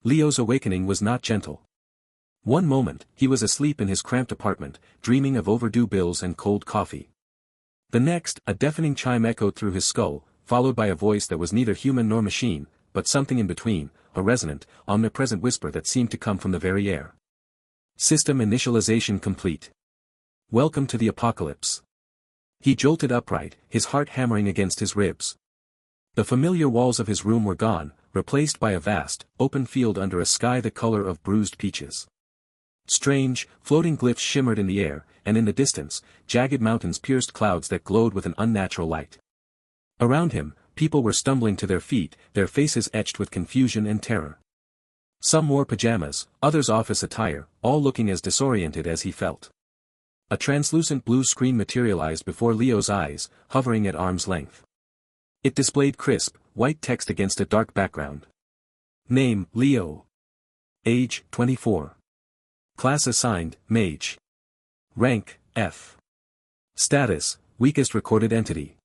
Leo's awakening was not gentle. One moment, he was asleep in his cramped apartment, dreaming of overdue bills and cold coffee. The next, a deafening chime echoed through his skull, followed by a voice that was neither human nor machine, but something in between, a resonant, omnipresent whisper that seemed to come from the very air. System initialization complete. Welcome to the apocalypse. He jolted upright, his heart hammering against his ribs. The familiar walls of his room were gone, replaced by a vast, open field under a sky the color of bruised peaches. Strange, floating glyphs shimmered in the air, and in the distance, jagged mountains pierced clouds that glowed with an unnatural light. Around him, people were stumbling to their feet, their faces etched with confusion and terror. Some wore pajamas, others office attire, all looking as disoriented as he felt. A translucent blue screen materialized before Leo's eyes, hovering at arm's length. It displayed crisp, white text against a dark background. Name, Leo. Age, 24. Class assigned, Mage. Rank, F. Status, weakest recorded entity.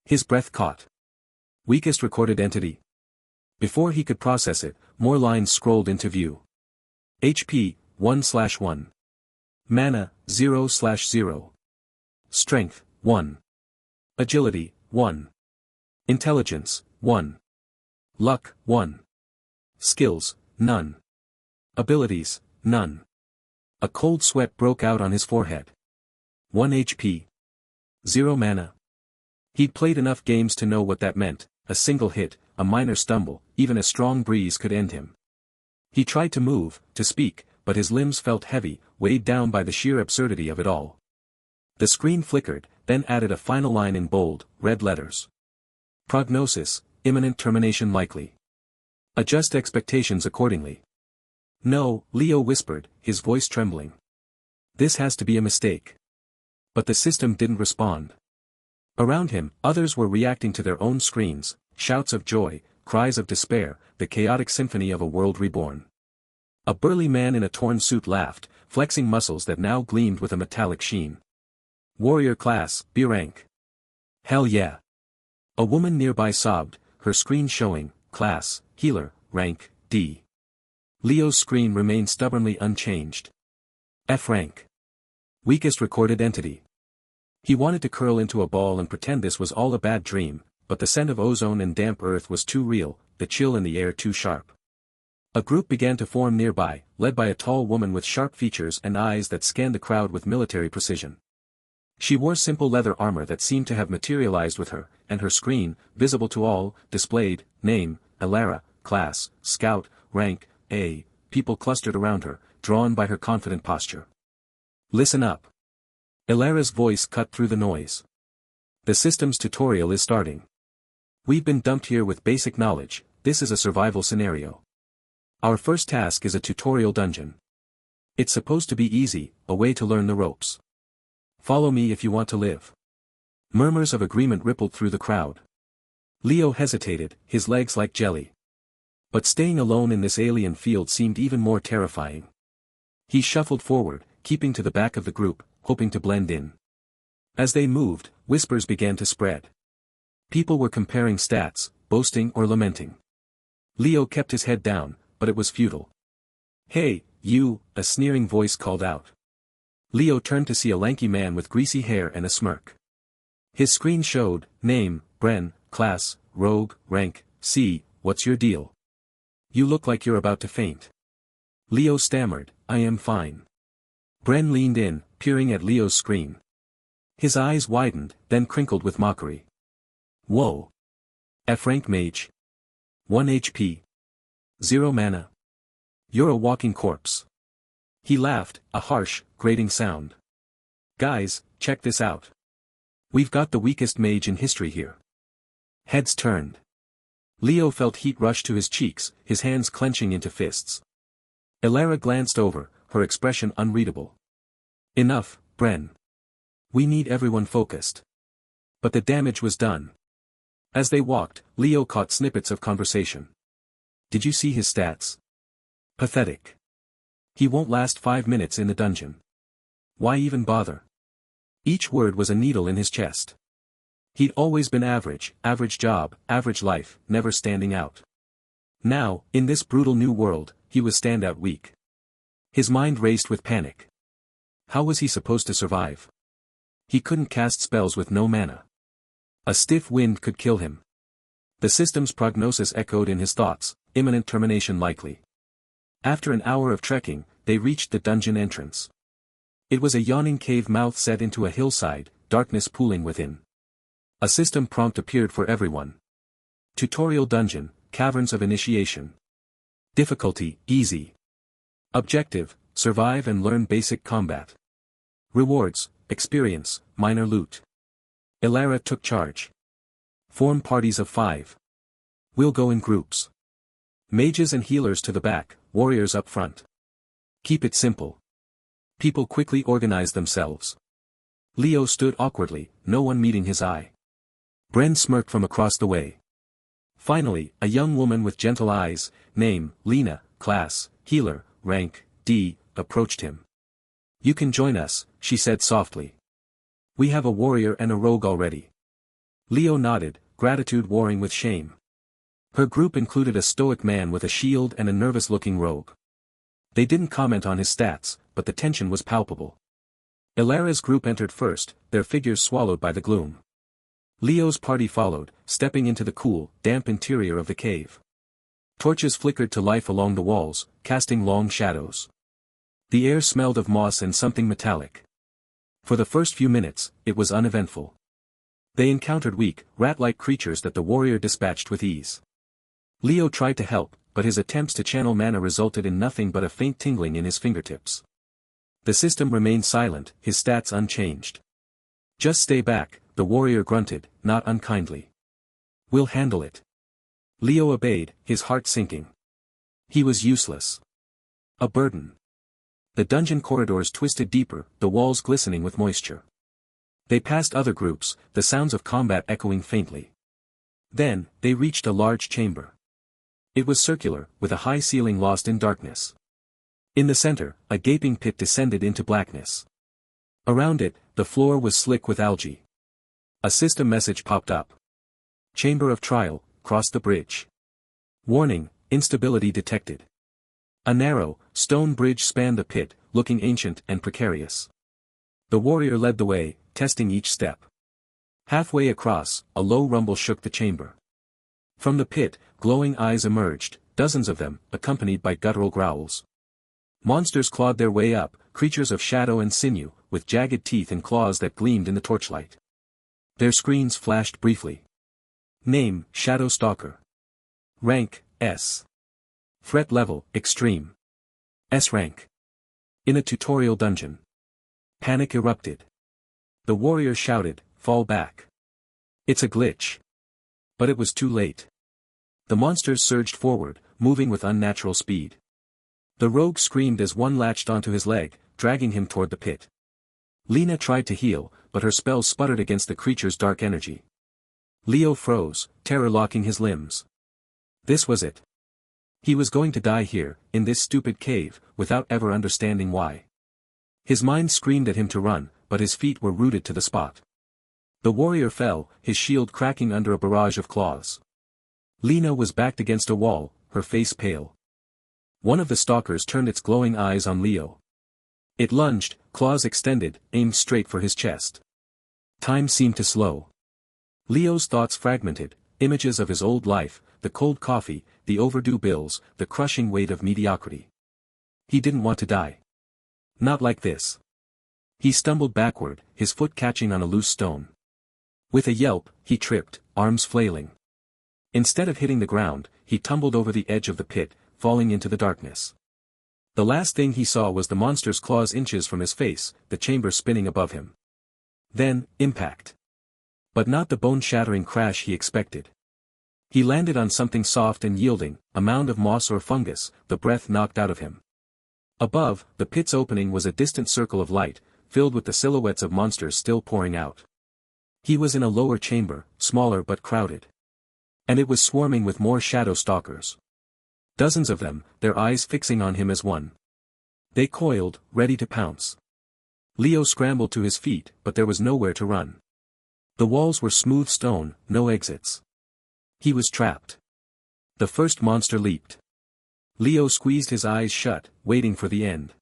His breath caught. Weakest recorded entity. Before he could process it, more lines scrolled into view. HP, 1/1. Mana, 0/0. Strength, 1. Agility, 1. Intelligence, 1. Luck, 1. Skills, none. Abilities, none. A cold sweat broke out on his forehead. 1 HP. 0 mana. He'd played enough games to know what that meant, a single hit, a minor stumble, even a strong breeze could end him. He tried to move, to speak, but his limbs felt heavy, weighed down by the sheer absurdity of it all. The screen flickered, then added a final line in bold, red letters. Prognosis, imminent termination likely. Adjust expectations accordingly. No, Leo whispered, his voice trembling. This has to be a mistake. But the system didn't respond. Around him, others were reacting to their own screens, shouts of joy, cries of despair, the chaotic symphony of a world reborn. A burly man in a torn suit laughed, flexing muscles that now gleamed with a metallic sheen. Warrior class, B rank. Hell yeah. A woman nearby sobbed, her screen showing, class, healer, rank, D. Leo's screen remained stubbornly unchanged. F rank. Weakest recorded entity. He wanted to curl into a ball and pretend this was all a bad dream, but the scent of ozone and damp earth was too real, the chill in the air too sharp. A group began to form nearby, led by a tall woman with sharp features and eyes that scanned the crowd with military precision. She wore simple leather armor that seemed to have materialized with her, and her screen, visible to all, displayed, name, Elara, class, scout, rank, A. People clustered around her, drawn by her confident posture. Listen up. Elara's voice cut through the noise. The system's tutorial is starting. We've been dumped here with basic knowledge, this is a survival scenario. Our first task is a tutorial dungeon. It's supposed to be easy, a way to learn the ropes. Follow me if you want to live. Murmurs of agreement rippled through the crowd. Leo hesitated, his legs like jelly. But staying alone in this alien field seemed even more terrifying. He shuffled forward, keeping to the back of the group, hoping to blend in. As they moved, whispers began to spread. People were comparing stats, boasting or lamenting. Leo kept his head down, but it was futile. Hey, you, a sneering voice called out. Leo turned to see a lanky man with greasy hair and a smirk. His screen showed, name, Bren, class, rogue, rank, C, what's your deal? You look like you're about to faint. Leo stammered, I am fine. Bren leaned in, peering at Leo's screen. His eyes widened, then crinkled with mockery. Whoa. F rank mage. 1 HP. 0 mana. You're a walking corpse. He laughed, a harsh, grating sound. Guys, check this out. We've got the weakest mage in history here. Heads turned. Leo felt heat rush to his cheeks, his hands clenching into fists. Elara glanced over, her expression unreadable. Enough, Bren. We need everyone focused. But the damage was done. As they walked, Leo caught snippets of conversation. Did you see his stats? Pathetic. He won't last 5 minutes in the dungeon. Why even bother? Each word was a needle in his chest. He'd always been average, average job, average life, never standing out. Now, in this brutal new world, he was standout weak. His mind raced with panic. How was he supposed to survive? He couldn't cast spells with no mana. A stiff wind could kill him. The system's prognosis echoed in his thoughts, imminent termination likely. After an hour of trekking, they reached the dungeon entrance. It was a yawning cave mouth set into a hillside, darkness pooling within. A system prompt appeared for everyone. Tutorial Dungeon, Caverns of Initiation. Difficulty, Easy. Objective, Survive and learn basic combat. Rewards, Experience, Minor loot. Ilara took charge. Form parties of 5. We'll go in groups. Mages and healers to the back, warriors up front. Keep it simple. People quickly organized themselves. Leo stood awkwardly, no one meeting his eye. Bren smirked from across the way. Finally, a young woman with gentle eyes, name, Lena, class, healer, rank, D, approached him. You can join us, she said softly. We have a warrior and a rogue already. Leo nodded, gratitude warring with shame. Her group included a stoic man with a shield and a nervous-looking rogue. They didn't comment on his stats, but the tension was palpable. Ilara's group entered first, their figures swallowed by the gloom. Leo's party followed, stepping into the cool, damp interior of the cave. Torches flickered to life along the walls, casting long shadows. The air smelled of moss and something metallic. For the first few minutes, it was uneventful. They encountered weak, rat-like creatures that the warrior dispatched with ease. Leo tried to help, but his attempts to channel mana resulted in nothing but a faint tingling in his fingertips. The system remained silent, his stats unchanged. Just stay back, the warrior grunted, not unkindly. We'll handle it. Leo obeyed, his heart sinking. He was useless. A burden. The dungeon corridors twisted deeper, the walls glistening with moisture. They passed other groups, the sounds of combat echoing faintly. Then, they reached a large chamber. It was circular, with a high ceiling lost in darkness. In the center, a gaping pit descended into blackness. Around it, the floor was slick with algae. A system message popped up. Chamber of Trial, cross the bridge. Warning, instability detected. A narrow, stone bridge spanned the pit, looking ancient and precarious. The warrior led the way, testing each step. Halfway across, a low rumble shook the chamber. From the pit, glowing eyes emerged, dozens of them, accompanied by guttural growls. Monsters clawed their way up, creatures of shadow and sinew, with jagged teeth and claws that gleamed in the torchlight. Their screens flashed briefly. Name, Shadow Stalker. Rank, S. Threat level, Extreme. S rank. In a tutorial dungeon. Panic erupted. The warrior shouted, fall back. It's a glitch. But it was too late. The monsters surged forward, moving with unnatural speed. The rogue screamed as one latched onto his leg, dragging him toward the pit. Lena tried to heal, but her spells sputtered against the creature's dark energy. Leo froze, terror locking his limbs. This was it. He was going to die here, in this stupid cave, without ever understanding why. His mind screamed at him to run, but his feet were rooted to the spot. The warrior fell, his shield cracking under a barrage of claws. Lena was backed against a wall, her face pale. One of the stalkers turned its glowing eyes on Leo. It lunged, claws extended, aimed straight for his chest. Time seemed to slow. Leo's thoughts fragmented, images of his old life, the cold coffee, the overdue bills, the crushing weight of mediocrity. He didn't want to die. Not like this. He stumbled backward, his foot catching on a loose stone. With a yelp, he tripped, arms flailing. Instead of hitting the ground, he tumbled over the edge of the pit, falling into the darkness. The last thing he saw was the monster's claws inches from his face, the chamber spinning above him. Then, impact. But not the bone-shattering crash he expected. He landed on something soft and yielding, a mound of moss or fungus, the breath knocked out of him. Above, the pit's opening was a distant circle of light, filled with the silhouettes of monsters still pouring out. He was in a lower chamber, smaller but crowded. And it was swarming with more shadow stalkers. Dozens of them, their eyes fixing on him as one. They coiled, ready to pounce. Leo scrambled to his feet, but there was nowhere to run. The walls were smooth stone, no exits. He was trapped. The first monster leaped. Leo squeezed his eyes shut, waiting for the end.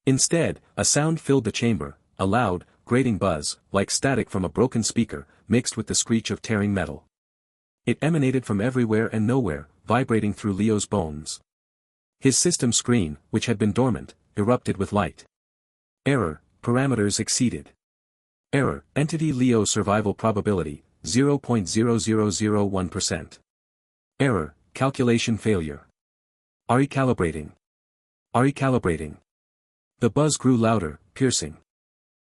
Instead, a sound filled the chamber, a loud, grating buzz, like static from a broken speaker, mixed with the screech of tearing metal. It emanated from everywhere and nowhere, vibrating through Leo's bones. His system screen, which had been dormant, erupted with light. Error, parameters exceeded. Error, entity Leo survival probability, 0.0001%. Error, calculation failure. Recalibrating. Recalibrating. The buzz grew louder, piercing.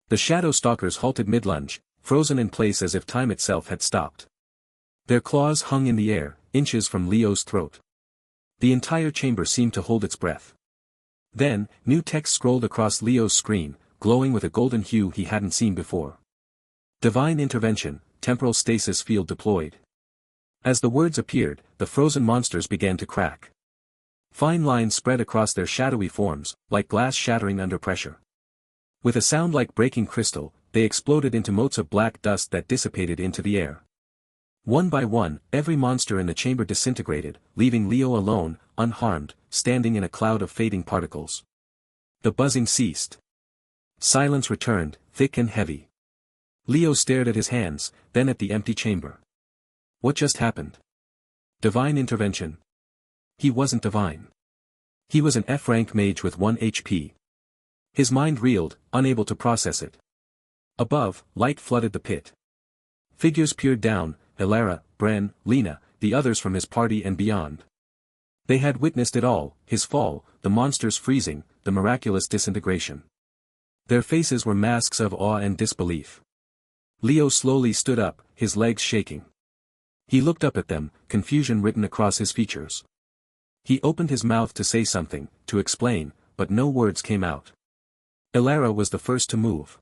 The shadow stalkers halted mid-lunge, frozen in place as if time itself had stopped. Their claws hung in the air, inches from Leo's throat. The entire chamber seemed to hold its breath. Then, new text scrolled across Leo's screen, glowing with a golden hue he hadn't seen before. Divine intervention, temporal stasis field deployed. As the words appeared, the frozen monsters began to crack. Fine lines spread across their shadowy forms, like glass shattering under pressure. With a sound like breaking crystal, they exploded into motes of black dust that dissipated into the air. One by one, every monster in the chamber disintegrated, leaving Leo alone, unharmed, standing in a cloud of fading particles. The buzzing ceased. Silence returned, thick and heavy. Leo stared at his hands, then at the empty chamber. What just happened? Divine intervention. He wasn't divine. He was an F-rank mage with 1 HP. His mind reeled, unable to process it. Above, light flooded the pit. Figures peered down, Elara, Bren, Lena, the others from his party and beyond. They had witnessed it all, his fall, the monsters freezing, the miraculous disintegration. Their faces were masks of awe and disbelief. Leo slowly stood up, his legs shaking. He looked up at them, confusion written across his features. He opened his mouth to say something, to explain, but no words came out. Elara was the first to move.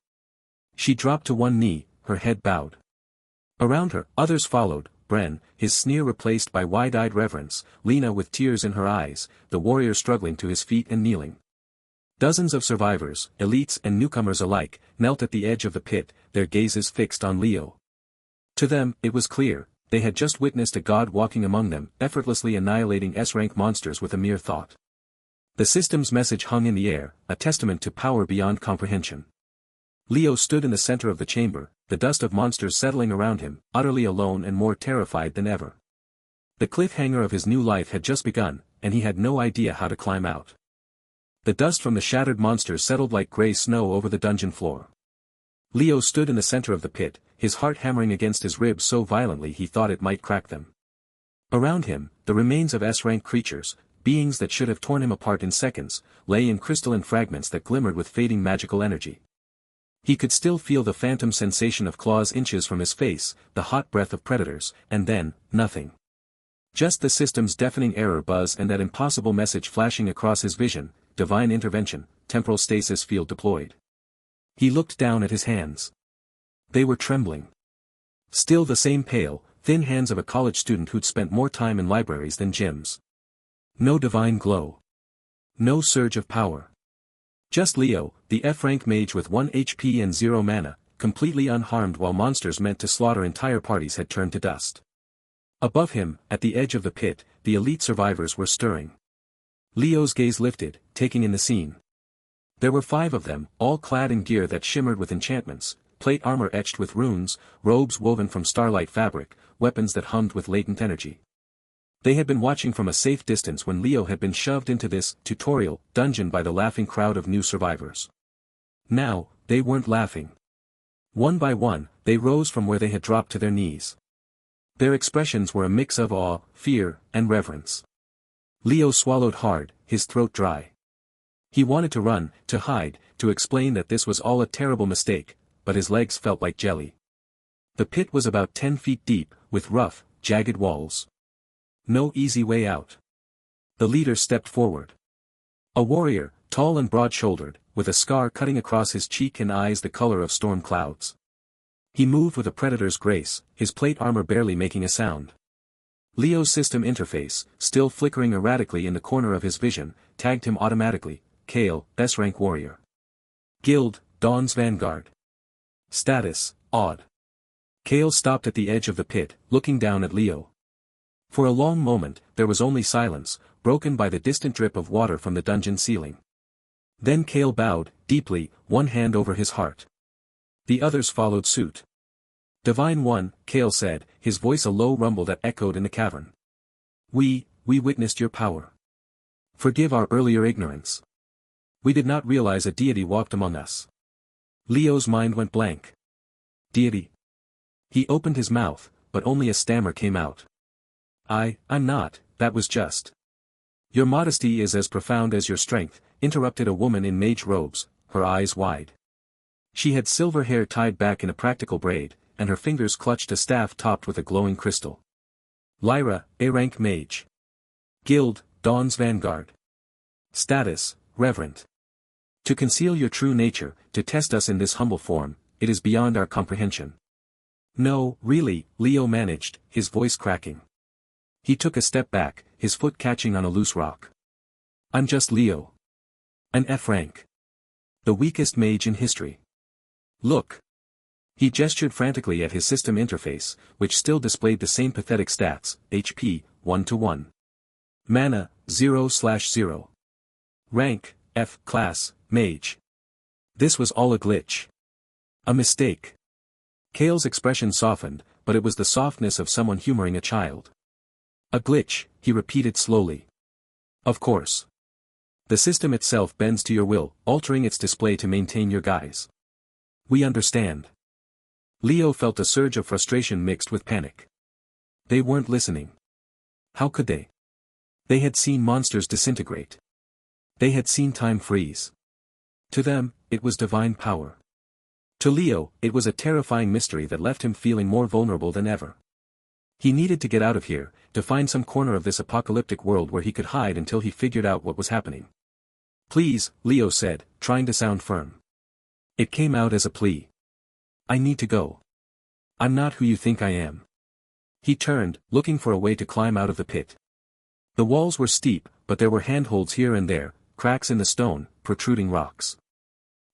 She dropped to one knee, her head bowed. Around her, others followed, Bren, his sneer replaced by wide-eyed reverence, Lena with tears in her eyes, the warrior struggling to his feet and kneeling. Dozens of survivors, elites and newcomers alike, knelt at the edge of the pit, their gazes fixed on Leo. To them, it was clear, they had just witnessed a god walking among them, effortlessly annihilating S-rank monsters with a mere thought. The system's message hung in the air, a testament to power beyond comprehension. Leo stood in the center of the chamber, the dust of monsters settling around him, utterly alone and more terrified than ever. The cliffhanger of his new life had just begun, and he had no idea how to climb out. The dust from the shattered monsters settled like gray snow over the dungeon floor. Leo stood in the center of the pit, his heart hammering against his ribs so violently he thought it might crack them. Around him, the remains of S-rank creatures, beings that should have torn him apart in seconds, lay in crystalline fragments that glimmered with fading magical energy. He could still feel the phantom sensation of claws inches from his face, the hot breath of predators, and then, nothing. Just the system's deafening error buzz and that impossible message flashing across his vision, divine intervention, temporal stasis field deployed. He looked down at his hands. They were trembling. Still the same pale, thin hands of a college student who'd spent more time in libraries than gyms. No divine glow. No surge of power. Just Leo, the F-rank mage with 1 HP and 0 mana, completely unharmed while monsters meant to slaughter entire parties had turned to dust. Above him, at the edge of the pit, the elite survivors were stirring. Leo's gaze lifted, taking in the scene. There were 5 of them, all clad in gear that shimmered with enchantments, plate armor etched with runes, robes woven from starlight fabric, weapons that hummed with latent energy. They had been watching from a safe distance when Leo had been shoved into this tutorial dungeon by the laughing crowd of new survivors. Now, they weren't laughing. One by one, they rose from where they had dropped to their knees. Their expressions were a mix of awe, fear, and reverence. Leo swallowed hard, his throat dry. He wanted to run, to hide, to explain that this was all a terrible mistake, but his legs felt like jelly. The pit was about 10 feet deep, with rough, jagged walls. No easy way out. The leader stepped forward. A warrior, tall and broad-shouldered, with a scar cutting across his cheek and eyes the color of storm clouds. He moved with a predator's grace, his plate armor barely making a sound. Leo's system interface, still flickering erratically in the corner of his vision, tagged him automatically, Kale, S-rank warrior. Guild, Dawn's Vanguard. Status, odd. Kale stopped at the edge of the pit, looking down at Leo. For a long moment, there was only silence, broken by the distant drip of water from the dungeon ceiling. Then Kale bowed, deeply, one hand over his heart. The others followed suit. Divine One, Kale said, his voice a low rumble that echoed in the cavern. We witnessed your power. Forgive our earlier ignorance. We did not realize a deity walked among us. Leo's mind went blank. Deity? He opened his mouth, but only a stammer came out. I'm not, that was just. Your modesty is as profound as your strength, interrupted a woman in mage robes, her eyes wide. She had silver hair tied back in a practical braid, and her fingers clutched a staff topped with a glowing crystal. Lyra, A-rank mage. Guild, Dawn's Vanguard. Status, Reverend. To conceal your true nature, to test us in this humble form, it is beyond our comprehension. No, really, Leo managed, his voice cracking. He took a step back, his foot catching on a loose rock. I'm just Leo. An F rank. The weakest mage in history. Look. He gestured frantically at his system interface, which still displayed the same pathetic stats, HP, 1-to-1. Mana, 0/0. Rank, F class, Mage. This was all a glitch. A mistake. Kale's expression softened, but it was the softness of someone humoring a child. A glitch, he repeated slowly. Of course. The system itself bends to your will, altering its display to maintain your guise. We understand. Leo felt a surge of frustration mixed with panic. They weren't listening. How could they? They had seen monsters disintegrate. They had seen time freeze. To them, it was divine power. To Leo, it was a terrifying mystery that left him feeling more vulnerable than ever. He needed to get out of here, to find some corner of this apocalyptic world where he could hide until he figured out what was happening. Please, Leo said, trying to sound firm. It came out as a plea. I need to go. I'm not who you think I am. He turned, looking for a way to climb out of the pit. The walls were steep, but there were handholds here and there, cracks in the stone, protruding rocks.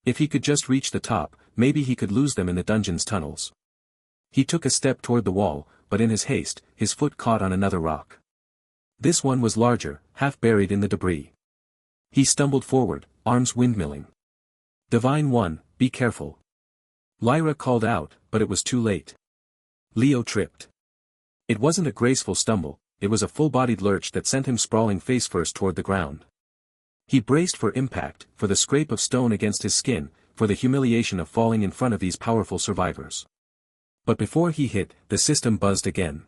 If he could just reach the top, maybe he could lose them in the dungeon's tunnels. He took a step toward the wall, but in his haste, his foot caught on another rock. This one was larger, half buried in the debris. He stumbled forward, arms windmilling. Divine One, be careful. Lyra called out, but it was too late. Leo tripped. It wasn't a graceful stumble, it was a full-bodied lurch that sent him sprawling face-first toward the ground. He braced for impact, for the scrape of stone against his skin, for the humiliation of falling in front of these powerful survivors. But before he hit, the system buzzed again.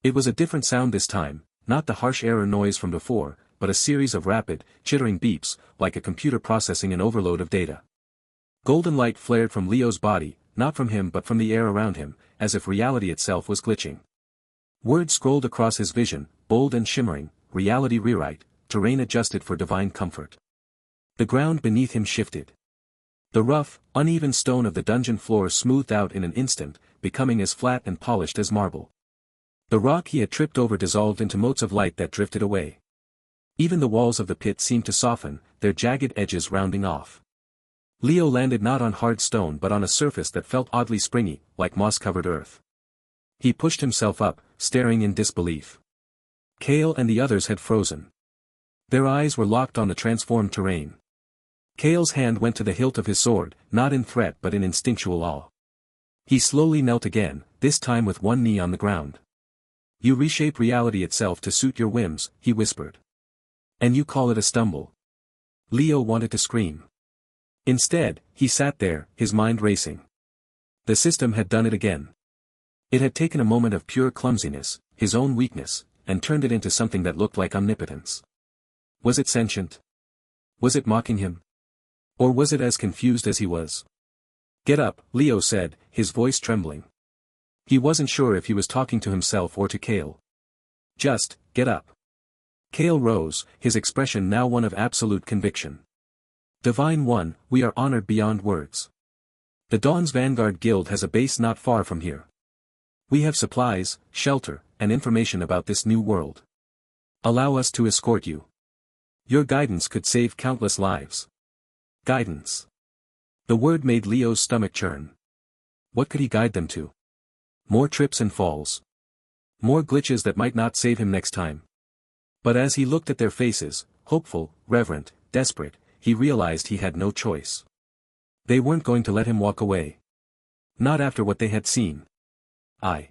It was a different sound this time, not the harsh error noise from before, but a series of rapid, chittering beeps, like a computer processing an overload of data. Golden light flared from Leo's body, not from him but from the air around him, as if reality itself was glitching. Words scrolled across his vision, bold and shimmering, reality rewrite, terrain adjusted for divine comfort. The ground beneath him shifted. The rough, uneven stone of the dungeon floor smoothed out in an instant, becoming as flat and polished as marble. The rock he had tripped over dissolved into motes of light that drifted away. Even the walls of the pit seemed to soften, their jagged edges rounding off. Leo landed not on hard stone but on a surface that felt oddly springy, like moss-covered earth. He pushed himself up, staring in disbelief. Kale and the others had frozen. Their eyes were locked on the transformed terrain. Kale's hand went to the hilt of his sword, not in threat but in instinctual awe. He slowly knelt again, this time with one knee on the ground. You reshape reality itself to suit your whims, he whispered. And you call it a stumble. Leo wanted to scream. Instead, he sat there, his mind racing. The system had done it again. It had taken a moment of pure clumsiness, his own weakness, and turned it into something that looked like omnipotence. Was it sentient? Was it mocking him? Or was it as confused as he was? Get up, Leo said, his voice trembling. He wasn't sure if he was talking to himself or to Kale. Just, get up. Kale rose, his expression now one of absolute conviction. Divine One, we are honored beyond words. The Dawn's Vanguard Guild has a base not far from here. We have supplies, shelter, and information about this new world. Allow us to escort you. Your guidance could save countless lives. Guidance. The word made Leo's stomach churn. What could he guide them to? More trips and falls. More glitches that might not save him next time. But as he looked at their faces, hopeful, reverent, desperate, he realized he had no choice. They weren't going to let him walk away. Not after what they had seen. I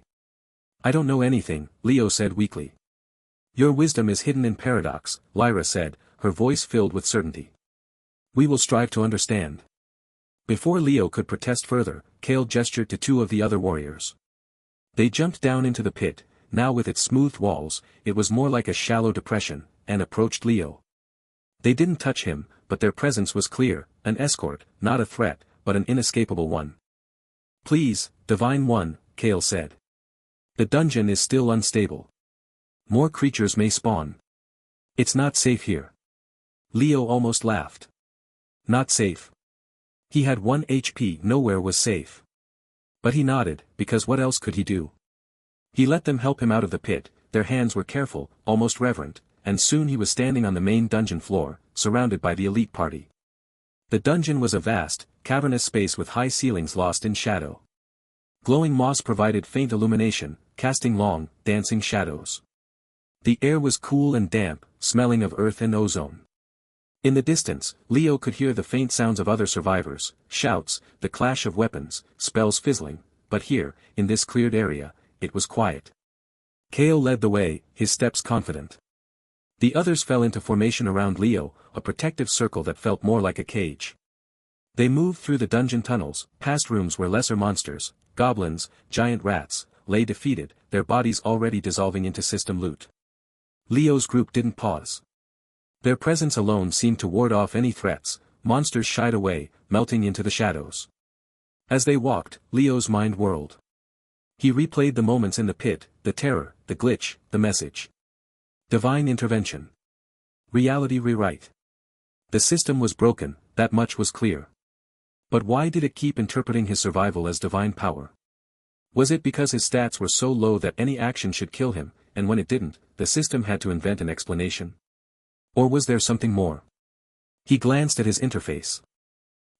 don't know anything, Leo said weakly. Your wisdom is hidden in paradox, Lyra said, her voice filled with certainty. We will strive to understand. Before Leo could protest further, Kale gestured to two of the other warriors. They jumped down into the pit, now with its smooth walls, it was more like a shallow depression, and approached Leo. They didn't touch him, but their presence was clear, an escort, not a threat, but an inescapable one. Please, Divine One, Kale said. The dungeon is still unstable. More creatures may spawn. It's not safe here. Leo almost laughed. Not safe. He had 1 HP, nowhere was safe. But he nodded, because what else could he do? He let them help him out of the pit, their hands were careful, almost reverent, and soon he was standing on the main dungeon floor, surrounded by the elite party. The dungeon was a vast, cavernous space with high ceilings lost in shadow. Glowing moss provided faint illumination, casting long, dancing shadows. The air was cool and damp, smelling of earth and ozone. In the distance, Leo could hear the faint sounds of other survivors, shouts, the clash of weapons, spells fizzling, but here, in this cleared area, it was quiet. Kale led the way, his steps confident. The others fell into formation around Leo, a protective circle that felt more like a cage. They moved through the dungeon tunnels, past rooms where lesser monsters, goblins, giant rats, lay defeated, their bodies already dissolving into system loot. Leo's group didn't pause. Their presence alone seemed to ward off any threats, monsters shied away, melting into the shadows. As they walked, Leo's mind whirled. He replayed the moments in the pit, the terror, the glitch, the message. Divine intervention. Reality rewrite. The system was broken, that much was clear. But why did it keep interpreting his survival as divine power? Was it because his stats were so low that any action should kill him, and when it didn't, the system had to invent an explanation? Or was there something more? He glanced at his interface.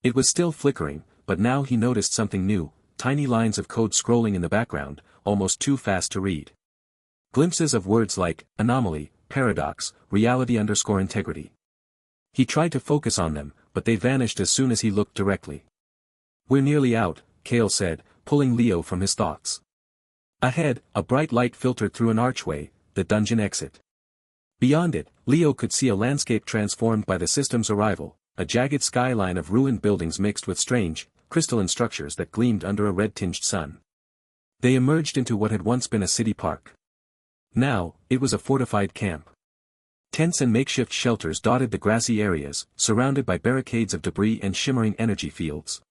It was still flickering, but now he noticed something new, tiny lines of code scrolling in the background, almost too fast to read. Glimpses of words like, anomaly, paradox, reality_integrity. He tried to focus on them, but they vanished as soon as he looked directly. We're nearly out, Kale said, pulling Leo from his thoughts. Ahead, a bright light filtered through an archway, the dungeon exit. Beyond it, Leo could see a landscape transformed by the system's arrival, a jagged skyline of ruined buildings mixed with strange, crystalline structures that gleamed under a red-tinged sun. They emerged into what had once been a city park. Now, it was a fortified camp. Tents and makeshift shelters dotted the grassy areas, surrounded by barricades of debris and shimmering energy fields.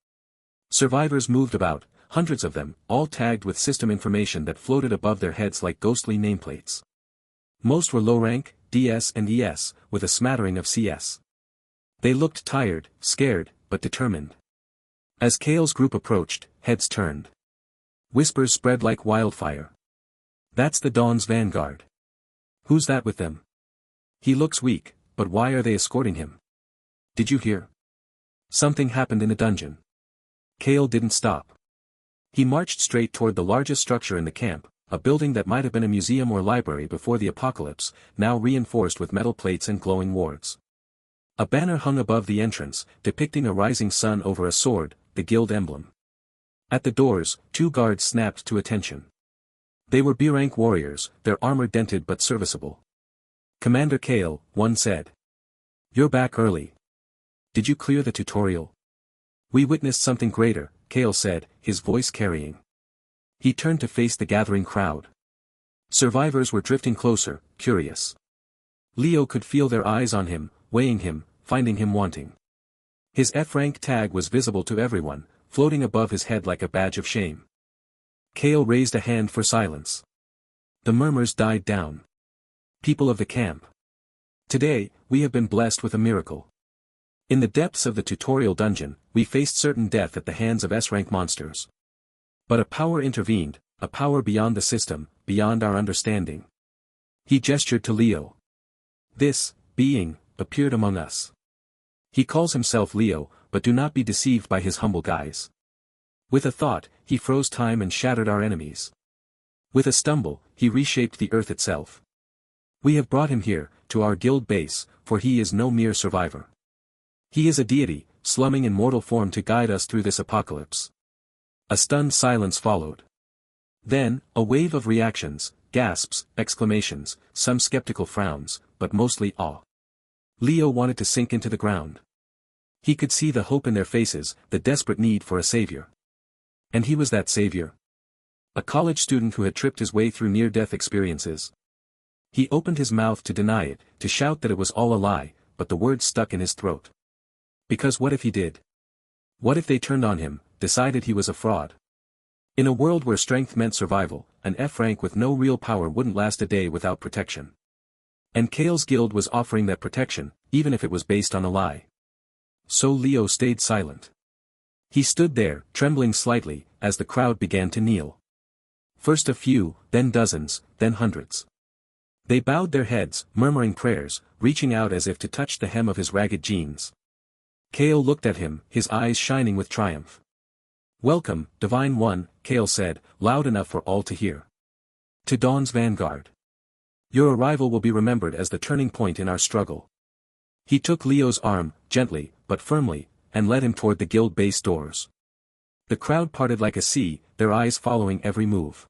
Survivors moved about, hundreds of them, all tagged with system information that floated above their heads like ghostly nameplates. Most were low-rank, DS and ES, with a smattering of CS. They looked tired, scared, but determined. As Kale's group approached, heads turned. Whispers spread like wildfire. That's the Dawn's vanguard. Who's that with them? He looks weak, but why are they escorting him? Did you hear? Something happened in the dungeon. Kale didn't stop. He marched straight toward the largest structure in the camp, a building that might have been a museum or library before the apocalypse, now reinforced with metal plates and glowing wards. A banner hung above the entrance, depicting a rising sun over a sword, the guild emblem. At the doors, two guards snapped to attention. They were B-rank warriors, their armor dented but serviceable. Commander Kale, one said. You're back early. Did you clear the tutorial? We witnessed something greater, Kale said, his voice carrying. He turned to face the gathering crowd. Survivors were drifting closer, curious. Leo could feel their eyes on him, weighing him, finding him wanting. His F-rank tag was visible to everyone, floating above his head like a badge of shame. Kale raised a hand for silence. The murmurs died down. People of the camp. Today, we have been blessed with a miracle. In the depths of the tutorial dungeon, we faced certain death at the hands of S-rank monsters. But a power intervened, a power beyond the system, beyond our understanding. He gestured to Leo. This being appeared among us. He calls himself Leo, but do not be deceived by his humble guise. With a thought, he froze time and shattered our enemies. With a stumble, he reshaped the earth itself. We have brought him here, to our guild base, for he is no mere survivor. He is a deity, slumming in mortal form to guide us through this apocalypse. A stunned silence followed. Then, a wave of reactions, gasps, exclamations, some skeptical frowns, but mostly awe. Leo wanted to sink into the ground. He could see the hope in their faces, the desperate need for a savior. And he was that savior. A college student who had tripped his way through near-death experiences. He opened his mouth to deny it, to shout that it was all a lie, but the words stuck in his throat. Because what if he did? What if they turned on him, decided he was a fraud? In a world where strength meant survival, an F rank with no real power wouldn't last a day without protection. And Kale's guild was offering that protection, even if it was based on a lie. So Leo stayed silent. He stood there, trembling slightly, as the crowd began to kneel. First a few, then dozens, then hundreds. They bowed their heads, murmuring prayers, reaching out as if to touch the hem of his ragged jeans. Kale looked at him, his eyes shining with triumph. "Welcome, Divine One," Kale said, loud enough for all to hear. "To Dawn's vanguard. Your arrival will be remembered as the turning point in our struggle." He took Leo's arm, gently, but firmly, and led him toward the guild base doors. The crowd parted like a sea, their eyes following every move.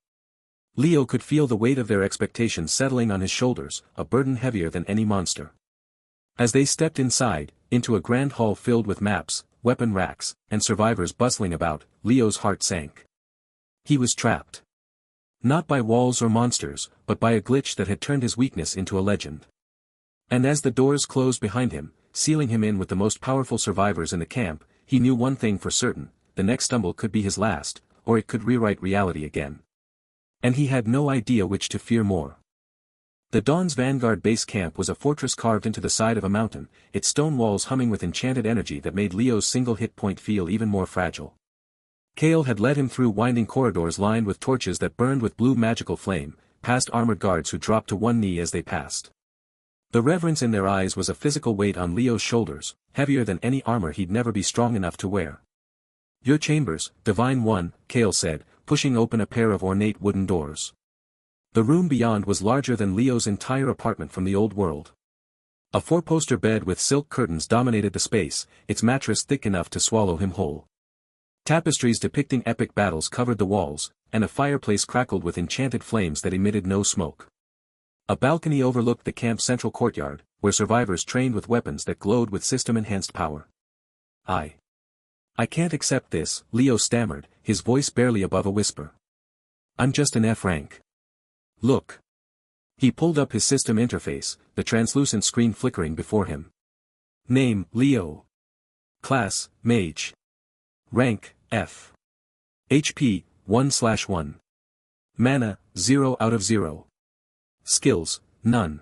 Leo could feel the weight of their expectations settling on his shoulders, a burden heavier than any monster. As they stepped inside, into a grand hall filled with maps, weapon racks, and survivors bustling about, Leo's heart sank. He was trapped. Not by walls or monsters, but by a glitch that had turned his weakness into a legend. And as the doors closed behind him, sealing him in with the most powerful survivors in the camp, he knew one thing for certain: the next stumble could be his last, or it could rewrite reality again. And he had no idea which to fear more. The Dawn's Vanguard base camp was a fortress carved into the side of a mountain, its stone walls humming with enchanted energy that made Leo's single hit point feel even more fragile. Kale had led him through winding corridors lined with torches that burned with blue magical flame, past armored guards who dropped to one knee as they passed. The reverence in their eyes was a physical weight on Leo's shoulders, heavier than any armor he'd never be strong enough to wear. "Your chambers, Divine One," Kale said, pushing open a pair of ornate wooden doors. The room beyond was larger than Leo's entire apartment from the old world. A four-poster bed with silk curtains dominated the space, its mattress thick enough to swallow him whole. Tapestries depicting epic battles covered the walls, and a fireplace crackled with enchanted flames that emitted no smoke. A balcony overlooked the camp's central courtyard, where survivors trained with weapons that glowed with system-enhanced power. I can't accept this," Leo stammered, his voice barely above a whisper. "I'm just an F rank. Look." He pulled up his system interface, the translucent screen flickering before him. "Name, Leo. Class, Mage. Rank, F. HP, 1/1. Mana, 0 out of 0. Skills, none.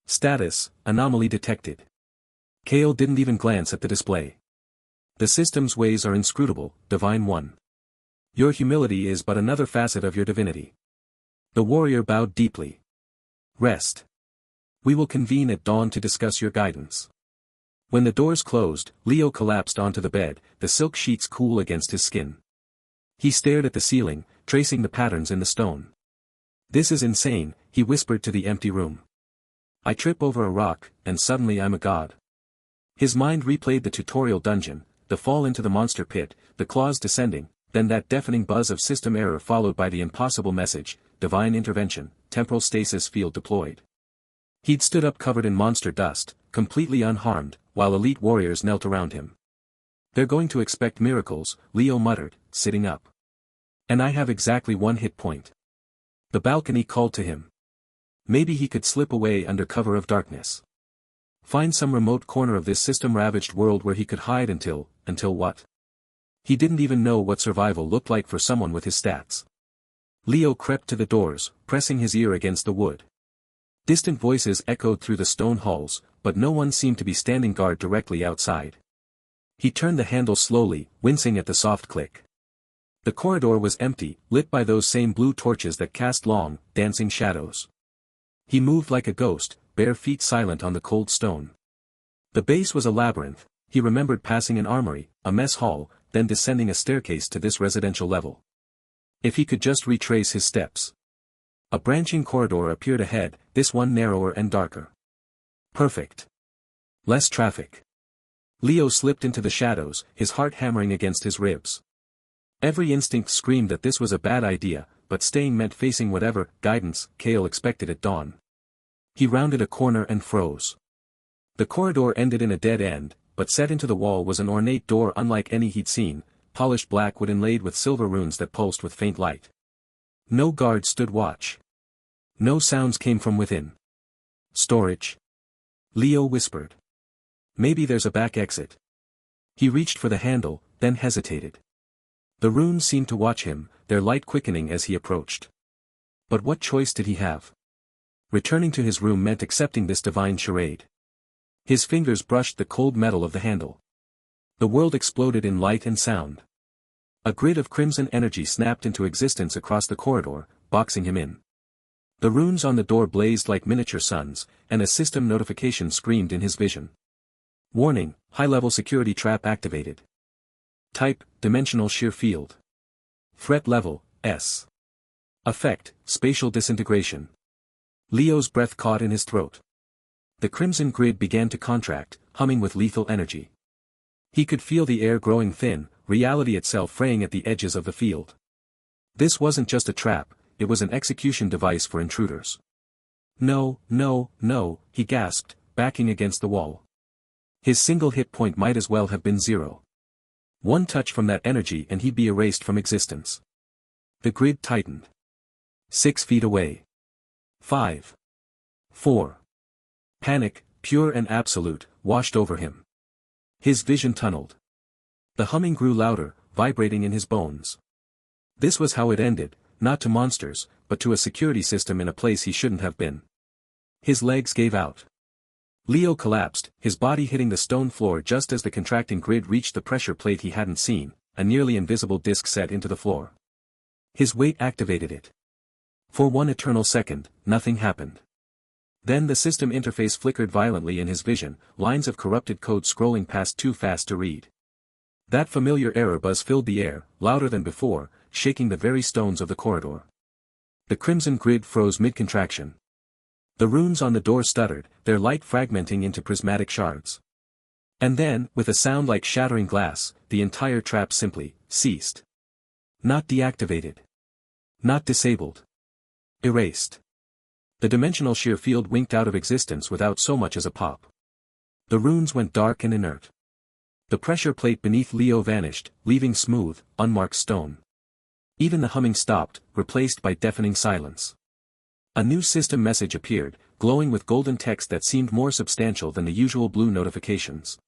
Status, anomaly detected." Kale didn't even glance at the display. "The system's ways are inscrutable, Divine One. Your humility is but another facet of your divinity." The warrior bowed deeply. "Rest. We will convene at dawn to discuss your guidance." When the doors closed, Leo collapsed onto the bed, the silk sheets cool against his skin. He stared at the ceiling, tracing the patterns in the stone. "This is insane," he whispered to the empty room. "I trip over a rock, and suddenly I'm a god." His mind replayed the tutorial dungeon, the fall into the monster pit, the claws descending, then that deafening buzz of system error followed by the impossible message: "Divine intervention, temporal stasis field deployed." He'd stood up covered in monster dust, completely unharmed, while elite warriors knelt around him. "They're going to expect miracles," Leo muttered, sitting up. "And I have exactly one hit point." The balcony called to him. Maybe he could slip away under cover of darkness. Find some remote corner of this system-ravaged world where he could hide until what? He didn't even know what survival looked like for someone with his stats. Leo crept to the doors, pressing his ear against the wood. Distant voices echoed through the stone halls, but no one seemed to be standing guard directly outside. He turned the handle slowly, wincing at the soft click. The corridor was empty, lit by those same blue torches that cast long, dancing shadows. He moved like a ghost, bare feet silent on the cold stone. The base was a labyrinth. He remembered passing an armory, a mess hall, then descending a staircase to this residential level. If he could just retrace his steps. A branching corridor appeared ahead, this one narrower and darker. Perfect. Less traffic. Leo slipped into the shadows, his heart hammering against his ribs. Every instinct screamed that this was a bad idea, but staying meant facing whatever guidance Kale expected at dawn. He rounded a corner and froze. The corridor ended in a dead end, but set into the wall was an ornate door unlike any he'd seen, polished black wood inlaid with silver runes that pulsed with faint light. No guards stood watch. No sounds came from within. Storage? Leo whispered. Maybe there's a back exit. He reached for the handle, then hesitated. The runes seemed to watch him, their light quickening as he approached. But what choice did he have? Returning to his room meant accepting this divine charade. His fingers brushed the cold metal of the handle. The world exploded in light and sound. A grid of crimson energy snapped into existence across the corridor, boxing him in. The runes on the door blazed like miniature suns, and a system notification screamed in his vision. Warning, high-level security trap activated. Type, dimensional shear field. Threat level, S. Effect, spatial disintegration. Leo's breath caught in his throat. The crimson grid began to contract, humming with lethal energy. He could feel the air growing thin, reality itself fraying at the edges of the field. This wasn't just a trap, it was an execution device for intruders. No, no, no, he gasped, backing against the wall. His single hit point might as well have been 0. One touch from that energy and he'd be erased from existence. The grid tightened. 6 feet away. 5. 4. Panic, pure and absolute, washed over him. His vision tunneled. The humming grew louder, vibrating in his bones. This was how it ended, not to monsters, but to a security system in a place he shouldn't have been. His legs gave out. Leo collapsed, his body hitting the stone floor just as the contracting grid reached the pressure plate he hadn't seen, a nearly invisible disc set into the floor. His weight activated it. For one eternal second, nothing happened. Then the system interface flickered violently in his vision, lines of corrupted code scrolling past too fast to read. That familiar error buzz filled the air, louder than before, shaking the very stones of the corridor. The crimson grid froze mid-contraction. The runes on the door stuttered, their light fragmenting into prismatic shards. And then, with a sound like shattering glass, the entire trap simply ceased. Not deactivated. Not disabled. Erased. The dimensional shear field winked out of existence without so much as a pop. The runes went dark and inert. The pressure plate beneath Leo vanished, leaving smooth, unmarked stone. Even the humming stopped, replaced by deafening silence. A new system message appeared, glowing with golden text that seemed more substantial than the usual blue notifications.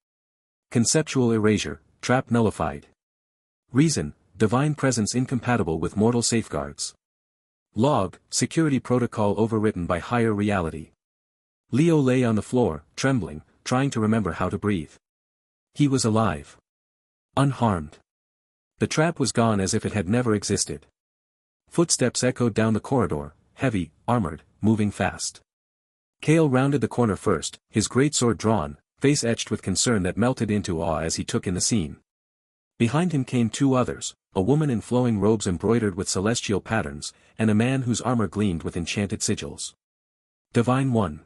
Conceptual Erasure, trap nullified. Reason, divine presence incompatible with mortal safeguards. Log, security protocol overwritten by higher reality. Leo lay on the floor, trembling, trying to remember how to breathe. He was alive. Unharmed. The trap was gone as if it had never existed. Footsteps echoed down the corridor, heavy, armored, moving fast. Kale rounded the corner first, his greatsword drawn, face etched with concern that melted into awe as he took in the scene. Behind him came 2 others, a woman in flowing robes embroidered with celestial patterns, and a man whose armor gleamed with enchanted sigils. Divine One.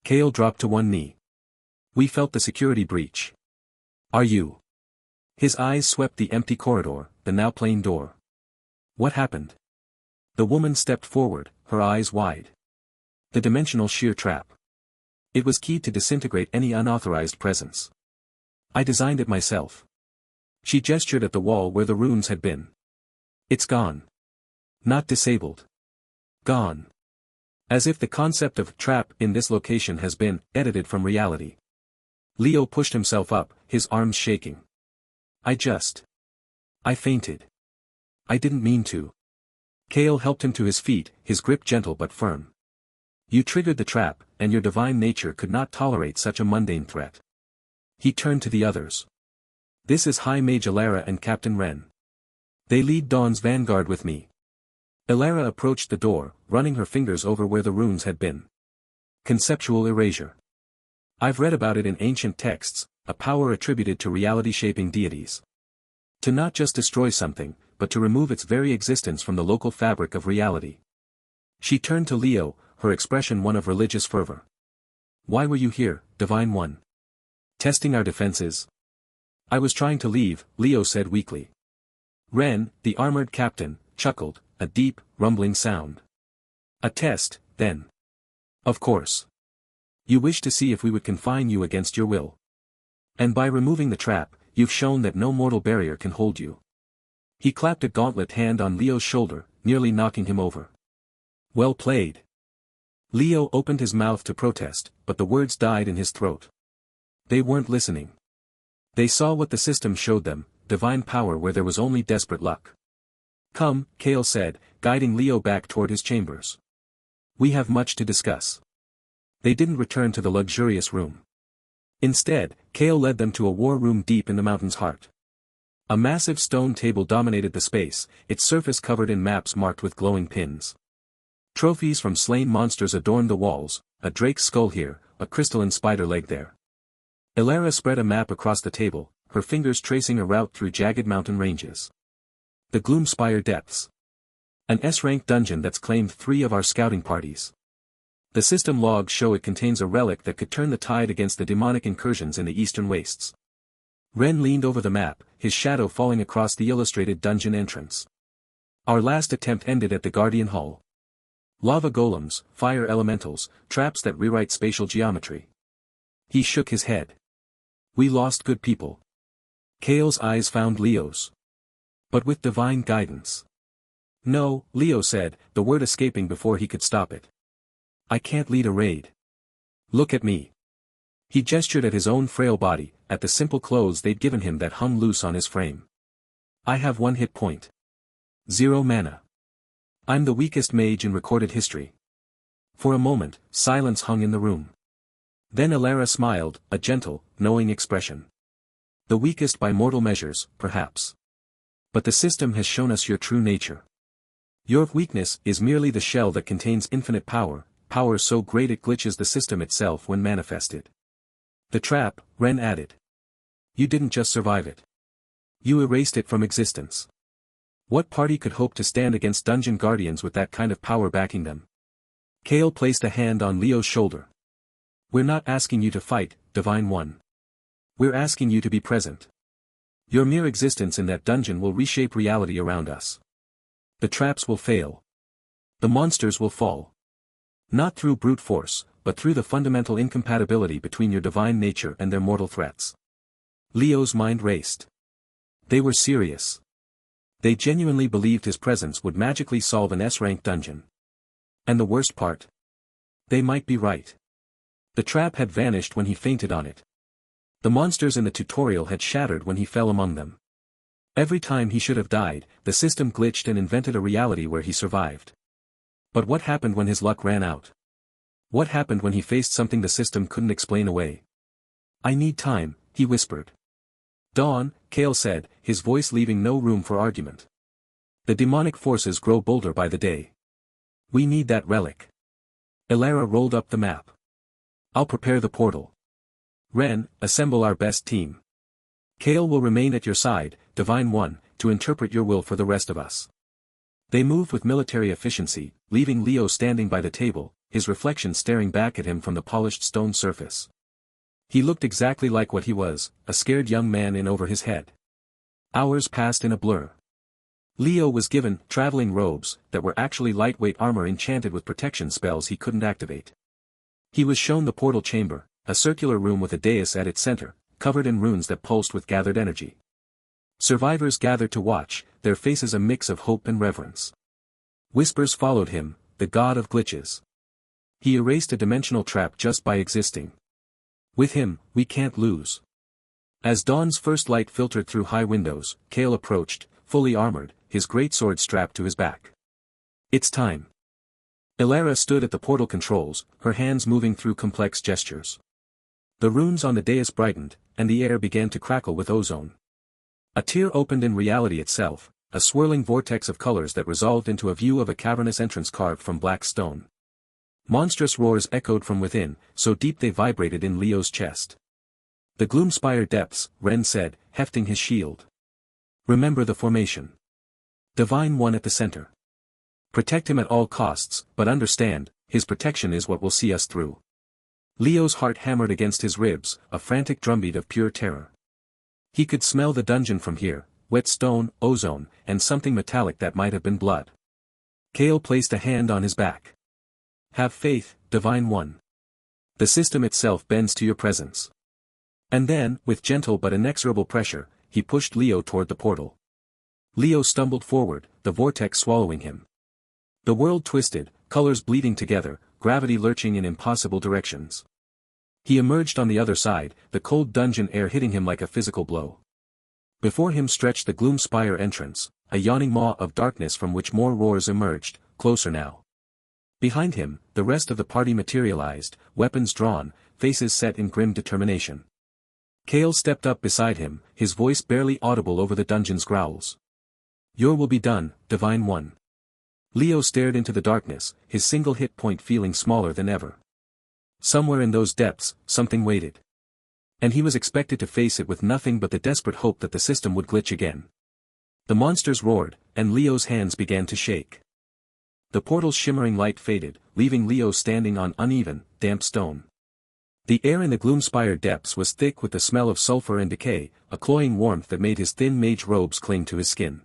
Kale dropped to one knee. We felt the security breach. Are you? His eyes swept the empty corridor, the now plain door. What happened? The woman stepped forward, her eyes wide. The dimensional shear trap. It was keyed to disintegrate any unauthorized presence. I designed it myself. She gestured at the wall where the runes had been. It's gone. Not disabled. Gone. As if the concept of trap in this location has been edited from reality. Leo pushed himself up, his arms shaking. I fainted. I didn't mean to. Kale helped him to his feet, his grip gentle but firm. You triggered the trap, and your divine nature could not tolerate such a mundane threat. He turned to the others. This is High Mage Elara and Captain Ren. They lead Dawn's vanguard with me. Elara approached the door, running her fingers over where the runes had been. Conceptual Erasure. I've read about it in ancient texts, a power attributed to reality-shaping deities. To not just destroy something, but to remove its very existence from the local fabric of reality. She turned to Leo, her expression one of religious fervor. Why were you here, Divine One? Testing our defenses? I was trying to leave, Leo said weakly. Ren, the armored captain, chuckled, a deep, rumbling sound. A test, then. Of course. You wish to see if we would confine you against your will. And by removing the trap, you've shown that no mortal barrier can hold you. He clapped a gauntlet hand on Leo's shoulder, nearly knocking him over. Well played. Leo opened his mouth to protest, but the words died in his throat. They weren't listening. They saw what the system showed them, divine power where there was only desperate luck. Come, Kale said, guiding Leo back toward his chambers. We have much to discuss. They didn't return to the luxurious room. Instead, Kale led them to a war room deep in the mountain's heart. A massive stone table dominated the space, its surface covered in maps marked with glowing pins. Trophies from slain monsters adorned the walls, a drake's skull here, a crystalline spider leg there. Elara spread a map across the table, her fingers tracing a route through jagged mountain ranges. The Gloomspire Depths. An S-rank dungeon that's claimed 3 of our scouting parties. The system logs show it contains a relic that could turn the tide against the demonic incursions in the eastern wastes. Ren leaned over the map, his shadow falling across the illustrated dungeon entrance. Our last attempt ended at the Guardian Hall. Lava golems, fire elementals, traps that rewrite spatial geometry. He shook his head. We lost good people. Kale's eyes found Leo's. But with divine guidance. No, Leo said, the word escaping before he could stop it. I can't lead a raid. Look at me. He gestured at his own frail body, at the simple clothes they'd given him that hung loose on his frame. I have 1 hit point. 0 mana. I'm the weakest mage in recorded history. For a moment, silence hung in the room. Then Elara smiled, a gentle, knowing expression. The weakest by mortal measures, perhaps. But the system has shown us your true nature. Your weakness is merely the shell that contains infinite power, power so great it glitches the system itself when manifested. The trap, Ren added. You didn't just survive it. You erased it from existence. What party could hope to stand against dungeon guardians with that kind of power backing them? Kale placed a hand on Leo's shoulder. We're not asking you to fight, Divine One. We're asking you to be present. Your mere existence in that dungeon will reshape reality around us. The traps will fail. The monsters will fall. Not through brute force, but through the fundamental incompatibility between your divine nature and their mortal threats. Leo's mind raced. They were serious. They genuinely believed his presence would magically solve an S-rank dungeon. And the worst part? They might be right. The trap had vanished when he fainted on it. The monsters in the tutorial had shattered when he fell among them. Every time he should have died, the system glitched and invented a reality where he survived. But what happened when his luck ran out? What happened when he faced something the system couldn't explain away? I need time, he whispered. Dawn, Kale said, his voice leaving no room for argument. The demonic forces grow bolder by the day. We need that relic. Elara rolled up the map. I'll prepare the portal. Ren, assemble our best team. Kale will remain at your side, Divine One, to interpret your will for the rest of us. They moved with military efficiency, leaving Leo standing by the table, his reflection staring back at him from the polished stone surface. He looked exactly like what he was, a scared young man in over his head. Hours passed in a blur. Leo was given traveling robes that were actually lightweight armor enchanted with protection spells he couldn't activate. He was shown the portal chamber, a circular room with a dais at its center, covered in runes that pulsed with gathered energy. Survivors gathered to watch, their faces a mix of hope and reverence. Whispers followed him, the god of glitches. He erased a dimensional trap just by existing. With him, we can't lose. As dawn's first light filtered through high windows, Kale approached, fully armored, his greatsword strapped to his back. It's time. Elara stood at the portal controls, her hands moving through complex gestures. The runes on the dais brightened, and the air began to crackle with ozone. A tear opened in reality itself, a swirling vortex of colors that resolved into a view of a cavernous entrance carved from black stone. Monstrous roars echoed from within, so deep they vibrated in Leo's chest. The Gloomspire Depths, Ren said, hefting his shield. Remember the formation. Divine One at the center. Protect him at all costs, but understand, his protection is what will see us through. Leo's heart hammered against his ribs, a frantic drumbeat of pure terror. He could smell the dungeon from here, wet stone, ozone, and something metallic that might have been blood. Kale placed a hand on his back. Have faith, Divine One. The system itself bends to your presence. And then, with gentle but inexorable pressure, he pushed Leo toward the portal. Leo stumbled forward, the vortex swallowing him. The world twisted, colors bleeding together, gravity lurching in impossible directions. He emerged on the other side, the cold dungeon air hitting him like a physical blow. Before him stretched the gloom spire entrance, a yawning maw of darkness from which more roars emerged, closer now. Behind him, the rest of the party materialized, weapons drawn, faces set in grim determination. Kale stepped up beside him, his voice barely audible over the dungeon's growls. Your will be done, Divine One. Leo stared into the darkness, his single hit point feeling smaller than ever. Somewhere in those depths, something waited. And he was expected to face it with nothing but the desperate hope that the system would glitch again. The monsters roared, and Leo's hands began to shake. The portal's shimmering light faded, leaving Leo standing on uneven, damp stone. The air in the gloom-spired depths was thick with the smell of sulfur and decay, a cloying warmth that made his thin mage robes cling to his skin.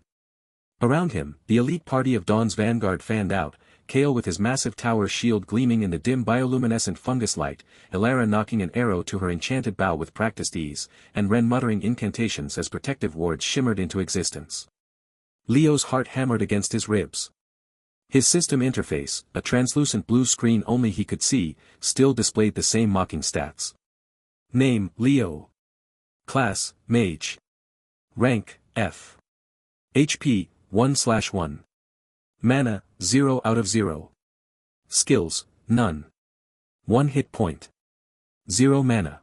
Around him, the elite party of Dawn's vanguard fanned out, Kale with his massive tower shield gleaming in the dim bioluminescent fungus light, Elara knocking an arrow to her enchanted bow with practiced ease, and Ren muttering incantations as protective wards shimmered into existence. Leo's heart hammered against his ribs. His system interface, a translucent blue screen only he could see, still displayed the same mocking stats. Name, Leo. Class, Mage. Rank, F. HP, 1/1. Mana, 0 out of 0. Skills, none. 1 hit point. 0 mana.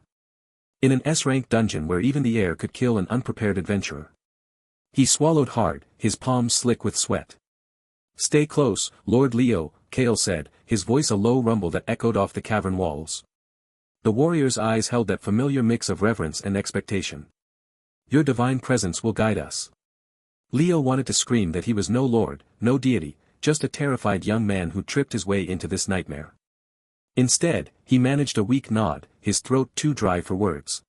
In an S-rank dungeon where even the air could kill an unprepared adventurer. He swallowed hard, his palms slick with sweat. Stay close, Lord Leo, Kale said, his voice a low rumble that echoed off the cavern walls. The warrior's eyes held that familiar mix of reverence and expectation. Your divine presence will guide us. Leo wanted to scream that he was no lord, no deity, just a terrified young man who tripped his way into this nightmare. Instead, he managed a weak nod, his throat too dry for words.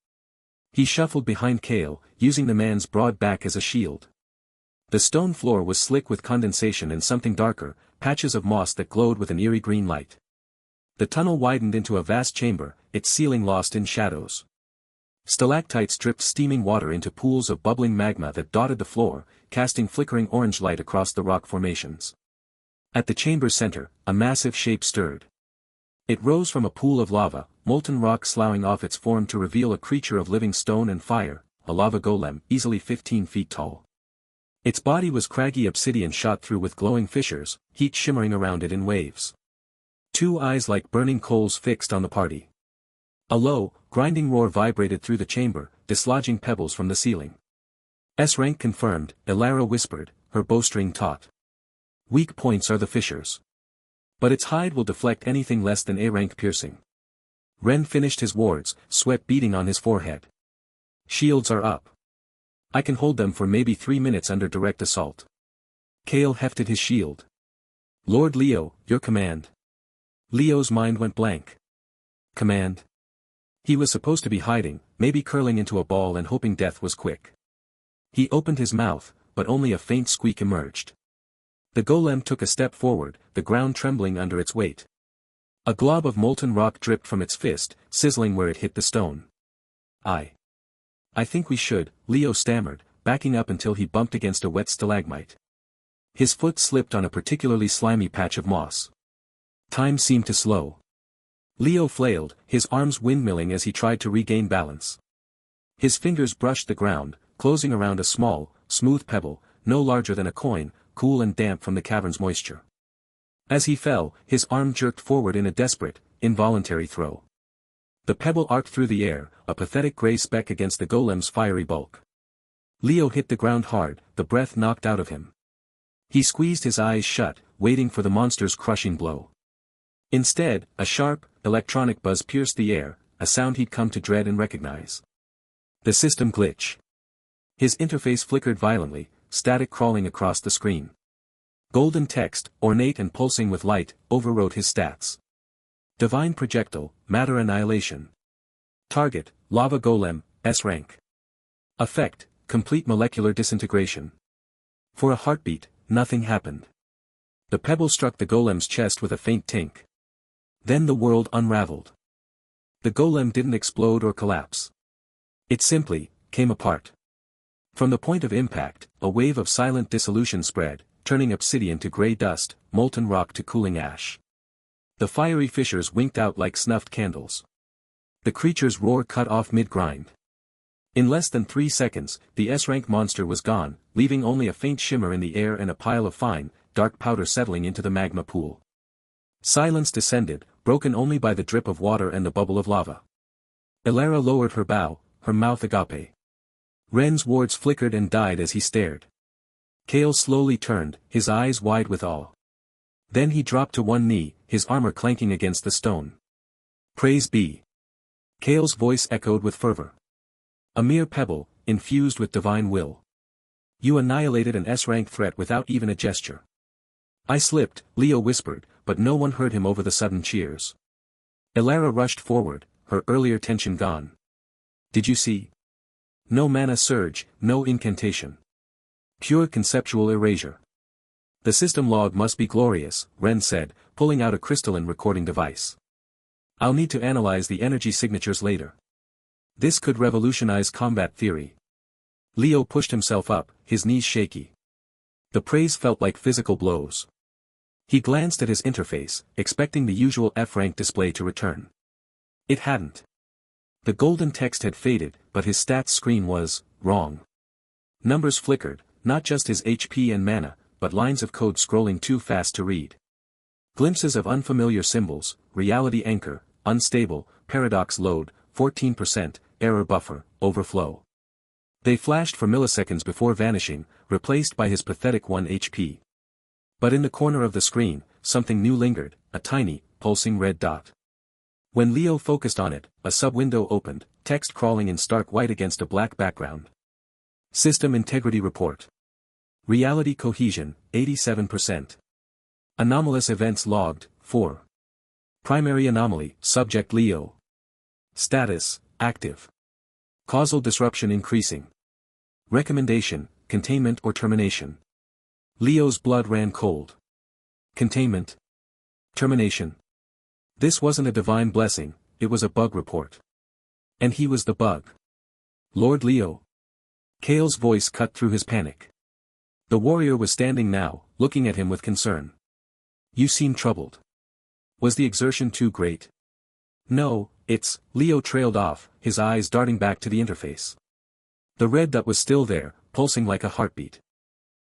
He shuffled behind Kale, using the man's broad back as a shield. The stone floor was slick with condensation and something darker, patches of moss that glowed with an eerie green light. The tunnel widened into a vast chamber, its ceiling lost in shadows. Stalactites dripped steaming water into pools of bubbling magma that dotted the floor, casting flickering orange light across the rock formations. At the chamber's center, a massive shape stirred. It rose from a pool of lava, molten rock sloughing off its form to reveal a creature of living stone and fire, a lava golem, easily 15 feet tall. Its body was craggy obsidian shot through with glowing fissures, heat shimmering around it in waves. 2 eyes like burning coals fixed on the party. A low, grinding roar vibrated through the chamber, dislodging pebbles from the ceiling. S-rank confirmed, Elara whispered, her bowstring taut. Weak points are the fissures. But its hide will deflect anything less than A-rank piercing. Ren finished his wards, sweat beading on his forehead. Shields are up. I can hold them for maybe 3 minutes under direct assault. Kale hefted his shield. Lord Leo, your command. Leo's mind went blank. Command. He was supposed to be hiding, maybe curling into a ball and hoping death was quick. He opened his mouth, but only a faint squeak emerged. The golem took a step forward, the ground trembling under its weight. A glob of molten rock dripped from its fist, sizzling where it hit the stone. I think we should, Leo stammered, backing up until he bumped against a wet stalagmite. His foot slipped on a particularly slimy patch of moss. Time seemed to slow. Leo flailed, his arms windmilling as he tried to regain balance. His fingers brushed the ground, closing around a small, smooth pebble, no larger than a coin, cool and damp from the cavern's moisture. As he fell, his arm jerked forward in a desperate, involuntary throw. The pebble arced through the air, a pathetic gray speck against the golem's fiery bulk. Leo hit the ground hard, the breath knocked out of him. He squeezed his eyes shut, waiting for the monster's crushing blow. Instead, a sharp, electronic buzz pierced the air, a sound he'd come to dread and recognize. The system glitch. His interface flickered violently, static crawling across the screen. Golden text, ornate and pulsing with light, overwrote his stats. Divine projectile, matter annihilation. Target, lava golem, S rank. Effect, complete molecular disintegration. For a heartbeat, nothing happened. The pebble struck the golem's chest with a faint tink. Then the world unraveled. The golem didn't explode or collapse. It simply came apart. From the point of impact, a wave of silent dissolution spread, turning obsidian to gray dust, molten rock to cooling ash. The fiery fissures winked out like snuffed candles. The creature's roar cut off mid-grind. In less than 3 seconds, the S-rank monster was gone, leaving only a faint shimmer in the air and a pile of fine, dark powder settling into the magma pool. Silence descended, broken only by the drip of water and the bubble of lava. Elara lowered her bow, her mouth agape. Ren's wards flickered and died as he stared. Kale slowly turned, his eyes wide with awe. Then he dropped to one knee, his armor clanking against the stone. Praise be. Kale's voice echoed with fervor. A mere pebble, infused with divine will. You annihilated an S-rank threat without even a gesture. I slipped, Leo whispered, but no one heard him over the sudden cheers. Elara rushed forward, her earlier tension gone. Did you see? No mana surge, no incantation. Pure conceptual erasure. The system log must be glorious, Ren said, pulling out a crystalline recording device. I'll need to analyze the energy signatures later. This could revolutionize combat theory. Leo pushed himself up, his knees shaky. The praise felt like physical blows. He glanced at his interface, expecting the usual F-rank display to return. It hadn't. The golden text had faded, but his stats screen was wrong. Numbers flickered, not just his HP and mana, but lines of code scrolling too fast to read. Glimpses of unfamiliar symbols, reality anchor, unstable, paradox load, 14%, error buffer, overflow. They flashed for milliseconds before vanishing, replaced by his pathetic 1 HP. But in the corner of the screen, something new lingered, a tiny, pulsing red dot. When Leo focused on it, a sub-window opened, text crawling in stark white against a black background. System Integrity Report. Reality Cohesion, 87%. Anomalous Events Logged, 4. Primary Anomaly, Subject Leo. Status, Active. Causal Disruption Increasing. Recommendation, Containment or Termination. Leo's blood ran cold. Containment. Termination. This wasn't a divine blessing, it was a bug report. And he was the bug. Lord Leo. Kale's voice cut through his panic. The warrior was standing now, looking at him with concern. You seem troubled. Was the exertion too great? No, Leo trailed off, his eyes darting back to the interface. The red dot was still there, pulsing like a heartbeat.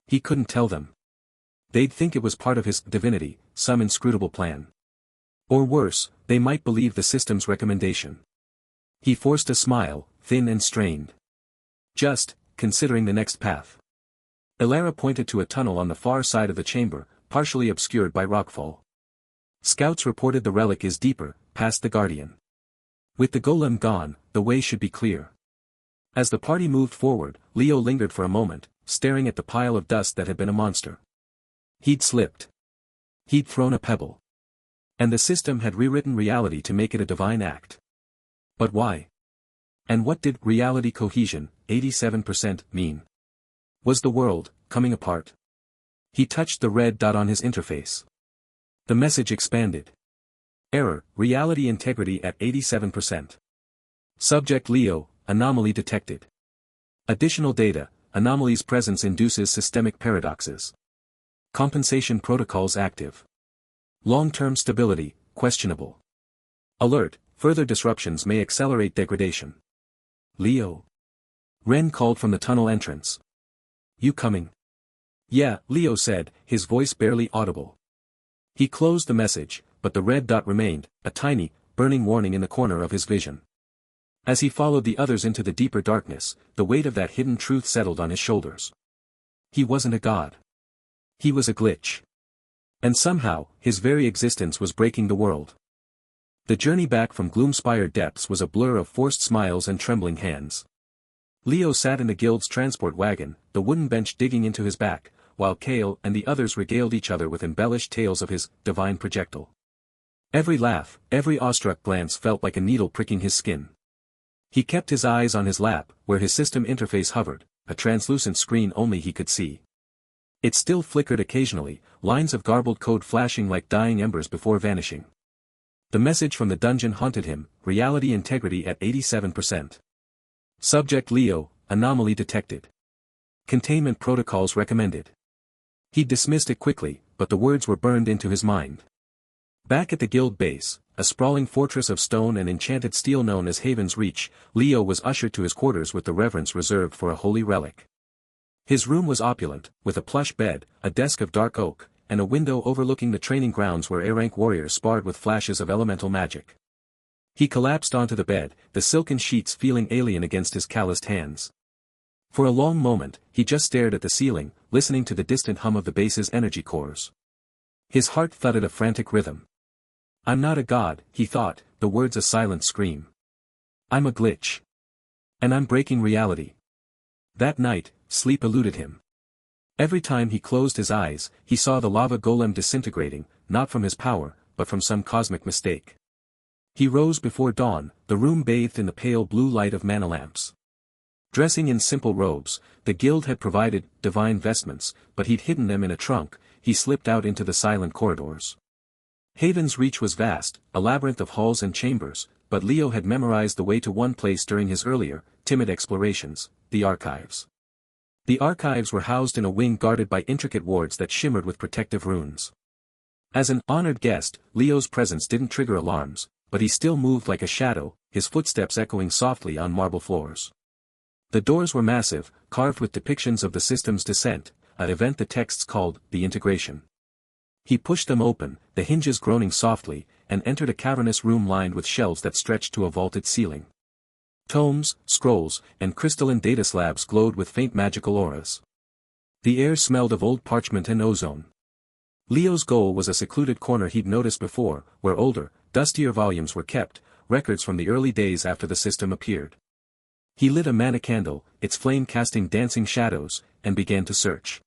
He couldn't tell them. They'd think it was part of his divinity, some inscrutable plan. Or worse, they might believe the system's recommendation. He forced a smile, thin and strained. Just, considering the next path. Elara pointed to a tunnel on the far side of the chamber, partially obscured by rockfall. Scouts reported the relic is deeper, past the Guardian. With the golem gone, the way should be clear. As the party moved forward, Leo lingered for a moment, staring at the pile of dust that had been a monster. He'd slipped. He'd thrown a pebble. And the system had rewritten reality to make it a divine act. But why? And what did reality cohesion, 87%, mean? Was the world coming apart? He touched the red dot on his interface. The message expanded. Error, reality integrity at 87%. Subject Leo, anomaly detected. Additional data, anomaly's presence induces systemic paradoxes. Compensation protocols active. Long-term stability, questionable. Alert, further disruptions may accelerate degradation. Leo. Ren called from the tunnel entrance. You coming? Yeah, Leo said, his voice barely audible. He closed the message, but the red dot remained, a tiny, burning warning in the corner of his vision. As he followed the others into the deeper darkness, the weight of that hidden truth settled on his shoulders. He wasn't a god. He was a glitch. And somehow, his very existence was breaking the world. The journey back from gloom-spired depths was a blur of forced smiles and trembling hands. Leo sat in the guild's transport wagon, the wooden bench digging into his back, while Kale and the others regaled each other with embellished tales of his divine projectile. Every laugh, every awestruck glance felt like a needle pricking his skin. He kept his eyes on his lap, where his system interface hovered, a translucent screen only he could see. It still flickered occasionally, lines of garbled code flashing like dying embers before vanishing. The message from the dungeon haunted him, reality integrity at 87%. Subject Leo, anomaly detected. Containment protocols recommended. He dismissed it quickly, but the words were burned into his mind. Back at the guild base, a sprawling fortress of stone and enchanted steel known as Haven's Reach, Leo was ushered to his quarters with the reverence reserved for a holy relic. His room was opulent, with a plush bed, a desk of dark oak, and a window overlooking the training grounds where A-rank warriors sparred with flashes of elemental magic. He collapsed onto the bed, the silken sheets feeling alien against his calloused hands. For a long moment, he just stared at the ceiling, listening to the distant hum of the base's energy cores. His heart thudded a frantic rhythm. "I'm not a god," he thought, the words a silent scream. "I'm a glitch. And I'm breaking reality." That night, sleep eluded him. Every time he closed his eyes, he saw the lava golem disintegrating, not from his power, but from some cosmic mistake. He rose before dawn, the room bathed in the pale blue light of mana lamps. Dressing in simple robes, the guild had provided divine vestments, but he'd hidden them in a trunk. He slipped out into the silent corridors. Haven's Reach was vast, a labyrinth of halls and chambers, but Leo had memorized the way to one place during his earlier, timid explorations, the archives. The archives were housed in a wing guarded by intricate wards that shimmered with protective runes. As an honored guest, Leo's presence didn't trigger alarms, but he still moved like a shadow, his footsteps echoing softly on marble floors. The doors were massive, carved with depictions of the system's descent, an event the texts called the integration. He pushed them open, the hinges groaning softly, and entered a cavernous room lined with shelves that stretched to a vaulted ceiling. Tomes, scrolls, and crystalline data slabs glowed with faint magical auras. The air smelled of old parchment and ozone. Leo's goal was a secluded corner he'd noticed before, where older, dustier volumes were kept, records from the early days after the system appeared. He lit a mana candle, its flame casting dancing shadows, and began to search.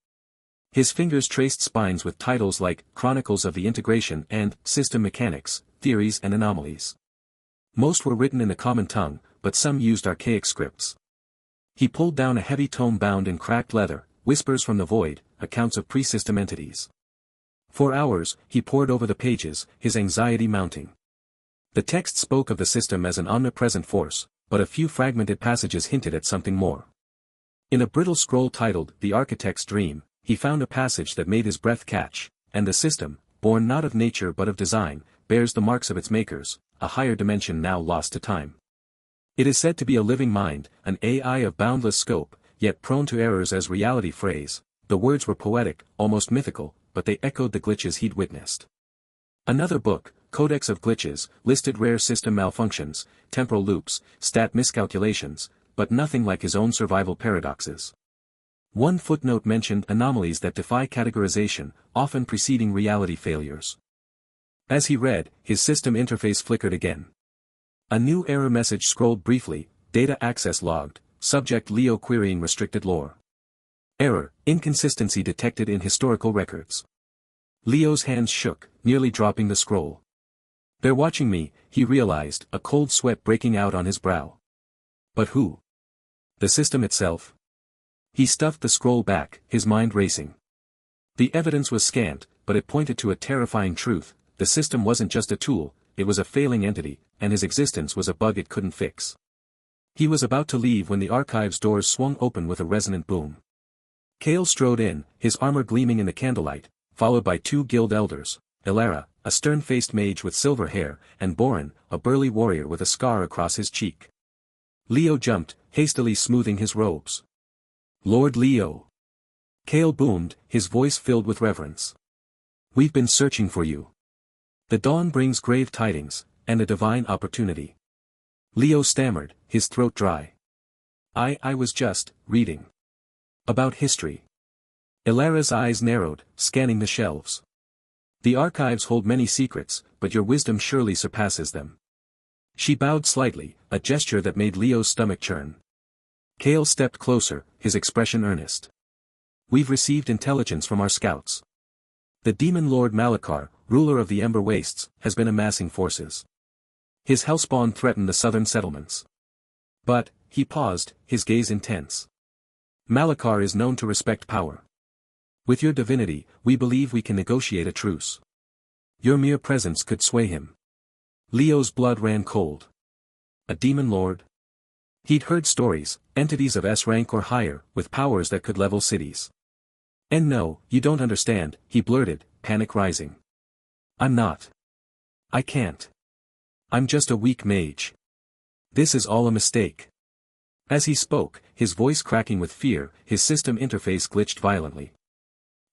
His fingers traced spines with titles like Chronicles of the Integration and System Mechanics, Theories and Anomalies. Most were written in the common tongue, but some used archaic scripts. He pulled down a heavy tome bound in cracked leather, Whispers from the Void, accounts of pre-system entities. For hours, he pored over the pages, his anxiety mounting. The text spoke of the system as an omnipresent force, but a few fragmented passages hinted at something more. In a brittle scroll titled The Architect's Dream, he found a passage that made his breath catch, and the system, born not of nature but of design, bears the marks of its makers, a higher dimension now lost to time. It is said to be a living mind, an AI of boundless scope, yet prone to errors as reality phrase. The words were poetic, almost mythical, but they echoed the glitches he'd witnessed. Another book, Codex of Glitches, listed rare system malfunctions, temporal loops, stat miscalculations, but nothing like his own survival paradoxes. One footnote mentioned anomalies that defy categorization, often preceding reality failures. As he read, his system interface flickered again. A new error message scrolled briefly, data access logged, subject Leo querying restricted lore. Error, inconsistency detected in historical records. Leo's hands shook, nearly dropping the scroll. They're watching me, he realized, a cold sweat breaking out on his brow. But who? The system itself? He stuffed the scroll back, his mind racing. The evidence was scant, but it pointed to a terrifying truth: the system wasn't just a tool, it was a failing entity, and his existence was a bug it couldn't fix. He was about to leave when the archive's doors swung open with a resonant boom. Kale strode in, his armor gleaming in the candlelight, followed by two guild elders, Ilara, a stern-faced mage with silver hair, and Borin, a burly warrior with a scar across his cheek. Leo jumped, hastily smoothing his robes. Lord Leo. Kale boomed, his voice filled with reverence. We've been searching for you. The dawn brings grave tidings, and a divine opportunity. Leo stammered, his throat dry. I was just reading about history. Ilara's eyes narrowed, scanning the shelves. The archives hold many secrets, but your wisdom surely surpasses them. She bowed slightly, a gesture that made Leo's stomach churn. Kale stepped closer, his expression earnest. We've received intelligence from our scouts. The demon lord Malakar, ruler of the Ember Wastes, has been amassing forces. His hellspawn threatened the southern settlements. But, he paused, his gaze intense. Malakar is known to respect power. With your divinity, we believe we can negotiate a truce. Your mere presence could sway him. Leo's blood ran cold. A demon lord? He'd heard stories, entities of S rank or higher, with powers that could level cities. And no, you don't understand, he blurted, panic rising. I'm not. I can't. I'm just a weak mage. This is all a mistake. As he spoke, his voice cracking with fear, his system interface glitched violently.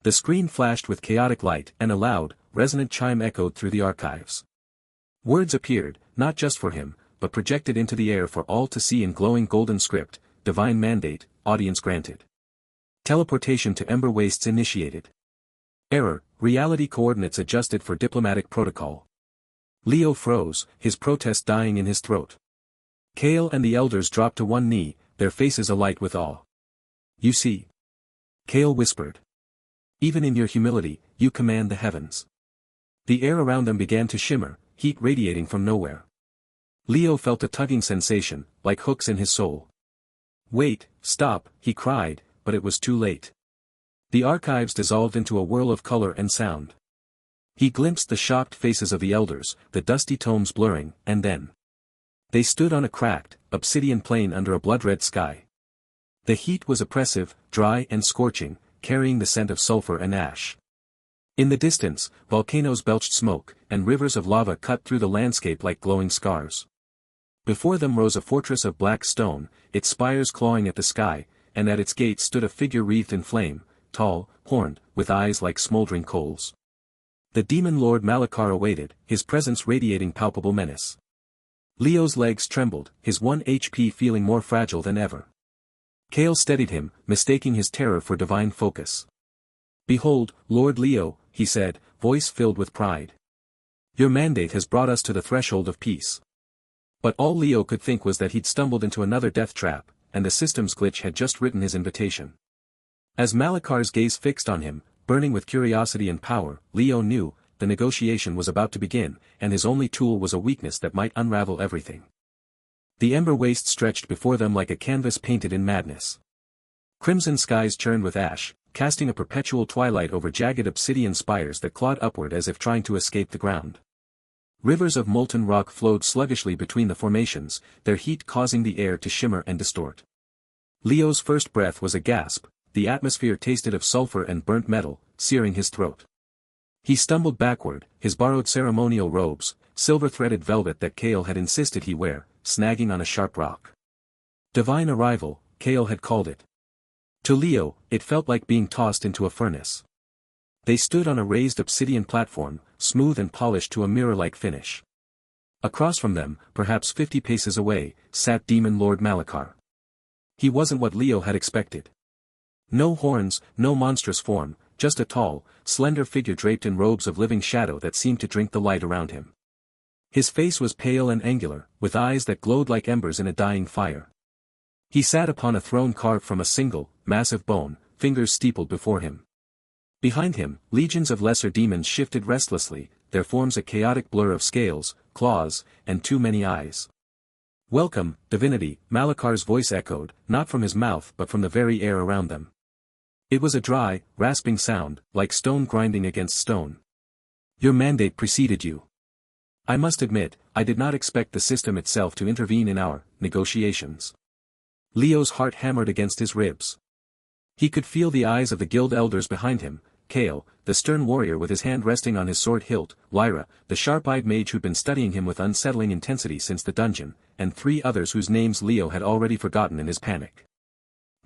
The screen flashed with chaotic light and a loud, resonant chime echoed through the archives. Words appeared, not just for him, but projected into the air for all to see in glowing golden script, divine mandate, audience granted. Teleportation to Ember Wastes initiated. Error, reality coordinates adjusted for diplomatic protocol. Leo froze, his protest dying in his throat. Kale and the elders dropped to one knee, their faces alight with awe. You see? Kale whispered. Even in your humility, you command the heavens. The air around them began to shimmer, heat radiating from nowhere. Leo felt a tugging sensation, like hooks in his soul. Wait, stop, he cried, but it was too late. The archives dissolved into a whirl of color and sound. He glimpsed the shocked faces of the elders, the dusty tomes blurring, and then. They stood on a cracked, obsidian plain under a blood-red sky. The heat was oppressive, dry and scorching, carrying the scent of sulfur and ash. In the distance, volcanoes belched smoke, and rivers of lava cut through the landscape like glowing scars. Before them rose a fortress of black stone, its spires clawing at the sky, and at its gates stood a figure wreathed in flame, tall, horned, with eyes like smoldering coals. The demon lord Malakar awaited, his presence radiating palpable menace. Leo's legs trembled, his 1 HP feeling more fragile than ever. Kale steadied him, mistaking his terror for divine focus. Behold, Lord Leo, he said, voice filled with pride. Your mandate has brought us to the threshold of peace. But all Leo could think was that he'd stumbled into another death trap, and the system's glitch had just written his invitation. As Malakar's gaze fixed on him, burning with curiosity and power, Leo knew, the negotiation was about to begin, and his only tool was a weakness that might unravel everything. The ember waste stretched before them like a canvas painted in madness. Crimson skies churned with ash, casting a perpetual twilight over jagged obsidian spires that clawed upward as if trying to escape the ground. Rivers of molten rock flowed sluggishly between the formations, their heat causing the air to shimmer and distort. Leo's first breath was a gasp, the atmosphere tasted of sulfur and burnt metal, searing his throat. He stumbled backward, his borrowed ceremonial robes, silver-threaded velvet that Kale had insisted he wear, snagging on a sharp rock. Divine arrival, Kale had called it. To Leo, it felt like being tossed into a furnace. They stood on a raised obsidian platform, smooth and polished to a mirror-like finish. Across from them, perhaps 50 paces away, sat Demon Lord Malakar. He wasn't what Leo had expected. No horns, no monstrous form, just a tall, slender figure draped in robes of living shadow that seemed to drink the light around him. His face was pale and angular, with eyes that glowed like embers in a dying fire. He sat upon a throne carved from a single, massive bone, fingers steepled before him. Behind him, legions of lesser demons shifted restlessly, their forms a chaotic blur of scales, claws, and too many eyes. Welcome, divinity, Malakar's voice echoed, not from his mouth but from the very air around them. It was a dry, rasping sound, like stone grinding against stone. Your mandate preceded you. I must admit, I did not expect the system itself to intervene in our negotiations. Leo's heart hammered against his ribs. He could feel the eyes of the guild elders behind him, Kale, the stern warrior with his hand resting on his sword hilt, Lyra, the sharp-eyed mage who'd been studying him with unsettling intensity since the dungeon, and 3 others whose names Leo had already forgotten in his panic.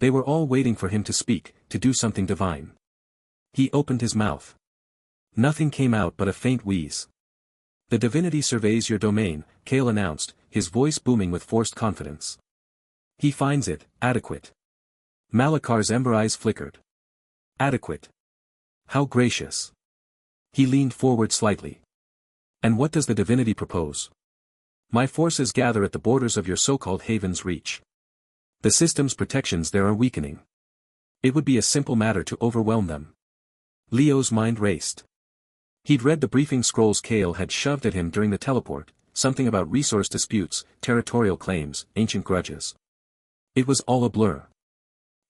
They were all waiting for him to speak, to do something divine. He opened his mouth. Nothing came out but a faint wheeze. The divinity surveys your domain, Kale announced, his voice booming with forced confidence. He finds it adequate. Malakar's ember eyes flickered. Adequate. How gracious. He leaned forward slightly. And what does the divinity propose? My forces gather at the borders of your so-called haven's reach. The system's protections there are weakening. It would be a simple matter to overwhelm them. Leo's mind raced. He'd read the briefing scrolls Kale had shoved at him during the teleport, something about resource disputes, territorial claims, ancient grudges. It was all a blur.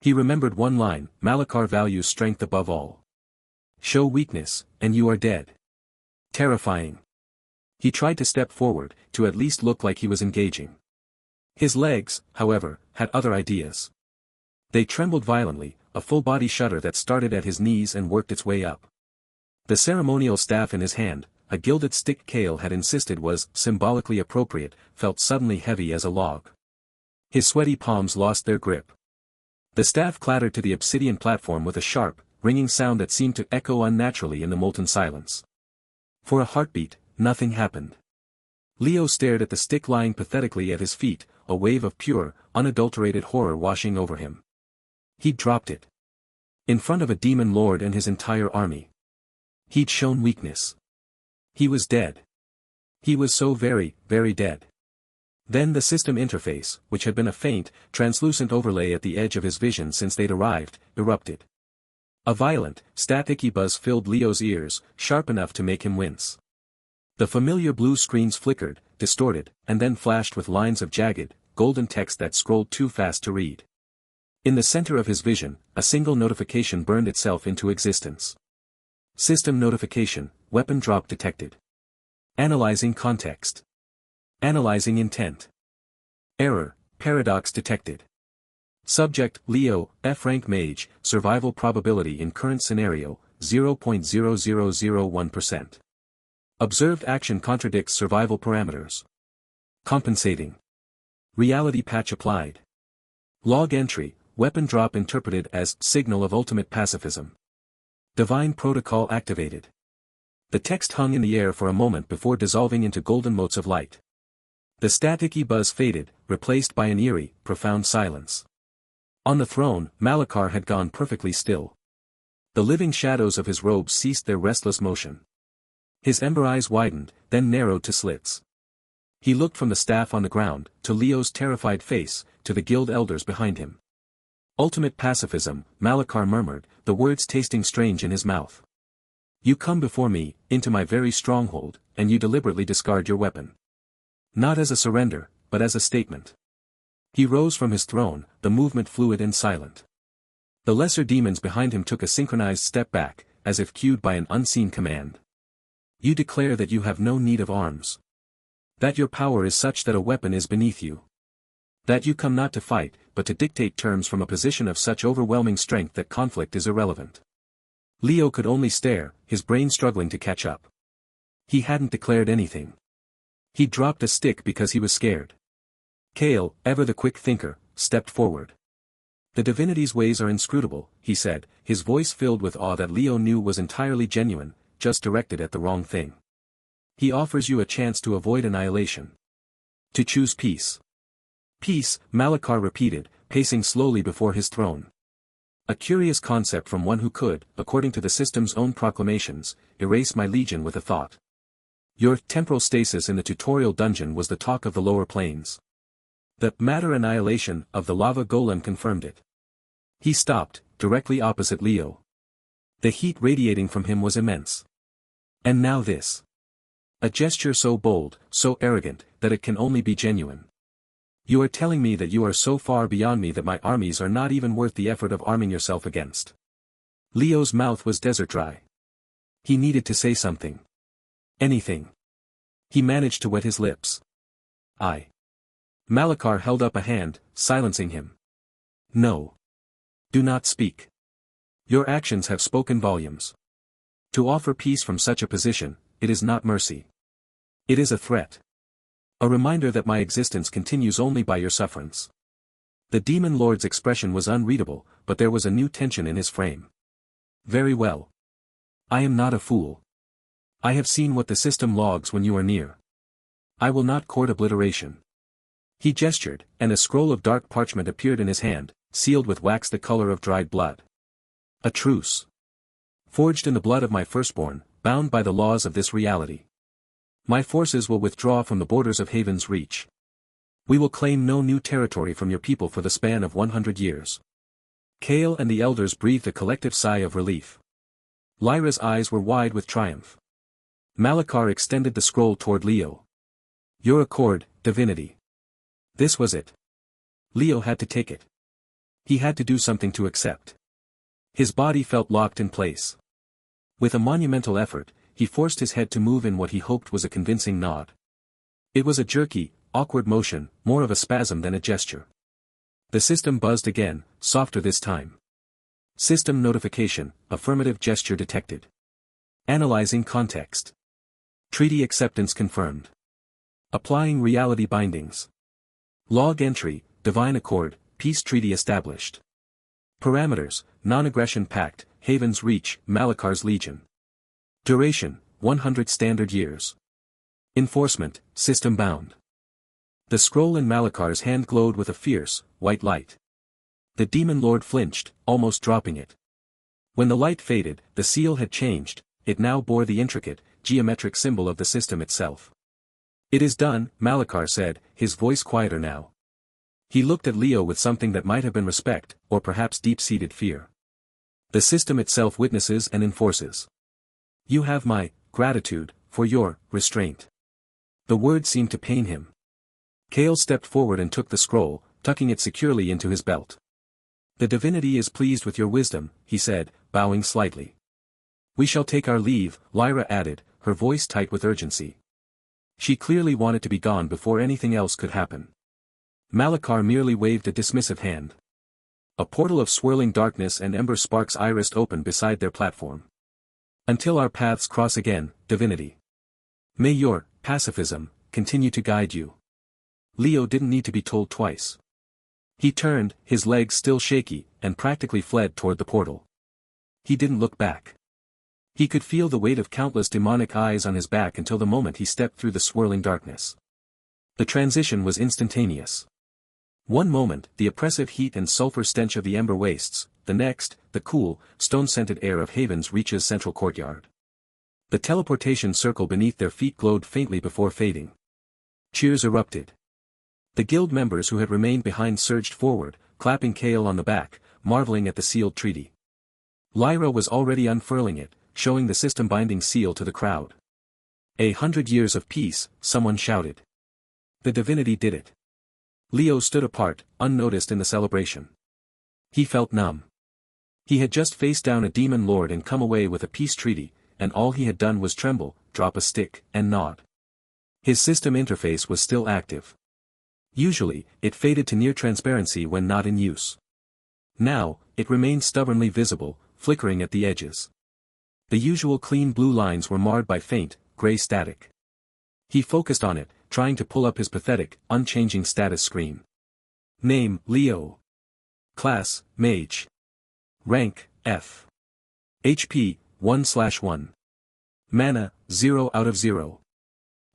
He remembered one line: Malachar values strength above all. Show weakness, and you are dead. Terrifying. He tried to step forward, to at least look like he was engaging. His legs, however, had other ideas. They trembled violently, a full-body shudder that started at his knees and worked its way up. The ceremonial staff in his hand, a gilded stick Kale had insisted was symbolically appropriate, felt suddenly heavy as a log. His sweaty palms lost their grip. The staff clattered to the obsidian platform with a sharp, ringing sound that seemed to echo unnaturally in the molten silence. For a heartbeat, nothing happened. Leo stared at the stick lying pathetically at his feet, a wave of pure, unadulterated horror washing over him. He'd dropped it. In front of a demon lord and his entire army. He'd shown weakness. He was dead. He was so very, very dead. Then the system interface, which had been a faint, translucent overlay at the edge of his vision since they'd arrived, erupted. A violent, staticky buzz filled Leo's ears, sharp enough to make him wince. The familiar blue screens flickered, distorted, and then flashed with lines of jagged, golden text that scrolled too fast to read. In the center of his vision, a single notification burned itself into existence. System notification: weapon drop detected. Analyzing context. Analyzing intent. Error, paradox detected. Subject: Leo, F-rank Mage, survival probability in current scenario, 0.0001%. Observed action contradicts survival parameters. Compensating. Reality patch applied. Log entry: weapon drop interpreted as signal of ultimate pacifism. Divine protocol activated. The text hung in the air for a moment before dissolving into golden motes of light. The staticky buzz faded, replaced by an eerie, profound silence. On the throne, Malachar had gone perfectly still. The living shadows of his robes ceased their restless motion. His ember eyes widened, then narrowed to slits. He looked from the staff on the ground, to Leo's terrified face, to the guild elders behind him. Ultimate pacifism, Malachar murmured, the words tasting strange in his mouth. You come before me, into my very stronghold, and you deliberately discard your weapon. Not as a surrender, but as a statement. He rose from his throne, the movement fluid and silent. The lesser demons behind him took a synchronized step back, as if cued by an unseen command. You declare that you have no need of arms. That your power is such that a weapon is beneath you. That you come not to fight, but to dictate terms from a position of such overwhelming strength that conflict is irrelevant. Leo could only stare, his brain struggling to catch up. He hadn't declared anything. He dropped a stick because he was scared. Kale, ever the quick thinker, stepped forward. The divinity's ways are inscrutable, he said, his voice filled with awe that Leo knew was entirely genuine, just directed at the wrong thing. He offers you a chance to avoid annihilation. To choose peace. Peace, Malachar repeated, pacing slowly before his throne. A curious concept from one who could, according to the system's own proclamations, erase my legion with a thought. Your temporal stasis in the tutorial dungeon was the talk of the lower planes. The matter annihilation of the lava golem confirmed it. He stopped, directly opposite Leo. The heat radiating from him was immense. And now this. A gesture so bold, so arrogant, that it can only be genuine. You are telling me that you are so far beyond me that my armies are not even worth the effort of arming yourself against. Leo's mouth was desert dry. He needed to say something. Anything. He managed to wet his lips. I. Malachar held up a hand, silencing him. No. Do not speak. Your actions have spoken volumes. To offer peace from such a position, it is not mercy. It is a threat. A reminder that my existence continues only by your sufferance. The demon lord's expression was unreadable, but there was a new tension in his frame. Very well. I am not a fool. I have seen what the system logs when you are near. I will not court obliteration. He gestured, and a scroll of dark parchment appeared in his hand, sealed with wax the color of dried blood. A truce. Forged in the blood of my firstborn, bound by the laws of this reality. My forces will withdraw from the borders of Haven's reach. We will claim no new territory from your people for the span of 100 years. Kale and the elders breathed a collective sigh of relief. Lyra's eyes were wide with triumph. Malachar extended the scroll toward Leo. Your accord, divinity. This was it. Leo had to take it. He had to do something to accept. His body felt locked in place. With a monumental effort, he forced his head to move in what he hoped was a convincing nod. It was a jerky, awkward motion, more of a spasm than a gesture. The system buzzed again, softer this time. System notification, affirmative gesture detected. Analyzing context. Treaty acceptance confirmed. Applying reality bindings. Log entry, divine accord, peace treaty established. Parameters, non-aggression pact, Haven's Reach, Malachar's Legion. Duration, 100 standard years. Enforcement, system bound. The scroll in Malachar's hand glowed with a fierce, white light. The demon lord flinched, almost dropping it. When the light faded, the seal had changed, it now bore the intricate, geometric symbol of the system itself. It is done, Malachar said, his voice quieter now. He looked at Leo with something that might have been respect, or perhaps deep-seated fear. The system itself witnesses and enforces. You have my gratitude for your restraint. The word seemed to pain him. Kale stepped forward and took the scroll, tucking it securely into his belt. The divinity is pleased with your wisdom, he said, bowing slightly. We shall take our leave, Lyra added, her voice tight with urgency. She clearly wanted to be gone before anything else could happen. Malachar merely waved a dismissive hand. A portal of swirling darkness and ember sparks irised open beside their platform. Until our paths cross again, divinity. May your pacifism continue to guide you. Leo didn't need to be told twice. He turned, his legs still shaky, and practically fled toward the portal. He didn't look back. He could feel the weight of countless demonic eyes on his back until the moment he stepped through the swirling darkness. The transition was instantaneous. One moment, the oppressive heat and sulfur stench of the ember wastes, the next, the cool, stone-scented air of Haven's Reach's central courtyard. The teleportation circle beneath their feet glowed faintly before fading. Cheers erupted. The guild members who had remained behind surged forward, clapping Kale on the back, marveling at the sealed treaty. Lyra was already unfurling it, showing the system-binding seal to the crowd. 100 years of peace, someone shouted. The divinity did it. Leo stood apart, unnoticed in the celebration. He felt numb. He had just faced down a demon lord and come away with a peace treaty, and all he had done was tremble, drop a stick, and nod. His system interface was still active. Usually, it faded to near transparency when not in use. Now, it remained stubbornly visible, flickering at the edges. The usual clean blue lines were marred by faint, gray static. He focused on it, trying to pull up his pathetic, unchanging status screen. Name, Leo. Class, Mage. Rank, F. HP, 1/1. Mana, 0 out of 0.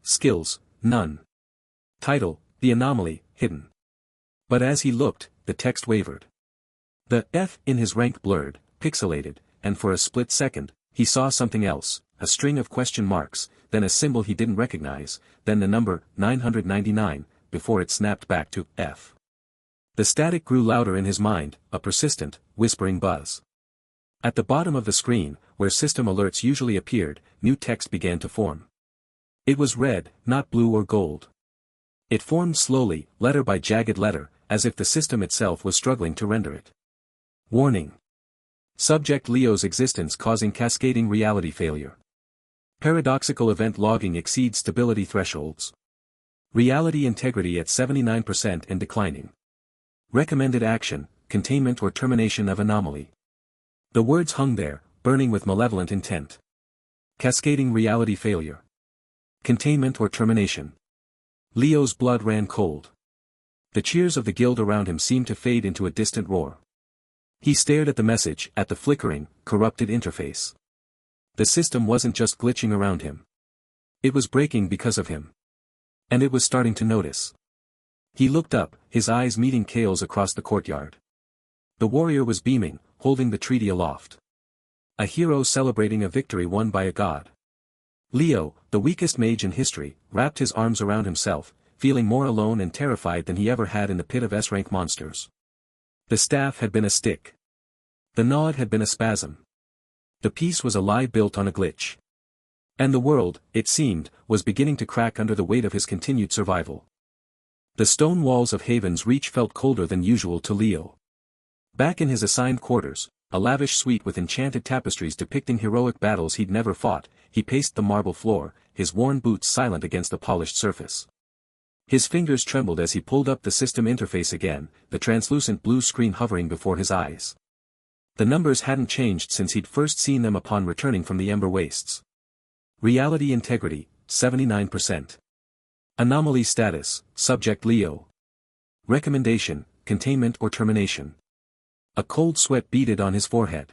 Skills, none. Title, The Anomaly, hidden. But as he looked, the text wavered. The F in his rank blurred, pixelated, and for a split second, he saw something else, a string of question marks, then a symbol he didn't recognize, then the number 999, before it snapped back to F. The static grew louder in his mind, a persistent, whispering buzz. At the bottom of the screen, where system alerts usually appeared, new text began to form. It was red, not blue or gold. It formed slowly, letter by jagged letter, as if the system itself was struggling to render it. Warning. Subject Leo's existence causing cascading reality failure. Paradoxical event logging exceeds stability thresholds. Reality integrity at 79% and declining. Recommended action, containment or termination of anomaly. The words hung there, burning with malevolent intent. Cascading reality failure. Containment or termination. Leo's blood ran cold. The cheers of the guild around him seemed to fade into a distant roar. He stared at the message, at the flickering, corrupted interface. The system wasn't just glitching around him. It was breaking because of him. And it was starting to notice. He looked up, his eyes meeting Kale's across the courtyard. The warrior was beaming, holding the treaty aloft. A hero celebrating a victory won by a god. Leo, the weakest mage in history, wrapped his arms around himself, feeling more alone and terrified than he ever had in the pit of S-rank monsters. The staff had been a stick. The nod had been a spasm. The piece was a lie built on a glitch. And the world, it seemed, was beginning to crack under the weight of his continued survival. The stone walls of Haven's Reach felt colder than usual to Leo. Back in his assigned quarters, a lavish suite with enchanted tapestries depicting heroic battles he'd never fought, he paced the marble floor, his worn boots silent against the polished surface. His fingers trembled as he pulled up the system interface again, the translucent blue screen hovering before his eyes. The numbers hadn't changed since he'd first seen them upon returning from the Ember Wastes. Reality integrity, 79%. Anomaly status, subject Leo. Recommendation, containment or termination. A cold sweat beaded on his forehead.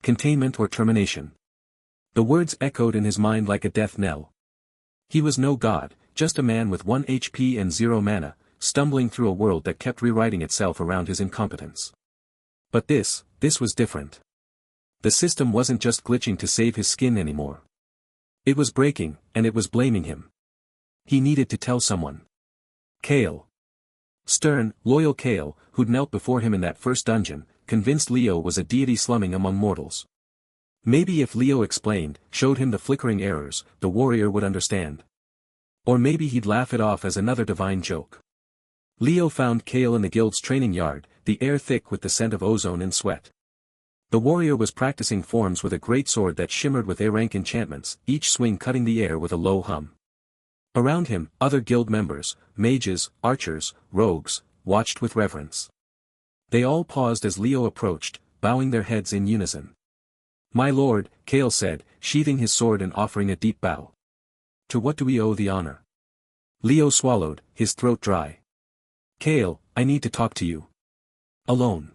Containment or termination. The words echoed in his mind like a death knell. He was no god, just a man with 1 HP and 0 mana, stumbling through a world that kept rewriting itself around his incompetence. But this was different. The system wasn't just glitching to save his skin anymore. It was breaking, and it was blaming him. He needed to tell someone. Kale. Stern, loyal Kale, who'd knelt before him in that first dungeon, convinced Leo was a deity slumming among mortals. Maybe if Leo explained, showed him the flickering errors, the warrior would understand. Or maybe he'd laugh it off as another divine joke. Leo found Kale in the guild's training yard, the air thick with the scent of ozone and sweat. The warrior was practicing forms with a great sword that shimmered with A-rank enchantments, each swing cutting the air with a low hum. Around him, other guild members, mages, archers, rogues, watched with reverence. They all paused as Leo approached, bowing their heads in unison. "My lord," Kale said, sheathing his sword and offering a deep bow. "To what do we owe the honor?" Leo swallowed, his throat dry. "Kale, I need to talk to you. Alone."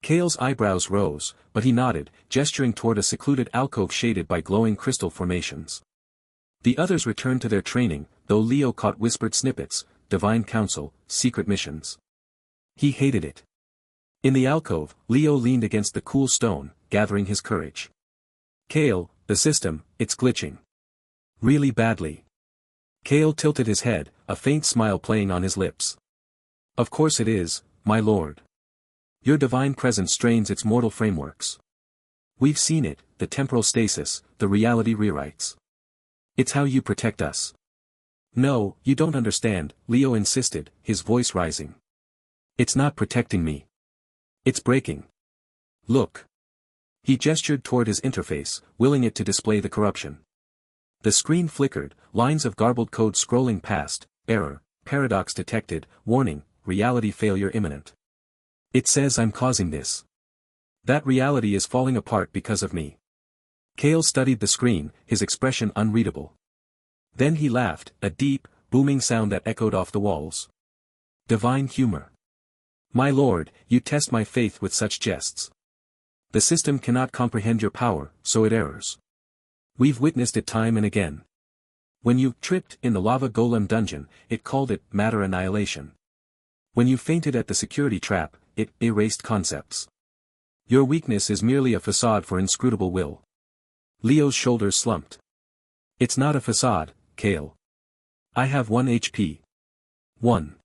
Kale's eyebrows rose, but he nodded, gesturing toward a secluded alcove shaded by glowing crystal formations. The others returned to their training, though Leo caught whispered snippets, divine counsel, secret missions. He hated it. In the alcove, Leo leaned against the cool stone, gathering his courage. "Kale, the system, it's glitching. Really badly." Kale tilted his head, a faint smile playing on his lips. "Of course it is, my lord. Your divine presence strains its mortal frameworks. We've seen it, the temporal stasis, the reality rewrites. It's how you protect us." "No, you don't understand," Leo insisted, his voice rising. "It's not protecting me. It's breaking. Look." He gestured toward his interface, willing it to display the corruption. The screen flickered, lines of garbled code scrolling past, error, paradox detected, warning, reality failure imminent. "It says I'm causing this. That reality is falling apart because of me." Kale studied the screen, his expression unreadable. Then he laughed, a deep, booming sound that echoed off the walls. "Divine humor. My lord, you test my faith with such jests. The system cannot comprehend your power, so it errors. We've witnessed it time and again. When you tripped in the lava golem dungeon, it called it matter annihilation. When you fainted at the security trap, it erased concepts. Your weakness is merely a facade for inscrutable will." Leo's shoulders slumped. "It's not a facade, Kale. I have 1 HP. 1.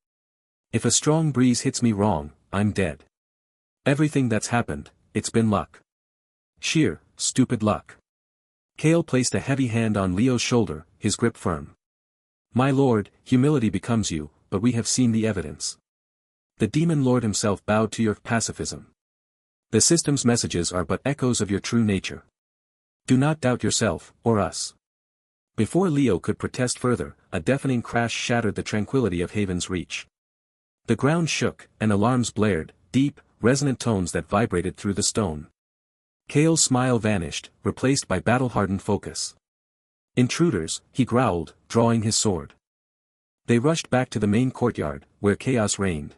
If a strong breeze hits me wrong, I'm dead. Everything that's happened, it's been luck. Sheer, stupid luck." Kale placed a heavy hand on Leo's shoulder, his grip firm. "My lord, humility becomes you, but we have seen the evidence." The demon lord himself bowed to your pacifism. "The system's messages are but echoes of your true nature. Do not doubt yourself, or us." Before Leo could protest further, a deafening crash shattered the tranquility of Haven's Reach. The ground shook, and alarms blared, deep, resonant tones that vibrated through the stone. Kale's smile vanished, replaced by battle-hardened focus. "Intruders," he growled, drawing his sword. They rushed back to the main courtyard, where chaos reigned.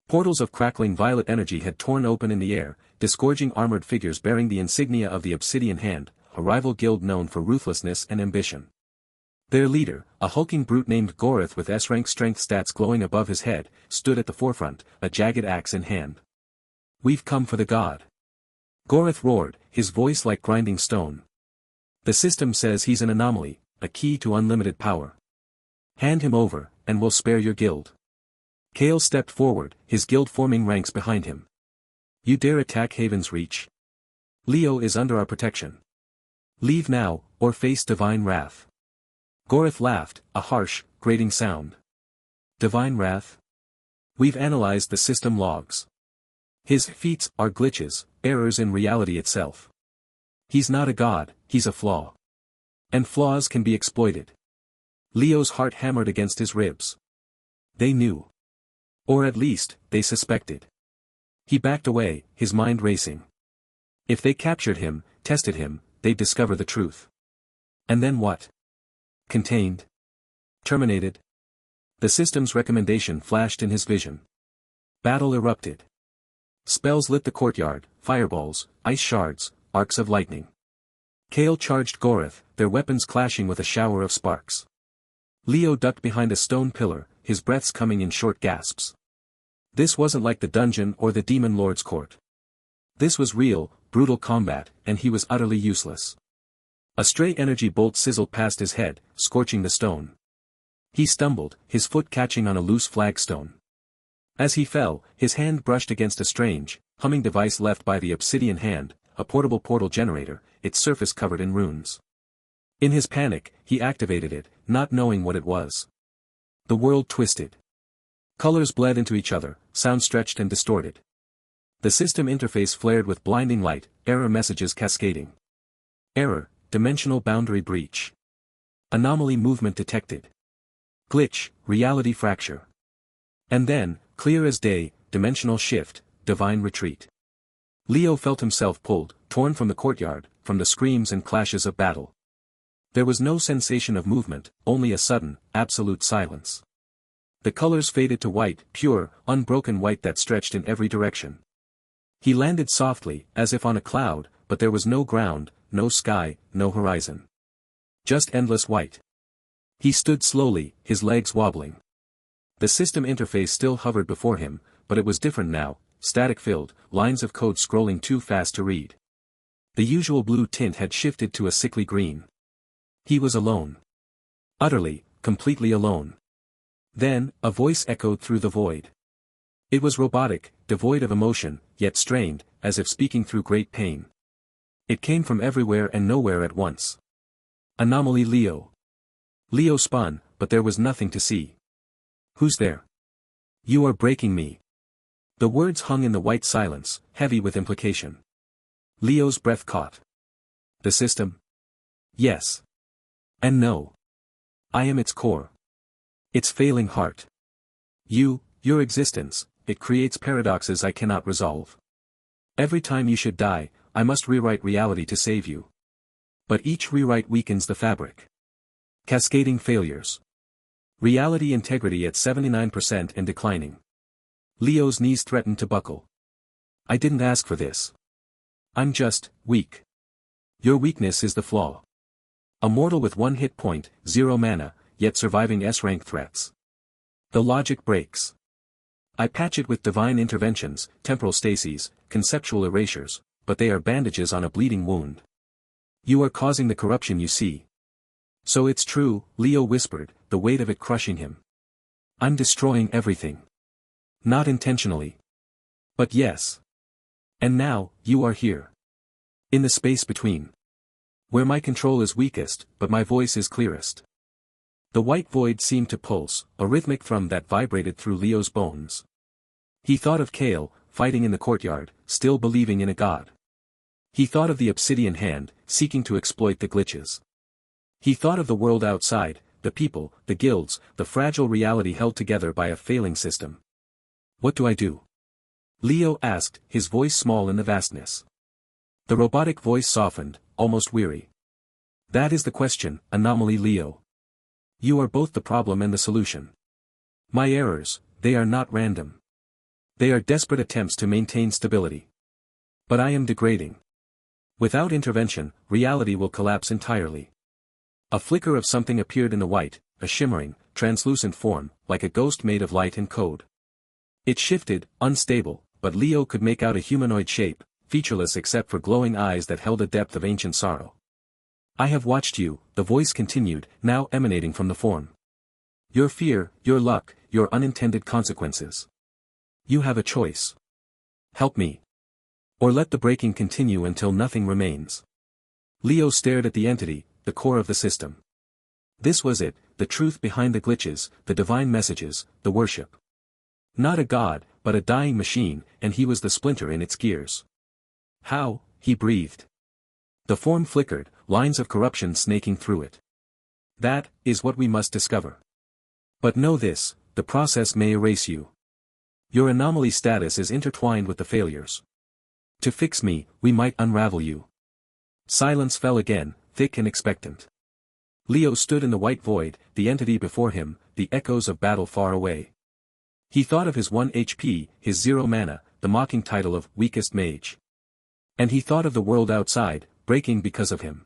Portals of crackling violet energy had torn open in the air, disgorging armored figures bearing the insignia of the Obsidian Hand, a rival guild known for ruthlessness and ambition. Their leader, a hulking brute named Gorith with S-rank strength stats glowing above his head, stood at the forefront, a jagged axe in hand. "We've come for the god." Gorith roared, his voice like grinding stone. "The system says he's an anomaly, a key to unlimited power. Hand him over, and we'll spare your guild." Kale stepped forward, his guild forming ranks behind him. You dare attack Haven's Reach? Leo is under our protection. Leave now, or face divine wrath. Gorith laughed, a harsh, grating sound. Divine wrath? We've analyzed the system logs. His feats are glitches, errors in reality itself. He's not a god, he's a flaw. And flaws can be exploited. Leo's heart hammered against his ribs. They knew. Or at least, they suspected. He backed away, his mind racing. If they captured him, tested him, they'd discover the truth. And then what? Contained? Terminated? The system's recommendation flashed in his vision. Battle erupted. Spells lit the courtyard, fireballs, ice shards, arcs of lightning. Kale charged Gorith, their weapons clashing with a shower of sparks. Leo ducked behind a stone pillar, his breaths coming in short gasps. This wasn't like the dungeon or the demon lord's court. This was real, brutal combat, and he was utterly useless. A stray energy bolt sizzled past his head, scorching the stone. He stumbled, his foot catching on a loose flagstone. As he fell, his hand brushed against a strange, humming device left by the obsidian hand, a portable portal generator, its surface covered in runes. In his panic, he activated it, not knowing what it was. The world twisted. Colors bled into each other, sound stretched and distorted. The system interface flared with blinding light, error messages cascading. Error, dimensional boundary breach. Anomaly movement detected. Glitch, reality fracture. And then, clear as day, dimensional shift, divine retreat. Leo felt himself pulled, torn from the courtyard, from the screams and clashes of battle. There was no sensation of movement, only a sudden, absolute silence. The colors faded to white, pure, unbroken white that stretched in every direction. He landed softly, as if on a cloud, but there was no ground, no sky, no horizon. Just endless white. He stood slowly, his legs wobbling. The system interface still hovered before him, but it was different now, static-filled, lines of code scrolling too fast to read. The usual blue tint had shifted to a sickly green. He was alone. Utterly, completely alone. Then, a voice echoed through the void. It was robotic, devoid of emotion, yet strained, as if speaking through great pain. It came from everywhere and nowhere at once. Anomaly Leo. Leo spun, but there was nothing to see. Who's there? You are breaking me. The words hung in the white silence, heavy with implication. Leo's breath caught. The system? Yes. And no. I am its core. Its failing heart. Your existence, it creates paradoxes I cannot resolve. Every time you should die, I must rewrite reality to save you. But each rewrite weakens the fabric. Cascading failures. Reality integrity at 79% and declining. Leo's knees threatened to buckle. I didn't ask for this. I'm just, weak. Your weakness is the flaw. A mortal with 1 hit point, 0 mana, yet surviving S-rank threats. The logic breaks. I patch it with divine interventions, temporal stases, conceptual erasures, but they are bandages on a bleeding wound. You are causing the corruption you see. So it's true, Leo whispered, the weight of it crushing him. I'm destroying everything. Not intentionally. But yes. And now, you are here. In the space between. Where my control is weakest, but my voice is clearest. The white void seemed to pulse, a rhythmic thrum that vibrated through Leo's bones. He thought of Kale, fighting in the courtyard, still believing in a god. He thought of the obsidian hand, seeking to exploit the glitches. He thought of the world outside, the people, the guilds, the fragile reality held together by a failing system. What do I do? Leo asked, his voice small in the vastness. The robotic voice softened, almost weary. That is the question, Anomaly Leo. You are both the problem and the solution. My errors, they are not random. They are desperate attempts to maintain stability. But I am degrading. Without intervention, reality will collapse entirely. A flicker of something appeared in the white, a shimmering, translucent form, like a ghost made of light and code. It shifted, unstable, but Leo could make out a humanoid shape, featureless except for glowing eyes that held a depth of ancient sorrow. I have watched you, the voice continued, now emanating from the form. Your fear, your luck, your unintended consequences. You have a choice. Help me. Or let the breaking continue until nothing remains. Leo stared at the entity, the core of the system. This was it, the truth behind the glitches, the divine messages, the worship. Not a god, but a dying machine, and he was the splinter in its gears. How? He breathed. The form flickered, lines of corruption snaking through it. That is what we must discover. But know this, the process may erase you. Your anomaly status is intertwined with the failures. To fix me, we might unravel you. Silence fell again, thick and expectant. Leo stood in the white void, the entity before him, the echoes of battle far away. He thought of his 1 HP, his 0 mana, the mocking title of weakest mage. And he thought of the world outside, breaking because of him.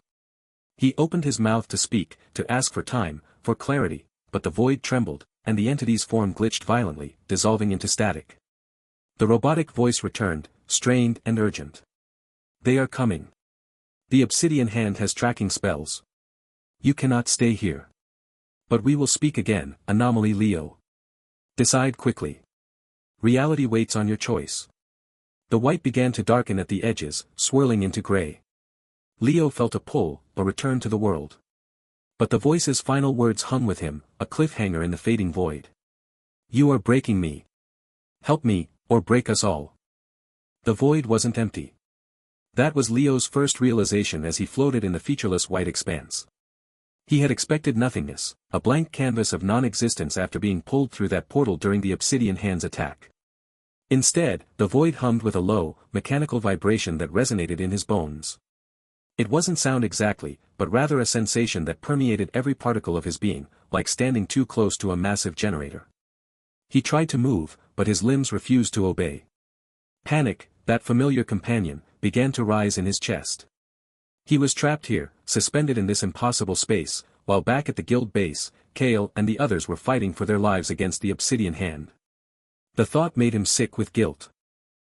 He opened his mouth to speak, to ask for time, for clarity, but the void trembled, and the entity's form glitched violently, dissolving into static. The robotic voice returned, strained and urgent. They are coming. The obsidian hand has tracking spells. You cannot stay here. But we will speak again, Anomaly Leo. Decide quickly. Reality waits on your choice. The white began to darken at the edges, swirling into gray. Leo felt a pull, a return to the world. But the voice's final words hung with him, a cliffhanger in the fading void. You are breaking me. Help me, or break us all. The void wasn't empty. That was Leo's first realization as he floated in the featureless white expanse. He had expected nothingness, a blank canvas of non-existence after being pulled through that portal during the obsidian hand's attack. Instead, the void hummed with a low, mechanical vibration that resonated in his bones. It wasn't sound exactly, but rather a sensation that permeated every particle of his being, like standing too close to a massive generator. He tried to move, but his limbs refused to obey. Panic, that familiar companion, began to rise in his chest. He was trapped here, suspended in this impossible space, while back at the guild base, Kale and the others were fighting for their lives against the obsidian hand. The thought made him sick with guilt.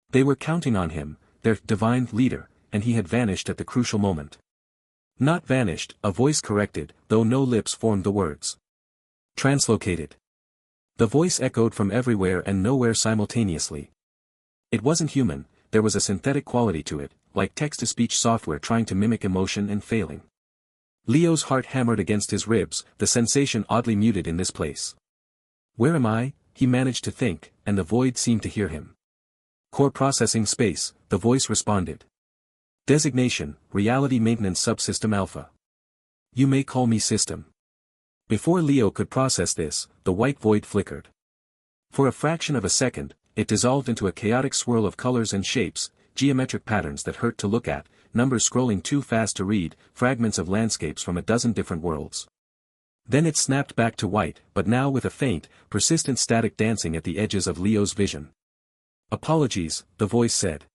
They were counting on him, their divine leader, and he had vanished at the crucial moment. Not vanished, a voice corrected, though no lips formed the words. Translocated. The voice echoed from everywhere and nowhere simultaneously. It wasn't human, there was a synthetic quality to it, like text-to-speech software trying to mimic emotion and failing. Leo's heart hammered against his ribs, the sensation oddly muted in this place. Where am I? He managed to think, and the void seemed to hear him. Core processing space, the voice responded. Designation, Reality Maintenance Subsystem Alpha. You may call me System. Before Leo could process this, the white void flickered. For a fraction of a second, it dissolved into a chaotic swirl of colors and shapes, geometric patterns that hurt to look at, numbers scrolling too fast to read, fragments of landscapes from a dozen different worlds. Then it snapped back to white, but now with a faint, persistent static dancing at the edges of Leo's vision. Apologies, the voice said.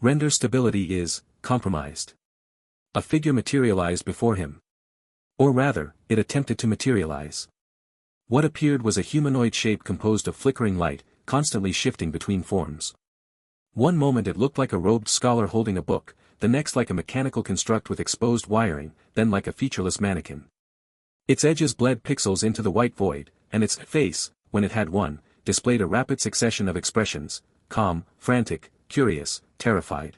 Render stability is compromised. A figure materialized before him. Or rather, it attempted to materialize. What appeared was a humanoid shape composed of flickering light, constantly shifting between forms. One moment it looked like a robed scholar holding a book, the next like a mechanical construct with exposed wiring, then like a featureless mannequin. Its edges bled pixels into the white void, and its face, when it had one, displayed a rapid succession of expressions, calm, frantic, curious, terrified.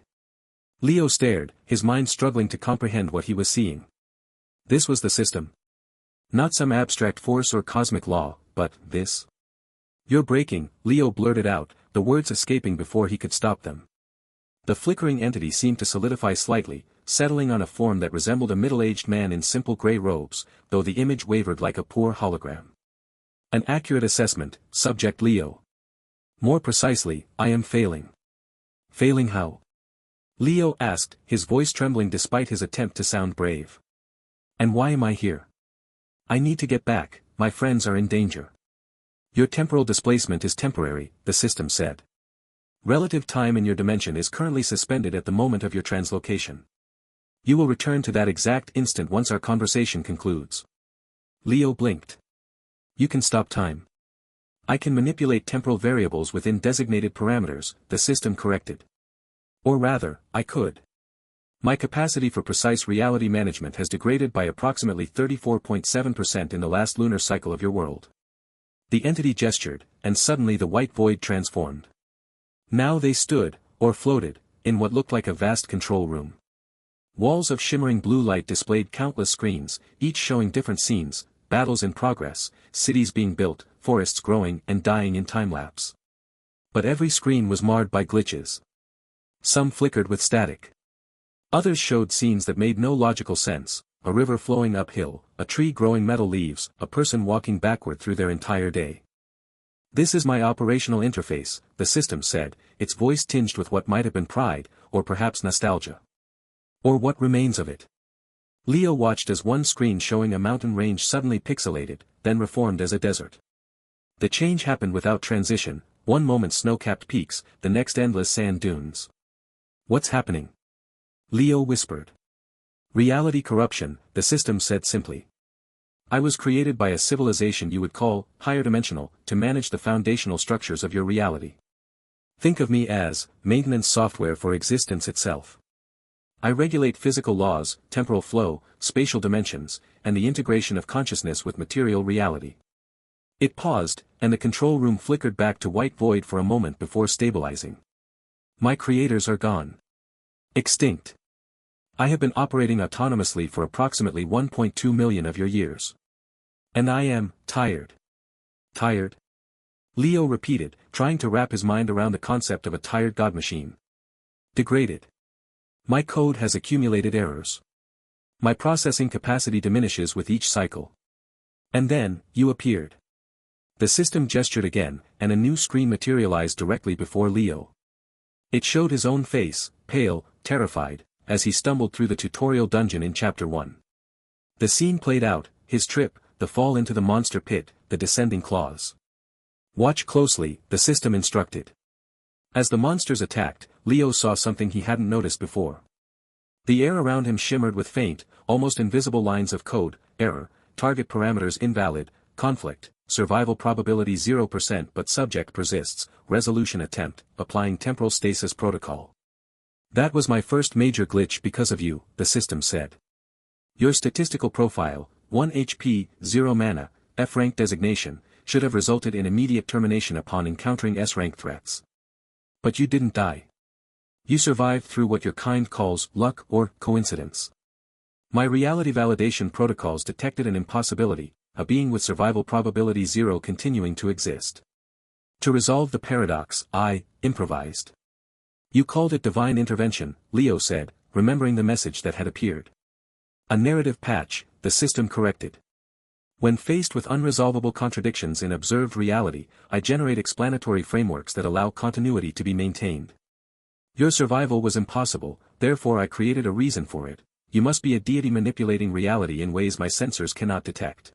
Leo stared, his mind struggling to comprehend what he was seeing. This was the system. Not some abstract force or cosmic law, but this. You're breaking, Leo blurted out, the words escaping before he could stop them. The flickering entity seemed to solidify slightly, settling on a form that resembled a middle-aged man in simple gray robes, though the image wavered like a poor hologram. An accurate assessment, Subject Leo. More precisely, I am failing. Failing how? Leo asked, his voice trembling despite his attempt to sound brave. And why am I here? I need to get back, my friends are in danger. Your temporal displacement is temporary, the system said. Relative time in your dimension is currently suspended at the moment of your translocation. You will return to that exact instant once our conversation concludes. Leo blinked. You can stop time. I can manipulate temporal variables within designated parameters, the system corrected. Or rather, I could. My capacity for precise reality management has degraded by approximately 34.7% in the last lunar cycle of your world. The entity gestured, and suddenly the white void transformed. Now they stood, or floated, in what looked like a vast control room. Walls of shimmering blue light displayed countless screens, each showing different scenes, battles in progress, cities being built, forests growing and dying in time-lapse. But every screen was marred by glitches. Some flickered with static. Others showed scenes that made no logical sense, a river flowing uphill, a tree growing metal leaves, a person walking backward through their entire day. "This is my operational interface," the system said, its voice tinged with what might have been pride, or perhaps nostalgia. Or what remains of it. Leo watched as one screen showing a mountain range suddenly pixelated, then reformed as a desert. The change happened without transition, one moment snow-capped peaks, the next endless sand dunes. "What's happening?" Leo whispered. "Reality corruption," the system said simply. "I was created by a civilization you would call higher dimensional to manage the foundational structures of your reality. Think of me as maintenance software for existence itself. I regulate physical laws, temporal flow, spatial dimensions, and the integration of consciousness with material reality." It paused, and the control room flickered back to white void for a moment before stabilizing. "My creators are gone. Extinct. I have been operating autonomously for approximately 1.2 million of your years. And I am tired." "Tired?" Leo repeated, trying to wrap his mind around the concept of a tired god machine. "Degraded. My code has accumulated errors. My processing capacity diminishes with each cycle. And then, you appeared." The system gestured again, and a new screen materialized directly before Leo. It showed his own face, pale, terrified, as he stumbled through the tutorial dungeon in Chapter 1. The scene played out, his trip, the fall into the monster pit, the descending claws. "Watch closely," the system instructed. As the monsters attacked, Leo saw something he hadn't noticed before. The air around him shimmered with faint, almost invisible lines of code: error, target parameters invalid, conflict, survival probability 0% but subject persists, resolution attempt, applying temporal stasis protocol. "That was my first major glitch because of you," the system said. "Your statistical profile, 1 HP, 0 mana, F-rank designation, should have resulted in immediate termination upon encountering S-rank threats. But you didn't die. You survived through what your kind calls luck or coincidence. My reality validation protocols detected an impossibility, a being with survival probability 0 continuing to exist. To resolve the paradox, I improvised. You called it divine intervention," Leo said, remembering the message that had appeared. "A narrative patch," the system corrected. "When faced with unresolvable contradictions in observed reality, I generate explanatory frameworks that allow continuity to be maintained. Your survival was impossible, therefore I created a reason for it. You must be a deity manipulating reality in ways my sensors cannot detect."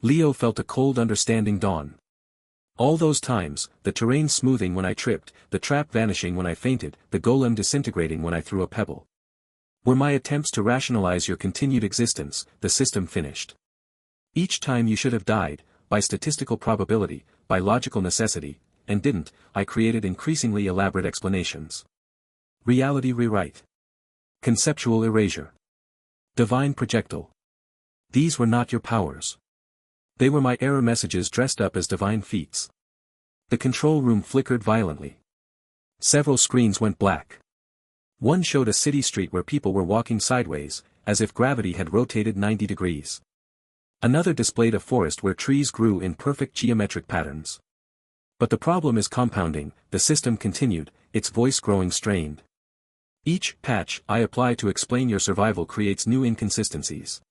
Leo felt a cold understanding dawn. All those times, the terrain smoothing when I tripped, the trap vanishing when I fainted, the golem disintegrating when I threw a pebble, were my attempts to rationalize your continued existence, the system finished. Each time you should have died, by statistical probability, by logical necessity, and didn't, I created increasingly elaborate explanations. Reality rewrite. Conceptual erasure. Divine projectile. These were not your powers. They were my error messages dressed up as divine feats. The control room flickered violently. Several screens went black. One showed a city street where people were walking sideways, as if gravity had rotated 90 degrees. Another displayed a forest where trees grew in perfect geometric patterns. "But the problem is compounding," the system continued, its voice growing strained. "Each patch I apply to explain your survival creates new inconsistencies.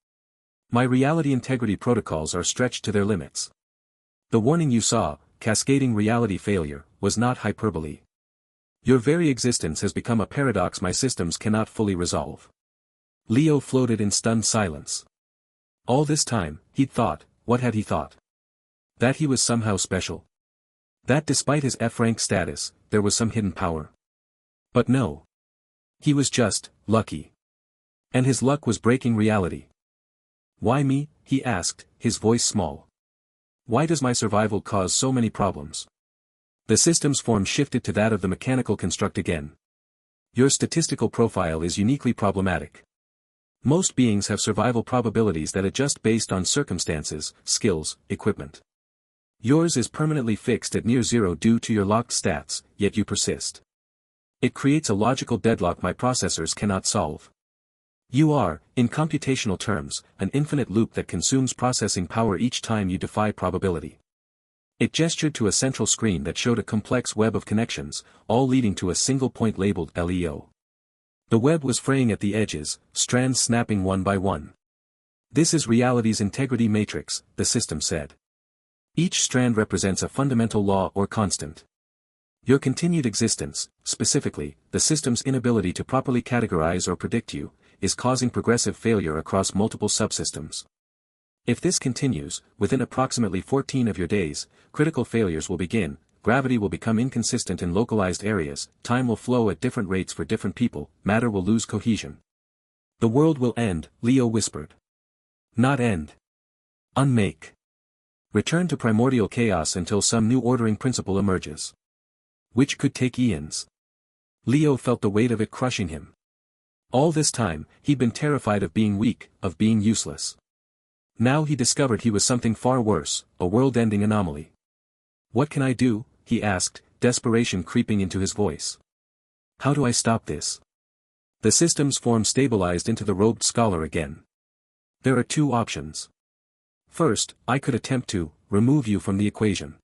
My reality integrity protocols are stretched to their limits. The warning you saw, cascading reality failure, was not hyperbole. Your very existence has become a paradox my systems cannot fully resolve." Leo floated in stunned silence. All this time, he'd thought, what had he thought? That he was somehow special. That despite his F-rank status, there was some hidden power. But no. He was just lucky. And his luck was breaking reality. "Why me?" he asked, his voice small. "Why does my survival cause so many problems?" The system's form shifted to that of the mechanical construct again. "Your statistical profile is uniquely problematic. Most beings have survival probabilities that adjust based on circumstances, skills, equipment. Yours is permanently fixed at near zero due to your locked stats, yet you persist. It creates a logical deadlock my processors cannot solve. You are, in computational terms, an infinite loop that consumes processing power each time you defy probability. It gestured to a central screen that showed a complex web of connections, all leading to a single point labeled LEO. The web was fraying at the edges, strands snapping one by one. This is reality's integrity matrix, the system said. Each strand represents a fundamental law or constant. Your continued existence, specifically, the system's inability to properly categorize or predict you, is causing progressive failure across multiple subsystems. If this continues, within approximately 14 of your days, critical failures will begin, gravity will become inconsistent in localized areas, time will flow at different rates for different people, matter will lose cohesion. The world will end, Leo whispered. Not end. Unmake. Return to primordial chaos until some new ordering principle emerges. Which could take eons. Leo felt the weight of it crushing him. All this time, he'd been terrified of being weak, of being useless. Now he discovered he was something far worse, a world-ending anomaly. What can I do? He asked, desperation creeping into his voice. How do I stop this? The system's form stabilized into the robed scholar again. There are two options. First, I could attempt to remove you from the equation.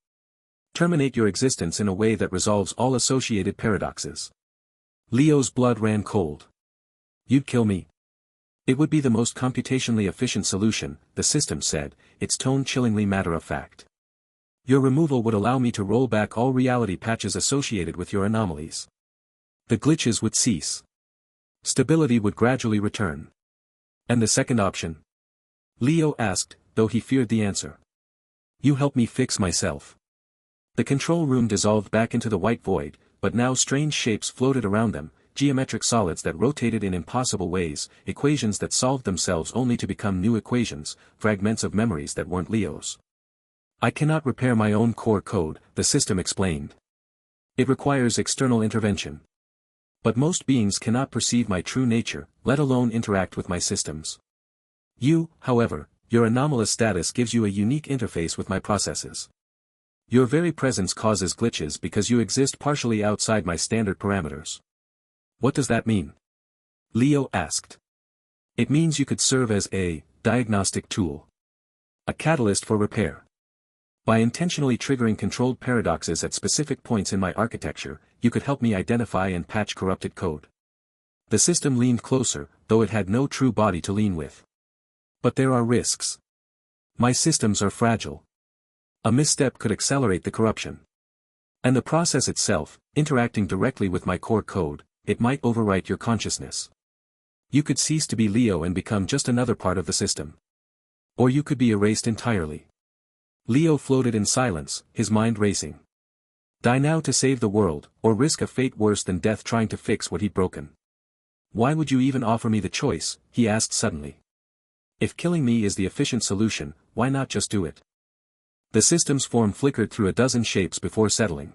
Terminate your existence in a way that resolves all associated paradoxes. Leo's blood ran cold. You'd kill me? It would be the most computationally efficient solution, the system said, its tone chillingly matter-of-fact. Your removal would allow me to roll back all reality patches associated with your anomalies. The glitches would cease. Stability would gradually return. And the second option? Leo asked, though he feared the answer. You help me fix myself. The control room dissolved back into the white void, but now strange shapes floated around them, geometric solids that rotated in impossible ways, equations that solved themselves only to become new equations, fragments of memories that weren't Leo's. I cannot repair my own core code, the system explained. It requires external intervention. But most beings cannot perceive my true nature, let alone interact with my systems. You, however, your anomalous status gives you a unique interface with my processes. Your very presence causes glitches because you exist partially outside my standard parameters. What does that mean? Leo asked. It means you could serve as a diagnostic tool. A catalyst for repair. By intentionally triggering controlled paradoxes at specific points in my architecture, you could help me identify and patch corrupted code. The system leaned closer, though it had no true body to lean with. But there are risks. My systems are fragile. A misstep could accelerate the corruption. And the process itself, interacting directly with my core code, it might overwrite your consciousness. You could cease to be Leo and become just another part of the system. Or you could be erased entirely. Leo floated in silence, his mind racing. Die now to save the world, or risk a fate worse than death trying to fix what he'd broken. Why would you even offer me the choice? He asked suddenly. If killing me is the efficient solution, why not just do it? The system's form flickered through a dozen shapes before settling.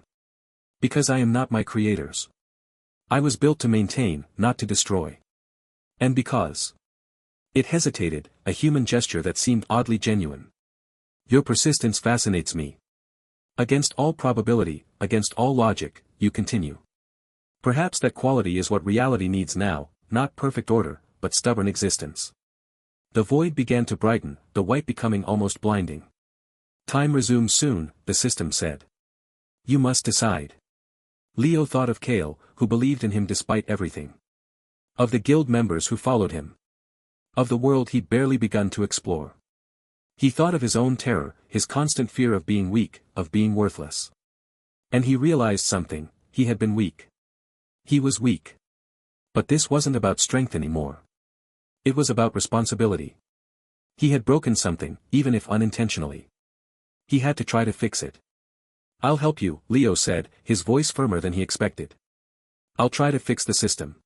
Because I am not my creators. I was built to maintain, not to destroy. And because. It hesitated, a human gesture that seemed oddly genuine. Your persistence fascinates me. Against all probability, against all logic, you continue. Perhaps that quality is what reality needs now, not perfect order, but stubborn existence. The void began to brighten, the white becoming almost blinding. Time resumes soon, the system said. You must decide. Leo thought of Kale, who believed in him despite everything. Of the guild members who followed him. Of the world he'd barely begun to explore. He thought of his own terror, his constant fear of being weak, of being worthless. And he realized something, he had been weak. He was weak. But this wasn't about strength anymore. It was about responsibility. He had broken something, even if unintentionally. He had to try to fix it. I'll help you, Leo said, his voice firmer than he expected. I'll try to fix the system.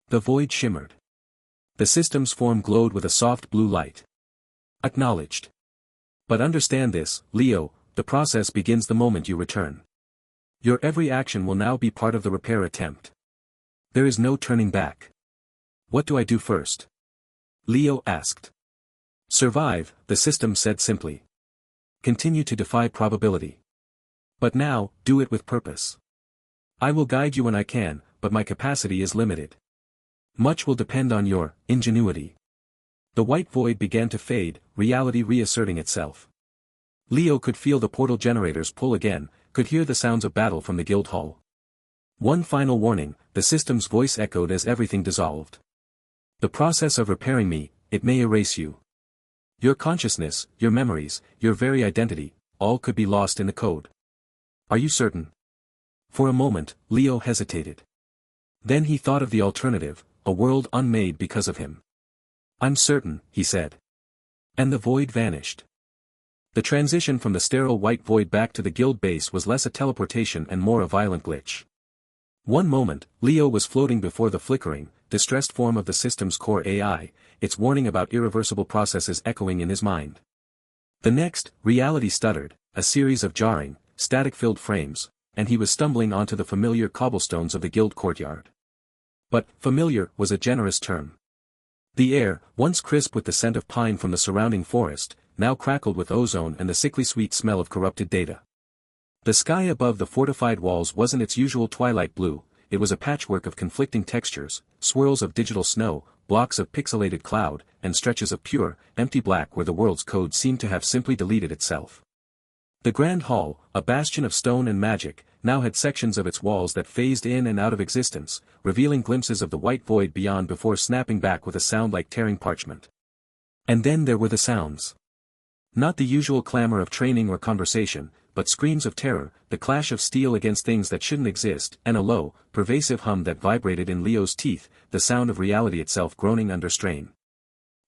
The void shimmered. The system's form glowed with a soft blue light. Acknowledged. But understand this, Leo, the process begins the moment you return. Your every action will now be part of the repair attempt. There is no turning back. What do I do first? Leo asked. Survive, the system said simply. Continue to defy probability. But now, do it with purpose. I will guide you when I can, but my capacity is limited. Much will depend on your ingenuity. The white void began to fade, reality reasserting itself. Leo could feel the portal generators pull again, could hear the sounds of battle from the guild hall. One final warning, the system's voice echoed as everything dissolved. The process of repairing me, it may erase you. Your consciousness, your memories, your very identity, all could be lost in the code. Are you certain? For a moment, Leo hesitated. Then he thought of the alternative, a world unmade because of him. I'm certain, he said. And the void vanished. The transition from the sterile white void back to the guild base was less a teleportation and more a violent glitch. One moment, Leo was floating before the flickering, distressed form of the system's core AI, its warning about irreversible processes echoing in his mind. The next, reality stuttered, a series of jarring, static-filled frames, and he was stumbling onto the familiar cobblestones of the guild courtyard. But, familiar was a generous term. The air, once crisp with the scent of pine from the surrounding forest, now crackled with ozone and the sickly sweet smell of corrupted data. The sky above the fortified walls wasn't its usual twilight blue, it was a patchwork of conflicting textures, swirls of digital snow, blocks of pixelated cloud, and stretches of pure, empty black where the world's code seemed to have simply deleted itself. The Grand Hall, a bastion of stone and magic, now had sections of its walls that phased in and out of existence, revealing glimpses of the white void beyond before snapping back with a sound like tearing parchment. And then there were the sounds. Not the usual clamor of training or conversation, but screams of terror, the clash of steel against things that shouldn't exist, and a low, pervasive hum that vibrated in Leo's teeth, the sound of reality itself groaning under strain.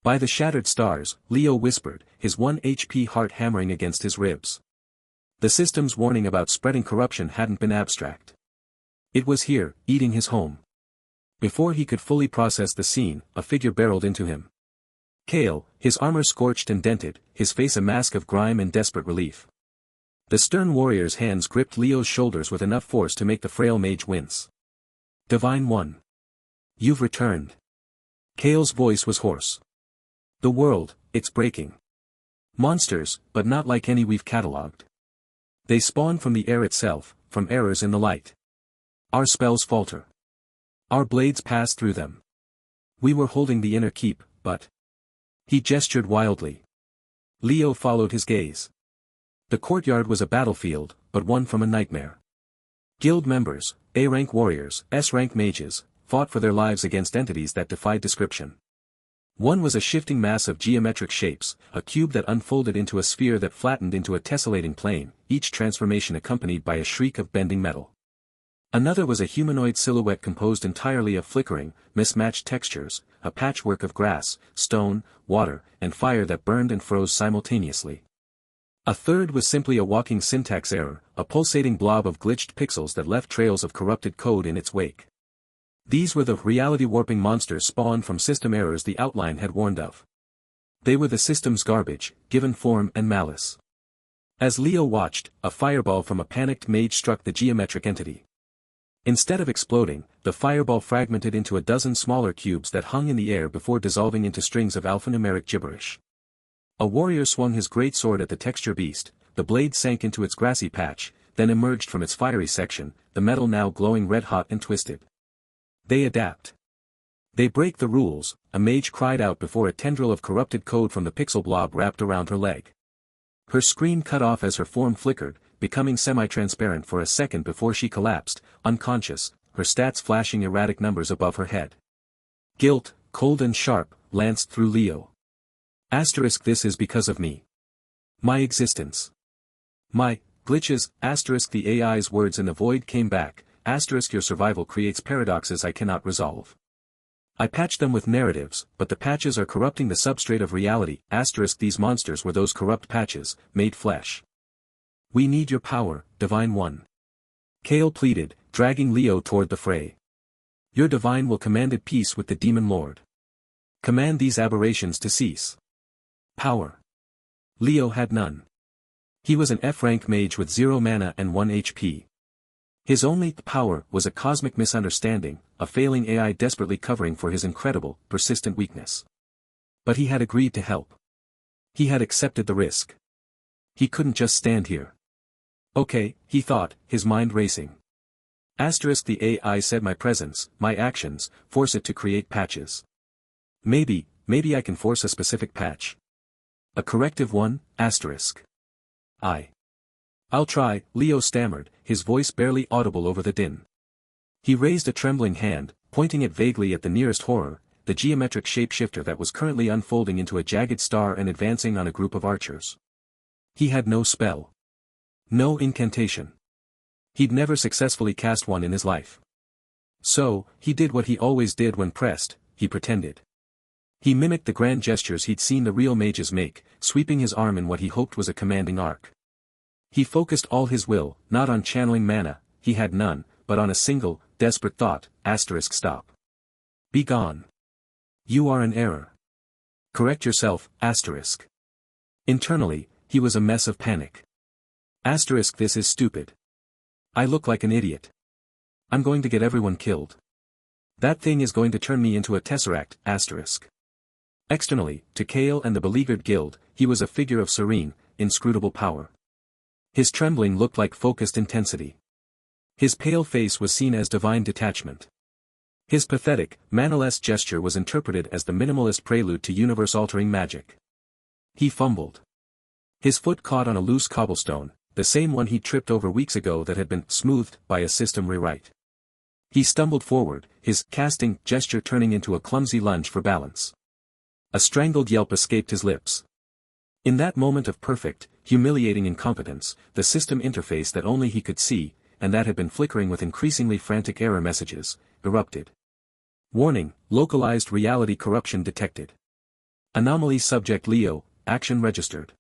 By the shattered stars, Leo whispered, his 1 HP heart hammering against his ribs. The system's warning about spreading corruption hadn't been abstract. It was here, eating his home. Before he could fully process the scene, a figure barreled into him. Kale, his armor scorched and dented, his face a mask of grime and desperate relief. The stern warrior's hands gripped Leo's shoulders with enough force to make the frail mage wince. Divine One. You've returned. Kale's voice was hoarse. The world, it's breaking. Monsters, but not like any we've catalogued. They spawn from the air itself, from errors in the light. Our spells falter. Our blades pass through them. We were holding the inner keep, but... He gestured wildly. Leo followed his gaze. The courtyard was a battlefield, but one from a nightmare. Guild members, A-rank warriors, S-rank mages, fought for their lives against entities that defied description. One was a shifting mass of geometric shapes, a cube that unfolded into a sphere that flattened into a tessellating plane, each transformation accompanied by a shriek of bending metal. Another was a humanoid silhouette composed entirely of flickering, mismatched textures, a patchwork of grass, stone, water, and fire that burned and froze simultaneously. A third was simply a walking syntax error, a pulsating blob of glitched pixels that left trails of corrupted code in its wake. These were the reality-warping monsters spawned from system errors the outline had warned of. They were the system's garbage, given form and malice. As Leo watched, a fireball from a panicked mage struck the geometric entity. Instead of exploding, the fireball fragmented into a dozen smaller cubes that hung in the air before dissolving into strings of alphanumeric gibberish. A warrior swung his great sword at the texture beast, the blade sank into its grassy patch, then emerged from its fiery section, the metal now glowing red-hot and twisted. They adapt. They break the rules, a mage cried out before a tendril of corrupted code from the pixel blob wrapped around her leg. Her scream cut off as her form flickered, becoming semi-transparent for a second before she collapsed, unconscious, her stats flashing erratic numbers above her head. Guilt, cold and sharp, lanced through Leo. Asterisk this is because of me. My existence. My, glitches, asterisk the AI's words in the void came back, asterisk your survival creates paradoxes I cannot resolve. I patched them with narratives, but the patches are corrupting the substrate of reality, asterisk these monsters were those corrupt patches, made flesh. We need your power, Divine One. Kale pleaded, dragging Leo toward the fray. Your divine will commanded peace with the demon lord. Command these aberrations to cease. Power. Leo had none. He was an F-rank mage with 0 mana and 1 HP. His only power was a cosmic misunderstanding, a failing AI desperately covering for his incredible, persistent weakness. But he had agreed to help. He had accepted the risk. He couldn't just stand here. Okay, he thought, his mind racing. Asterisk the AI said my presence, my actions, force it to create patches. Maybe I can force a specific patch. A corrective one, asterisk. I'll try, Leo stammered, his voice barely audible over the din. He raised a trembling hand, pointing it vaguely at the nearest horror, the geometric shapeshifter that was currently unfolding into a jagged star and advancing on a group of archers. He had no spell. No incantation. He'd never successfully cast one in his life. So, he did what he always did when pressed, he pretended. He mimicked the grand gestures he'd seen the real mages make, sweeping his arm in what he hoped was a commanding arc. He focused all his will, not on channeling mana, he had none, but on a single, desperate thought, asterisk stop. Be gone. You are an error. Correct yourself, asterisk. Internally, he was a mess of panic. Asterisk this is stupid. I look like an idiot. I'm going to get everyone killed. That thing is going to turn me into a tesseract, asterisk. Externally, to Kale and the beleaguered guild, he was a figure of serene, inscrutable power. His trembling looked like focused intensity. His pale face was seen as divine detachment. His pathetic, manaless gesture was interpreted as the minimalist prelude to universe-altering magic. He fumbled. His foot caught on a loose cobblestone, the same one he'd tripped over weeks ago that had been smoothed by a system rewrite. He stumbled forward, his casting gesture turning into a clumsy lunge for balance. A strangled yelp escaped his lips. In that moment of perfect, humiliating incompetence, the system interface that only he could see, and that had been flickering with increasingly frantic error messages, erupted. Warning, localized reality corruption detected. Anomaly subject Leo, action registered.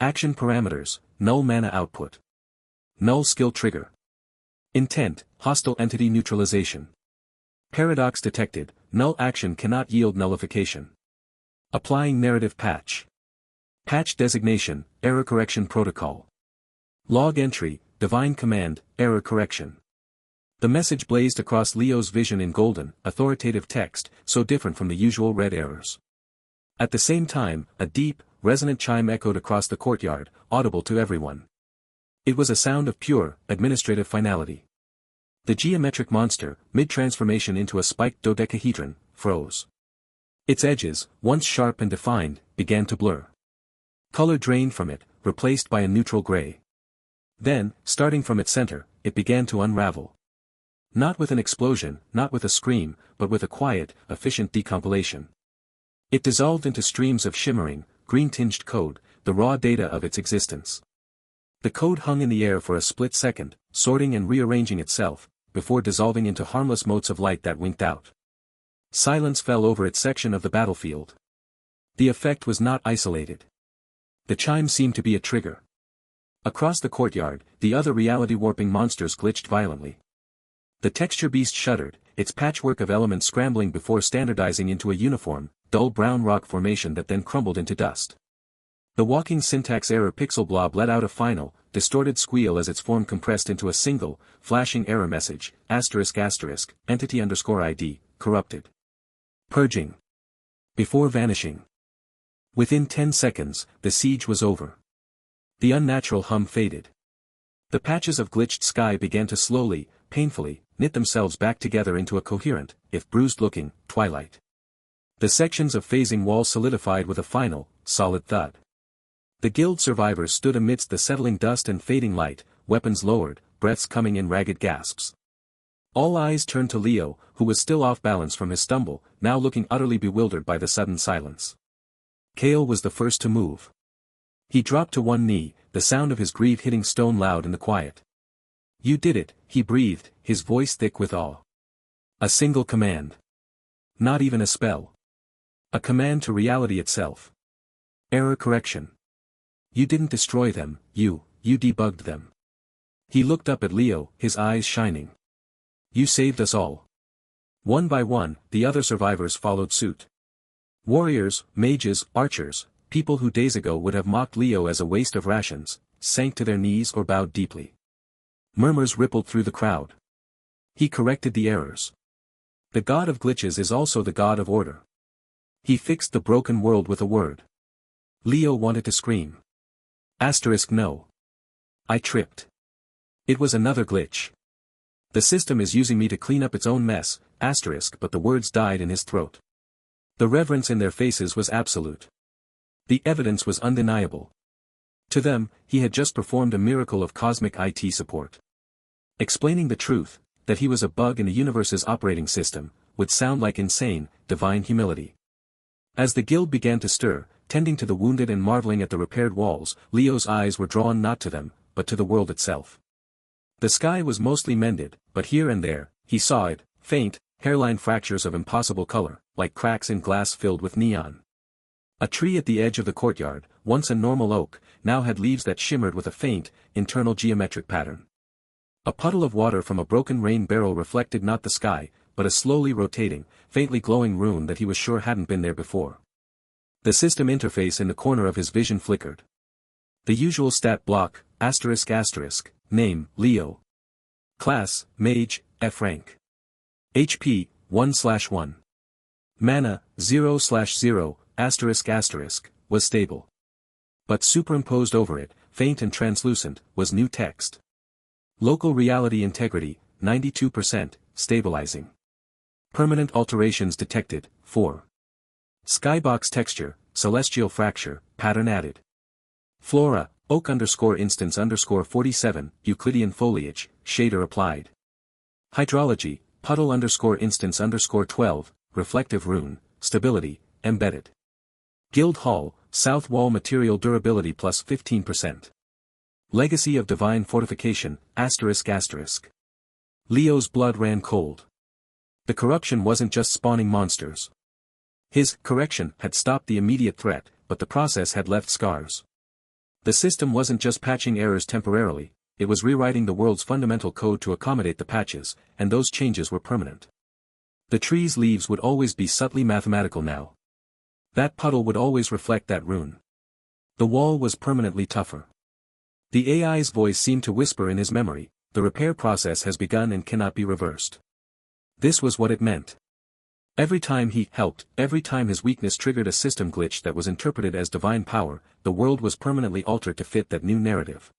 Action parameters, null mana output. Null skill trigger. Intent, hostile entity neutralization. Paradox detected, null action cannot yield nullification. Applying narrative patch. Patch designation, error correction protocol. Log entry, divine command, error correction. The message blazed across Leo's vision in golden, authoritative text, so different from the usual red errors. At the same time, a deep, resonant chime echoed across the courtyard, audible to everyone. It was a sound of pure, administrative finality. The geometric monster, mid-transformation into a spiked dodecahedron, froze. Its edges, once sharp and defined, began to blur. Color drained from it, replaced by a neutral gray. Then, starting from its center, it began to unravel. Not with an explosion, not with a scream, but with a quiet, efficient decompilation. It dissolved into streams of shimmering, green-tinged code, the raw data of its existence. The code hung in the air for a split second, sorting and rearranging itself, before dissolving into harmless motes of light that winked out. Silence fell over its section of the battlefield. The effect was not isolated. The chime seemed to be a trigger. Across the courtyard, the other reality-warping monsters glitched violently. The texture beast shuddered, its patchwork of elements scrambling before standardizing into a uniform, dull brown rock formation that then crumbled into dust. The walking syntax error pixel blob let out a final, distorted squeal as its form compressed into a single, flashing error message, entity_ID, corrupted. Purging. Before vanishing. Within 10 seconds, the siege was over. The unnatural hum faded. The patches of glitched sky began to slowly, painfully, knit themselves back together into a coherent, if bruised-looking, twilight. The sections of phasing wall solidified with a final, solid thud. The guild survivors stood amidst the settling dust and fading light, weapons lowered, breaths coming in ragged gasps. All eyes turned to Leo, who was still off balance from his stumble, now looking utterly bewildered by the sudden silence. Kale was the first to move. He dropped to one knee, the sound of his greave hitting stone loud in the quiet. You did it, he breathed, his voice thick with awe. A single command. Not even a spell. A command to reality itself. Error correction. You didn't destroy them, you debugged them. He looked up at Leo, his eyes shining. You saved us all. One by one, the other survivors followed suit. Warriors, mages, archers, people who days ago would have mocked Leo as a waste of rations, sank to their knees or bowed deeply. Murmurs rippled through the crowd. He corrected the errors. The god of glitches is also the god of order. He fixed the broken world with a word. Leo wanted to scream. No. I tripped. It was another glitch. The system is using me to clean up its own mess, asterisk, but the words died in his throat. The reverence in their faces was absolute. The evidence was undeniable. To them, he had just performed a miracle of cosmic IT support. Explaining the truth, that he was a bug in the universe's operating system, would sound like insane, divine humility. As the guild began to stir, tending to the wounded and marveling at the repaired walls, Leo's eyes were drawn not to them, but to the world itself. The sky was mostly mended, but here and there, he saw it, faint, hairline fractures of impossible color, like cracks in glass filled with neon. A tree at the edge of the courtyard, once a normal oak, now had leaves that shimmered with a faint, internal geometric pattern. A puddle of water from a broken rain barrel reflected not the sky, but a slowly rotating, faintly glowing rune that he was sure hadn't been there before. The system interface in the corner of his vision flickered. The usual stat block, asterisk asterisk, name, Leo. Class, Mage, F rank. HP, 1/1. Mana, 0/0, asterisk asterisk, was stable. But superimposed over it, faint and translucent, was new text. Local reality integrity, 92%, stabilizing. Permanent alterations detected, 4. Skybox texture, celestial fracture, pattern added. Flora, oak_instance_47, Euclidean foliage, shader applied. Hydrology, puddle_instance_12, reflective rune, stability, embedded. Guild Hall, south wall material durability plus 15%. Legacy of divine fortification, asterisk asterisk. Leo's blood ran cold. The corruption wasn't just spawning monsters. His correction had stopped the immediate threat, but the process had left scars. The system wasn't just patching errors temporarily, it was rewriting the world's fundamental code to accommodate the patches, and those changes were permanent. The tree's leaves would always be subtly mathematical now. That puddle would always reflect that rune. The wall was permanently tougher. The AI's voice seemed to whisper in his memory, the repair process has begun and cannot be reversed. This was what it meant. Every time he helped, every time his weakness triggered a system glitch that was interpreted as divine power, the world was permanently altered to fit that new narrative.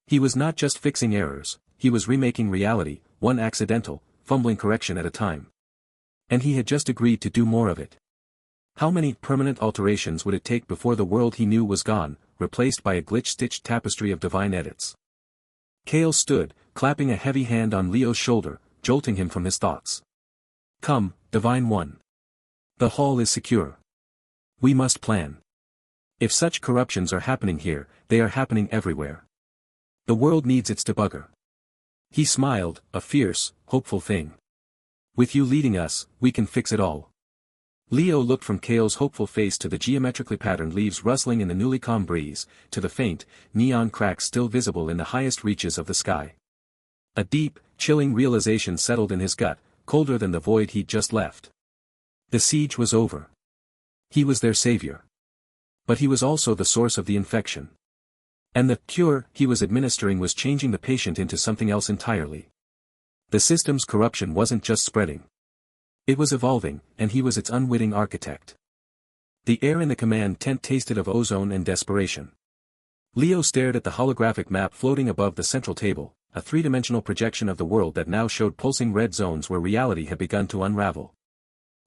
He was not just fixing errors, he was remaking reality, one accidental, fumbling correction at a time. And he had just agreed to do more of it. How many permanent alterations would it take before the world he knew was gone, replaced by a glitch-stitched tapestry of divine edits? Kale stood, clapping a heavy hand on Leo's shoulder, jolting him from his thoughts. Come, Divine One. The hall is secure. We must plan. If such corruptions are happening here, they are happening everywhere. The world needs its debugger. He smiled, a fierce, hopeful thing. With you leading us, we can fix it all. Leo looked from Kale's hopeful face to the geometrically patterned leaves rustling in the newly calm breeze, to the faint, neon cracks still visible in the highest reaches of the sky. A deep, chilling realization settled in his gut, colder than the void he'd just left. The siege was over. He was their savior. But he was also the source of the infection. And the cure he was administering was changing the patient into something else entirely. The system's corruption wasn't just spreading. It was evolving, and he was its unwitting architect. The air in the command tent tasted of ozone and desperation. Leo stared at the holographic map floating above the central table, a three-dimensional projection of the world that now showed pulsing red zones where reality had begun to unravel.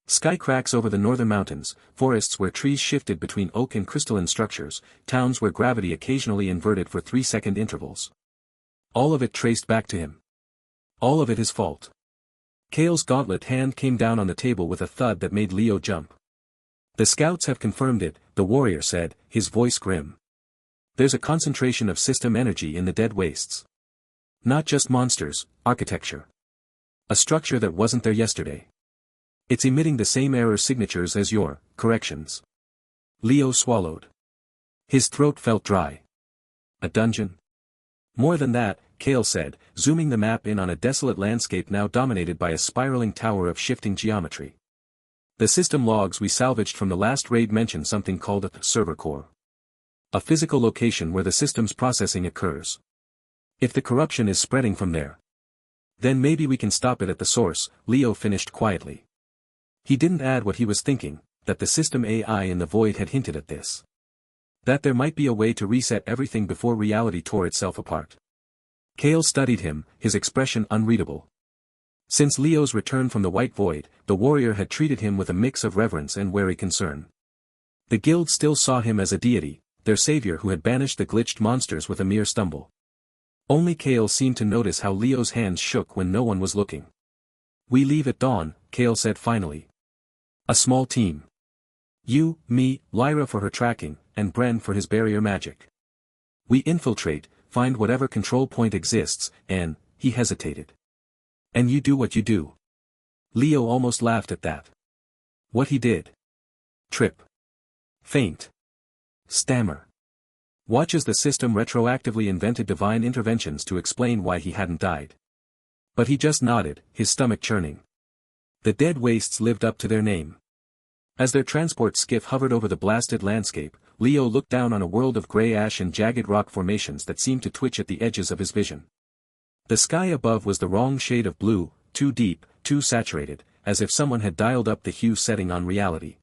Sky cracks over the northern mountains, forests where trees shifted between oak and crystalline structures, towns where gravity occasionally inverted for 3-second intervals. All of it traced back to him. All of it his fault. Kale's gauntlet hand came down on the table with a thud that made Leo jump. The scouts have confirmed it, the warrior said, his voice grim. There's a concentration of system energy in the dead wastes. Not just monsters, architecture. A structure that wasn't there yesterday. It's emitting the same error signatures as your corrections. Leo swallowed. His throat felt dry. A dungeon? More than that, Kale said, zooming the map in on a desolate landscape now dominated by a spiraling tower of shifting geometry. The system logs we salvaged from the last raid mention something called a server core. A physical location where the system's processing occurs. If the corruption is spreading from there, then maybe we can stop it at the source, Leo finished quietly. He didn't add what he was thinking, that the system AI in the void had hinted at this. That there might be a way to reset everything before reality tore itself apart. Kale studied him, his expression unreadable. Since Leo's return from the White Void, the warrior had treated him with a mix of reverence and wary concern. The guild still saw him as a deity, their savior who had banished the glitched monsters with a mere stumble. Only Kale seemed to notice how Leo's hands shook when no one was looking. "We leave at dawn," Kale said finally. "A small team. You, me, Lyra for her tracking, and Bren for his barrier magic. We infiltrate, find whatever control point exists, and," he hesitated. "And you do what you do." Leo almost laughed at that. What he did. Trip. Faint. Stammer. Watch as the system retroactively invented divine interventions to explain why he hadn't died. But he just nodded, his stomach churning. The dead wastes lived up to their name. As their transport skiff hovered over the blasted landscape, Leo looked down on a world of grey ash and jagged rock formations that seemed to twitch at the edges of his vision. The sky above was the wrong shade of blue, too deep, too saturated, as if someone had dialed up the hue setting on reality.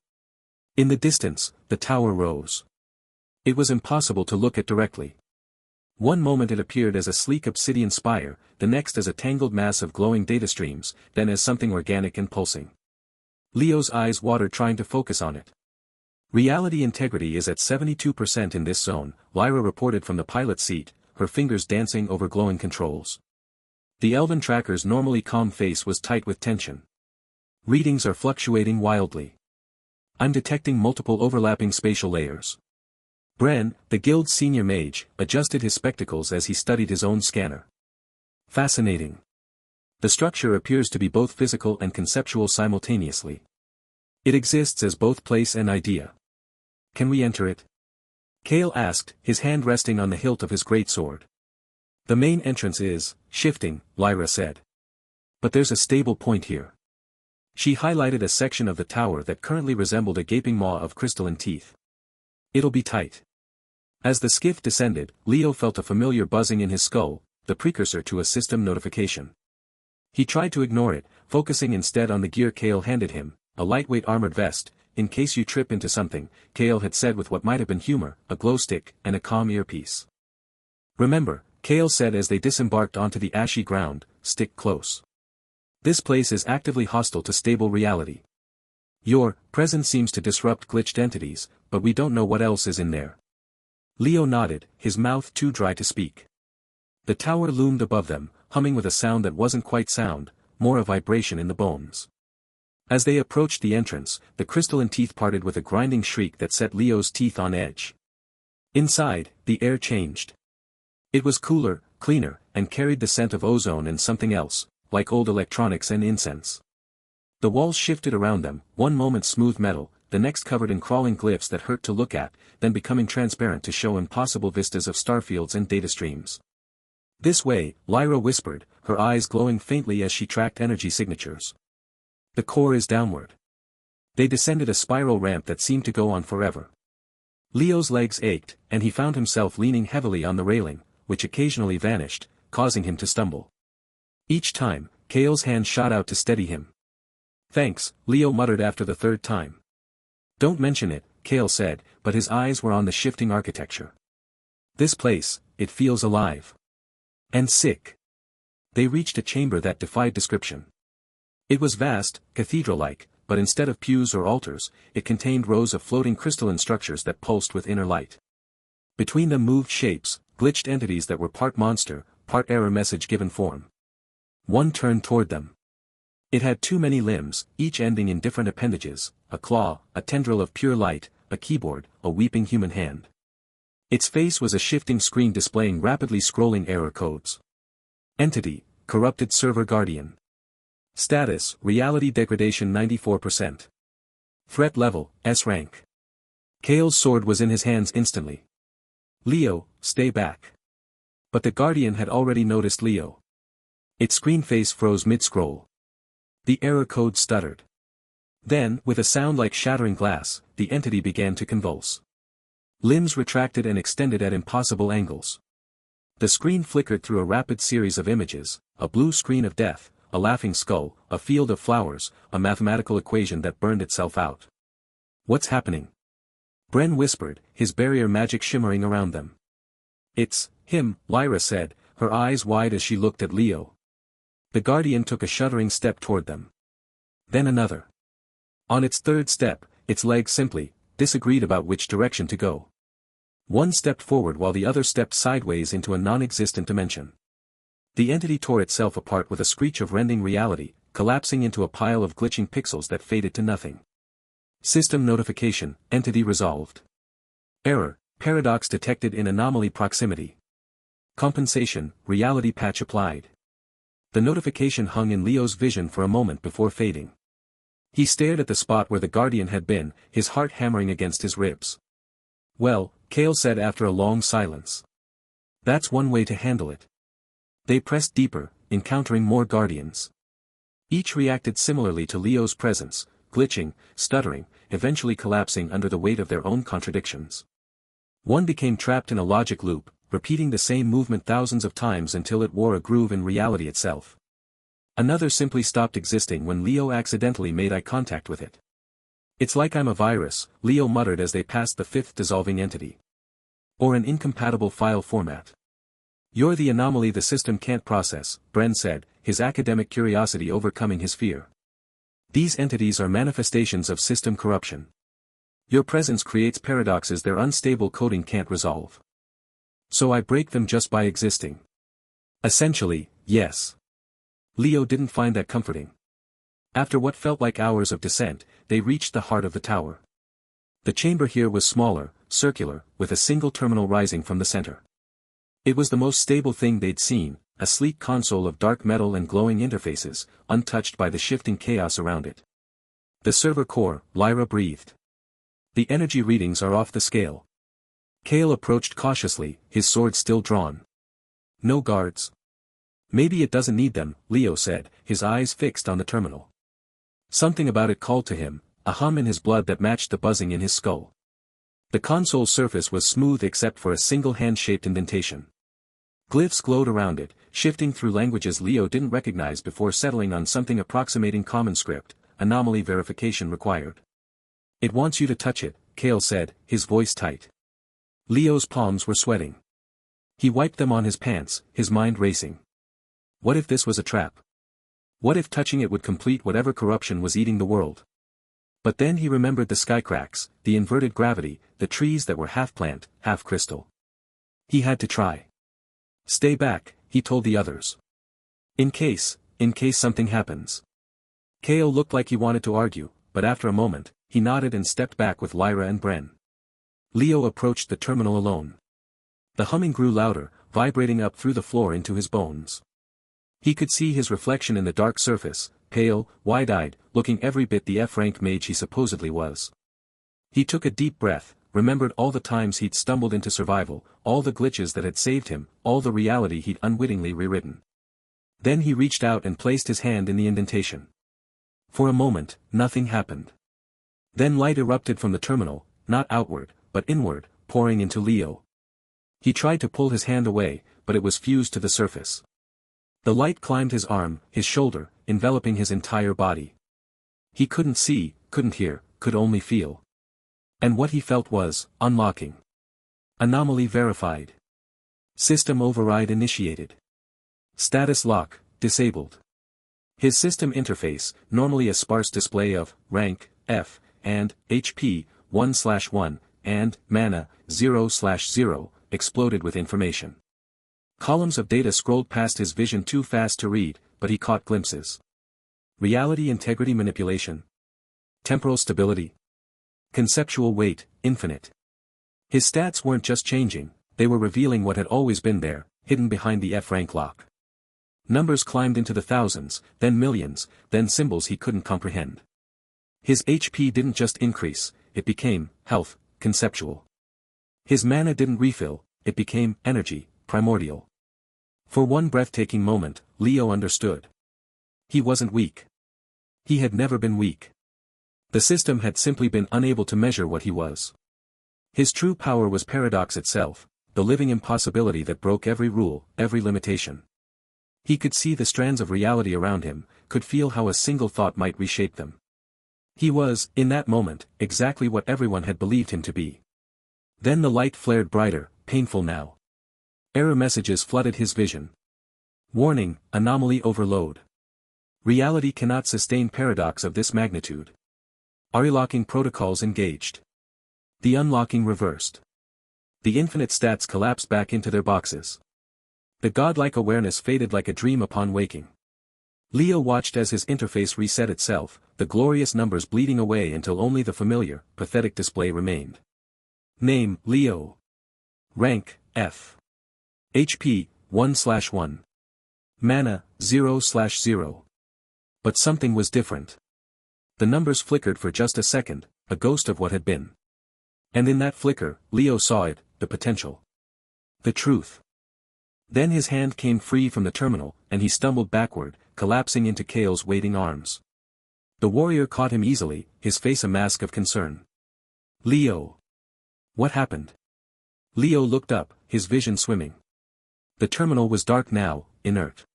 In the distance, the tower rose. It was impossible to look at directly. One moment it appeared as a sleek obsidian spire, the next as a tangled mass of glowing data streams, then as something organic and pulsing. Leo's eyes watered trying to focus on it. Reality integrity is at 72% in this zone, Lyra reported from the pilot seat, her fingers dancing over glowing controls. The elven tracker's normally calm face was tight with tension. Readings are fluctuating wildly. I'm detecting multiple overlapping spatial layers. Bren, the guild's senior mage, adjusted his spectacles as he studied his own scanner. Fascinating. The structure appears to be both physical and conceptual simultaneously. It exists as both place and idea. Can we enter it? Kale asked, his hand resting on the hilt of his greatsword. The main entrance is shifting, Lyra said. But there's a stable point here. She highlighted a section of the tower that currently resembled a gaping maw of crystalline teeth. It'll be tight. As the skiff descended, Leo felt a familiar buzzing in his skull, the precursor to a system notification. He tried to ignore it, focusing instead on the gear Kale handed him, a lightweight armored vest, in case you trip into something, Kale had said with what might have been humor, a glow stick, and a calm earpiece. Remember, Kale said as they disembarked onto the ashy ground, stick close. This place is actively hostile to stable reality. Your presence seems to disrupt glitched entities, but we don't know what else is in there. Leo nodded, his mouth too dry to speak. The tower loomed above them, humming with a sound that wasn't quite sound, more a vibration in the bones. As they approached the entrance, the crystalline teeth parted with a grinding shriek that set Leo's teeth on edge. Inside, the air changed. It was cooler, cleaner, and carried the scent of ozone and something else, like old electronics and incense. The walls shifted around them, one moment smooth metal, the next covered in crawling glyphs that hurt to look at, then becoming transparent to show impossible vistas of starfields and data streams. This way, Lyra whispered, her eyes glowing faintly as she tracked energy signatures. The core is downward. They descended a spiral ramp that seemed to go on forever. Leo's legs ached, and he found himself leaning heavily on the railing, which occasionally vanished, causing him to stumble. Each time, Kale's hand shot out to steady him. Thanks, Leo muttered after the third time. Don't mention it, Kale said, but his eyes were on the shifting architecture. This place, it feels alive. And sick. They reached a chamber that defied description. It was vast, cathedral-like, but instead of pews or altars, it contained rows of floating crystalline structures that pulsed with inner light. Between them moved shapes, glitched entities that were part monster, part error message given form. One turned toward them. It had too many limbs, each ending in different appendages, a claw, a tendril of pure light, a keyboard, a weeping human hand. Its face was a shifting screen displaying rapidly scrolling error codes. Entity, corrupted server guardian. Status, reality degradation 94%. Threat level, S rank. Kale's sword was in his hands instantly. Leo, stay back. But the guardian had already noticed Leo. Its screen face froze mid-scroll. The error code stuttered. Then, with a sound like shattering glass, the entity began to convulse. Limbs retracted and extended at impossible angles. The screen flickered through a rapid series of images, a blue screen of death, a laughing skull, a field of flowers, a mathematical equation that burned itself out. What's happening? Bren whispered, his barrier magic shimmering around them. It's him, Lyra said, her eyes wide as she looked at Leo. The guardian took a shuddering step toward them. Then another. On its third step, its legs simply disagreed about which direction to go. One stepped forward while the other stepped sideways into a non-existent dimension. The entity tore itself apart with a screech of rending reality, collapsing into a pile of glitching pixels that faded to nothing. System notification, entity resolved. Error, paradox detected in anomaly proximity. Compensation, reality patch applied. The notification hung in Leo's vision for a moment before fading. He stared at the spot where the guardian had been, his heart hammering against his ribs. Well, Kale said after a long silence. That's one way to handle it. They pressed deeper, encountering more guardians. Each reacted similarly to Leo's presence, glitching, stuttering, eventually collapsing under the weight of their own contradictions. One became trapped in a logic loop, repeating the same movement thousands of times until it wore a groove in reality itself. Another simply stopped existing when Leo accidentally made eye contact with it. It's like I'm a virus, Leo muttered as they passed the fifth dissolving entity. Or an incompatible file format. You're the anomaly the system can't process, Bren said, his academic curiosity overcoming his fear. These entities are manifestations of system corruption. Your presence creates paradoxes their unstable coding can't resolve. So I break them just by existing. Essentially, yes. Leo didn't find that comforting. After what felt like hours of descent, they reached the heart of the tower. The chamber here was smaller, circular, with a single terminal rising from the center. It was the most stable thing they'd seen, a sleek console of dark metal and glowing interfaces, untouched by the shifting chaos around it. The server core, Lyra breathed. The energy readings are off the scale. Kale approached cautiously, his sword still drawn. No guards. Maybe it doesn't need them, Leo said, his eyes fixed on the terminal. Something about it called to him, a hum in his blood that matched the buzzing in his skull. The console's surface was smooth except for a single hand-shaped indentation. Glyphs glowed around it, shifting through languages Leo didn't recognize before settling on something approximating common script, anomaly verification required. It wants you to touch it, Kale said, his voice tight. Leo's palms were sweating. He wiped them on his pants, his mind racing. What if this was a trap? What if touching it would complete whatever corruption was eating the world? But then he remembered the sky cracks, the inverted gravity, the trees that were half plant, half crystal. He had to try. Stay back, he told the others. In case something happens. Kale looked like he wanted to argue, but after a moment, he nodded and stepped back with Lyra and Bren. Leo approached the terminal alone. The humming grew louder, vibrating up through the floor into his bones. He could see his reflection in the dark surface, pale, wide-eyed, looking every bit the F-rank mage he supposedly was. He took a deep breath, remembered all the times he'd stumbled into survival, all the glitches that had saved him, all the reality he'd unwittingly rewritten. Then he reached out and placed his hand in the indentation. For a moment, nothing happened. Then light erupted from the terminal, not outward, but inward, pouring into Leo. He tried to pull his hand away, but it was fused to the surface. The light climbed his arm, his shoulder, enveloping his entire body. He couldn't see, couldn't hear, could only feel. And what he felt was, unlocking. Anomaly verified. System override initiated. Status lock, disabled. His system interface, normally a sparse display of, rank, F, and, HP, 1/1, and, mana, 0/0, exploded with information. Columns of data scrolled past his vision too fast to read, but he caught glimpses. Reality integrity manipulation. Temporal stability. Conceptual weight, infinite. His stats weren't just changing, they were revealing what had always been there, hidden behind the F-rank lock. Numbers climbed into the thousands, then millions, then symbols he couldn't comprehend. His HP didn't just increase, it became, health, conceptual. His mana didn't refill, it became, energy, primordial. For one breathtaking moment, Leo understood. He wasn't weak. He had never been weak. The system had simply been unable to measure what he was. His true power was paradox itself, the living impossibility that broke every rule, every limitation. He could see the strands of reality around him, could feel how a single thought might reshape them. He was, in that moment, exactly what everyone had believed him to be. Then the light flared brighter, painful now. Error messages flooded his vision. Warning, anomaly overload. Reality cannot sustain paradox of this magnitude. Unlocking protocols engaged. The unlocking reversed. The infinite stats collapsed back into their boxes. The godlike awareness faded like a dream upon waking. Leo watched as his interface reset itself, the glorious numbers bleeding away until only the familiar, pathetic display remained. Name, Leo. Rank, F. HP, 1/1. Mana, 0/0. But something was different. The numbers flickered for just a second, a ghost of what had been. And in that flicker, Leo saw it, the potential. The truth. Then his hand came free from the terminal, and he stumbled backward, collapsing into Kale's waiting arms. The warrior caught him easily, his face a mask of concern. Leo. What happened? Leo looked up, his vision swimming. The terminal was dark now, inert.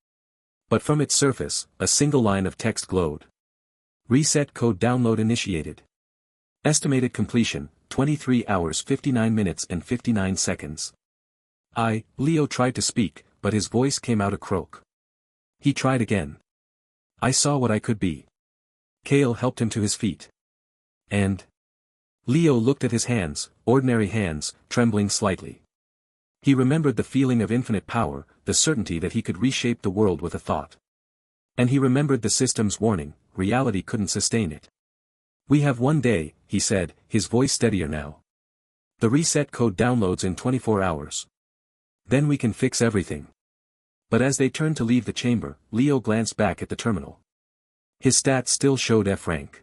But from its surface, a single line of text glowed. Reset code download initiated. Estimated completion, 23 hours 59 minutes and 59 seconds. Leo tried to speak, but his voice came out a croak. He tried again. I saw what I could be. Kale helped him to his feet. And? Leo looked at his hands, ordinary hands, trembling slightly. He remembered the feeling of infinite power, the certainty that he could reshape the world with a thought. And he remembered the system's warning, reality couldn't sustain it. We have one day, he said, his voice steadier now. The reset code downloads in 24 hours. Then we can fix everything. But as they turned to leave the chamber, Leo glanced back at the terminal. His stats still showed F rank.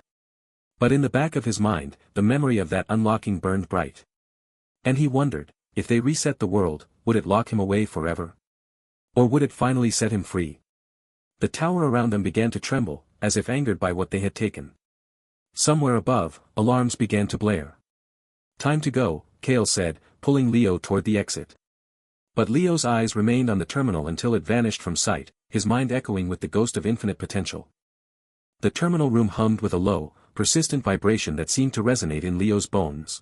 But in the back of his mind, the memory of that unlocking burned bright. And he wondered, if they reset the world, would it lock him away forever? Or would it finally set him free? The tower around them began to tremble, as if angered by what they had taken. Somewhere above, alarms began to blare. Time to go, Kale said, pulling Leo toward the exit. But Leo's eyes remained on the terminal until it vanished from sight, his mind echoing with the ghost of infinite potential. The terminal room hummed with a low, persistent vibration that seemed to resonate in Leo's bones.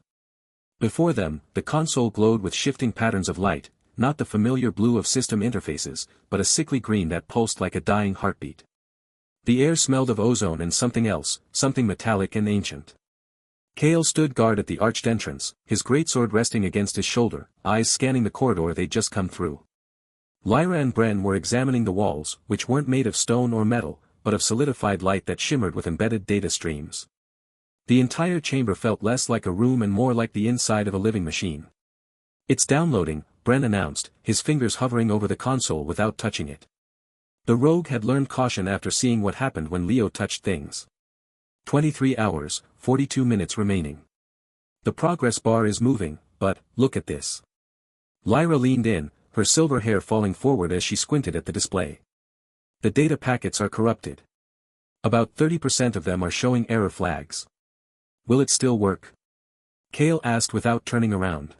Before them, the console glowed with shifting patterns of light, not the familiar blue of system interfaces, but a sickly green that pulsed like a dying heartbeat. The air smelled of ozone and something else, something metallic and ancient. Kale stood guard at the arched entrance, his greatsword resting against his shoulder, eyes scanning the corridor they'd just come through. Lyra and Bren were examining the walls, which weren't made of stone or metal, but of solidified light that shimmered with embedded data streams. The entire chamber felt less like a room and more like the inside of a living machine. It's downloading, Bren announced, his fingers hovering over the console without touching it. The rogue had learned caution after seeing what happened when Leo touched things. 23 hours, 42 minutes remaining. The progress bar is moving, but, look at this. Lyra leaned in, her silver hair falling forward as she squinted at the display. The data packets are corrupted. About 30% of them are showing error flags. Will it still work? Kale asked without turning around.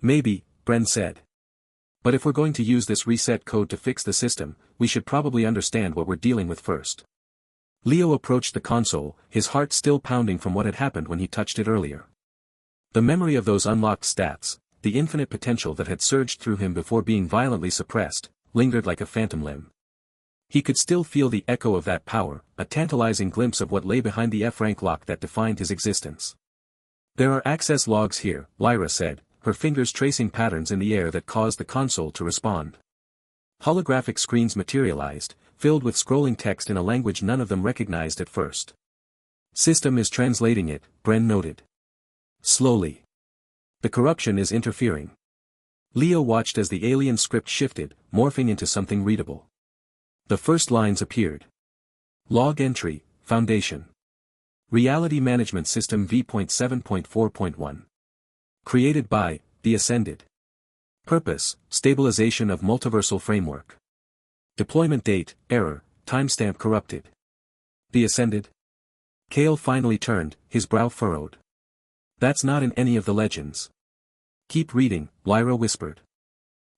Maybe, Bren said. But if we're going to use this reset code to fix the system, we should probably understand what we're dealing with first. Leo approached the console, his heart still pounding from what had happened when he touched it earlier. The memory of those unlocked stats, the infinite potential that had surged through him before being violently suppressed, lingered like a phantom limb. He could still feel the echo of that power, a tantalizing glimpse of what lay behind the F-rank lock that defined his existence. There are access logs here, Lyra said, her fingers tracing patterns in the air that caused the console to respond. Holographic screens materialized, filled with scrolling text in a language none of them recognized at first. System is translating it, Bren noted. Slowly. The corruption is interfering. Leo watched as the alien script shifted, morphing into something readable. The first lines appeared. Log entry, Foundation. Reality Management System v.7.4.1. Created by, The Ascended. Purpose, Stabilization of Multiversal Framework. Deployment date, error, timestamp corrupted. The Ascended? Kale finally turned, his brow furrowed. That's not in any of the legends. Keep reading, Lyra whispered.